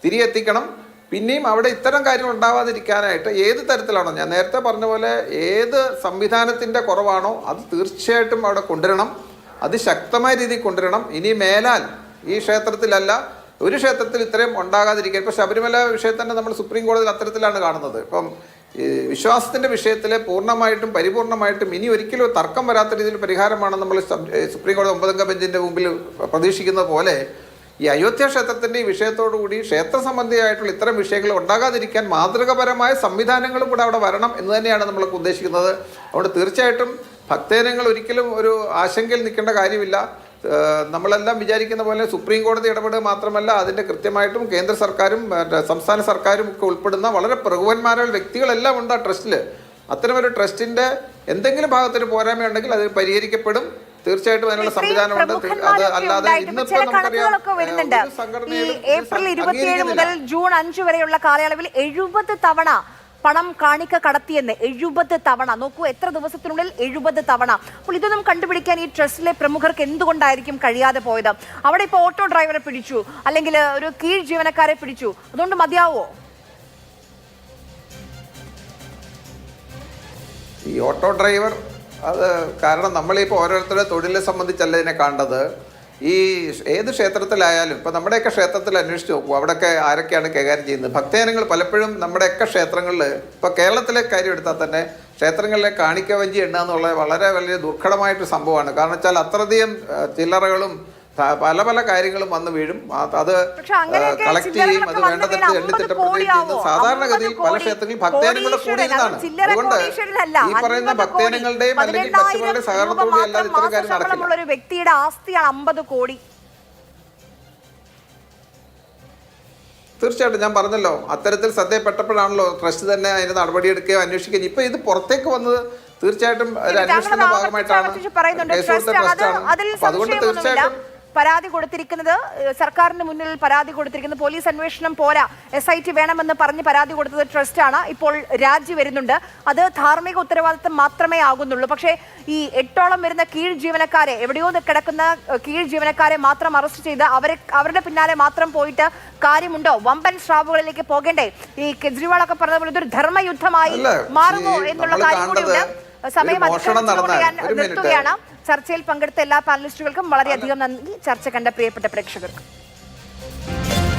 തിരികെ എത്തിക്കണം. പിന്നെയും അവിടെ ഇത്തരം കാര്യങ്ങൾ ഉണ്ടാവാതിരിക്കാനായിട്ട് ഏത് തരത്തിലാണോ, ഞാൻ നേരത്തെ പറഞ്ഞ പോലെ ഏത് സംവിധാനത്തിൻ്റെ കുറവാണോ അത് തീർച്ചയായിട്ടും അവിടെ കൊണ്ടുവരണം. അത് ശക്തമായ രീതിയിൽ കൊണ്ടുവരണം. ഇനി മേലാൽ ഈ ക്ഷേത്രത്തിലല്ല ഒരു ക്ഷേത്രത്തിൽ ഇത്രയും ഉണ്ടാകാതിരിക്കാൻ. ഇപ്പോൾ ശബരിമല വിഷയത്തിൽ തന്നെ നമ്മൾ സുപ്രീം കോടതിയിൽ അത്തരത്തിലാണ് കാണുന്നത്. ഇപ്പം ഈ വിശ്വാസത്തിൻ്റെ വിഷയത്തിൽ പൂർണ്ണമായിട്ടും പരിപൂർണമായിട്ടും ഇനി ഒരിക്കലും തർക്കം വരാത്ത രീതിയിൽ പരിഹാരമാണ് നമ്മൾ സുപ്രീം കോടതി 9-അംഗ ബെഞ്ചിൻ്റെ മുമ്പിൽ പ്രതീക്ഷിക്കുന്നത് പോലെ ഈ അയോധ്യ ക്ഷേത്രത്തിൻ്റെ ഈ വിഷയത്തോടുകൂടി ക്ഷേത്ര സംബന്ധിയായിട്ടുള്ള ഇത്തരം വിഷയങ്ങൾ ഉണ്ടാകാതിരിക്കാൻ മാതൃകപരമായ സംവിധാനങ്ങളും കൂടെ അവിടെ വരണം എന്ന് തന്നെയാണ് നമ്മൾക്ക് ഉദ്ദേശിക്കുന്നത്. അതുകൊണ്ട് തീർച്ചയായിട്ടും ഭക്തജനങ്ങൾ ഒരിക്കലും ഒരു ആശങ്കയിൽ നിൽക്കേണ്ട കാര്യമില്ല. നമ്മളെല്ലാം വിചാരിക്കുന്ന പോലെ സുപ്രീം കോടതി ഇടപെടുക മാത്രമല്ല, അതിൻ്റെ കൃത്യമായിട്ടും കേന്ദ്ര സർക്കാരും സംസ്ഥാന സർക്കാരും ഒക്കെ ഉൾപ്പെടുന്ന വളരെ പ്രഭുവന്മാരായ വ്യക്തികളെല്ലാം ഉണ്ട് ആ ട്രസ്റ്റിൽ. അത്തരമൊരു ട്രസ്റ്റിൻ്റെ എന്തെങ്കിലും ഭാഗത്തൊരു പോരായ്മയുണ്ടെങ്കിൽ അത് പരിഹരിക്കപ്പെടും. തീർച്ചയായിട്ടും അതിനുള്ള സംവിധാനമുണ്ട്. അത് അല്ലാതെ ഇന്നിപ്പോ നമുക്കറിയാം ഒരു സംഘടനയിലും ഏപ്രിൽ 27 മുതൽ ജൂൺ 5 വരെയുള്ള കാലയളവിൽ 70 തവണ പണം കാണിക്ക കടത്തിയെന്ന്. 70 തവണ. നോക്കൂ, എത്ര ദിവസത്തിനുള്ളിൽ 70 തവണ. അപ്പോൾ ഇതൊന്നും കണ്ടുപിടിക്കാൻ ഈ ട്രസ്റ്റിലെ പ്രമുഖർക്ക് എന്തുകൊണ്ടായിരിക്കും കഴിയാതെ പോയത്? അവിടെ ഇപ്പോൾ ഓട്ടോ ഡ്രൈവറെ പിടിച്ചു, അല്ലെങ്കിൽ ഒരു കീഴ് ജീവനക്കാരെ പിടിച്ചു, അതുകൊണ്ട് മതിയാവോ? ഈ ഓട്ടോ ഡ്രൈവർ അത് കാരണം നമ്മളിപ്പോൾ ഓരോരുത്തരുടെ തൊഴിലെ സംബന്ധിച്ചല്ല ഇതിനെ കാണേണ്ടത്. ഈ ഏത് ക്ഷേത്രത്തിലായാലും ഇപ്പം നമ്മുടെയൊക്കെ ക്ഷേത്രത്തിൽ അന്വേഷിച്ച് നോക്കൂ, അവിടെയൊക്കെ ആരൊക്കെയാണ് കൈകാര്യം ചെയ്യുന്നത്. ഭക്തജനങ്ങൾ പലപ്പോഴും നമ്മുടെയൊക്കെ ക്ഷേത്രങ്ങളിൽ, ഇപ്പോൾ കേരളത്തിലെ കാര്യം എടുത്താൽ തന്നെ ക്ഷേത്രങ്ങളിലെ കാണിക്ക വഞ്ചി എണ്ണ എന്നുള്ളത് വളരെ വലിയ ദുർഘടമായിട്ടൊരു സംഭവമാണ്. കാരണം വെച്ചാൽ അത്രയധികം ചില്ലറകളും പല പല കാര്യങ്ങളും വന്ന് വീഴും. അത് കളക്ട് ചെയ്യും, അത് വേണ്ടതരത്തിൽ എണ്ണി തിട്ടപ്പെടുകയും ചെയ്യുന്നത് സാധാരണഗതിയിൽ പല ക്ഷേത്രങ്ങളിൽ ഭക്തജനങ്ങളുടെ കൂടിയതാണ്. അതുകൊണ്ട് ഈ പറയുന്ന ഭക്തജനങ്ങളുടെയും അല്ലെങ്കിൽ ഭക്തകളുടെ സഹകരണത്തോടെ അല്ലാതെ ഇത്തരം കാര്യം നടക്കില്ല. ഒരു വ്യക്തിയുടെ ആസ്തിയാണ് 50 കോടി. തീർച്ചയായിട്ടും ഞാൻ പറഞ്ഞല്ലോ, അത്തരത്തിൽ ശ്രദ്ധയപ്പെട്ടപ്പോഴാണല്ലോ ട്രസ്റ്റ് തന്നെ അതിന് നടപടിയെടുക്കുകയോ അന്വേഷിക്കുകയും. ഇപ്പൊ ഇത് പുറത്തേക്ക് വന്നത് തീർച്ചയായിട്ടും ഒരു അന്വേഷണത്തിന്റെ ഭാഗമായിട്ടാണ്. അതുകൊണ്ട് തീർച്ചയായിട്ടും പരാതി കൊടുത്തിരിക്കുന്നത് സർക്കാരിന് മുന്നിൽ പരാതി കൊടുത്തിരിക്കുന്നത് പോലീസ് അന്വേഷണം പോരാ, SIT വേണമെന്ന് പറഞ്ഞ് പരാതി കൊടുത്തത് ട്രസ്റ്റാണ്. ഇപ്പോൾ രാജി വരുന്നുണ്ട്. അത് ധാർമ്മിക ഉത്തരവാദിത്തം മാത്രമേ ആകുന്നുള്ളൂ. പക്ഷേ ഈ 8ഓളം വരുന്ന കീഴ് ജീവനക്കാരെ, എവിടെയോ കിടക്കുന്ന കീഴ് ജീവനക്കാരെ മാത്രം അറസ്റ്റ് ചെയ്ത് അവരുടെ പിന്നാലെ മാത്രം പോയിട്ട് കാര്യമുണ്ടോ? വമ്പൻ സ്രാവുകളിലേക്ക് പോകേണ്ടേ? ഈ കെജ്രിവാളൊക്കെ പറഞ്ഞതുപോലെ ഇതൊരു ധർമ്മയുദ്ധമായി മാറുമോ എന്നുള്ള കാര്യം കൂടിയുണ്ട്. സമയം നിർത്തുകയാണ്. ചർച്ചയിൽ പങ്കെടുത്ത എല്ലാ പാനലിസ്റ്റുകൾക്കും വളരെയധികം നന്ദി. ചർച്ച കണ്ട പ്രിയപ്പെട്ട പ്രേക്ഷകർക്ക്.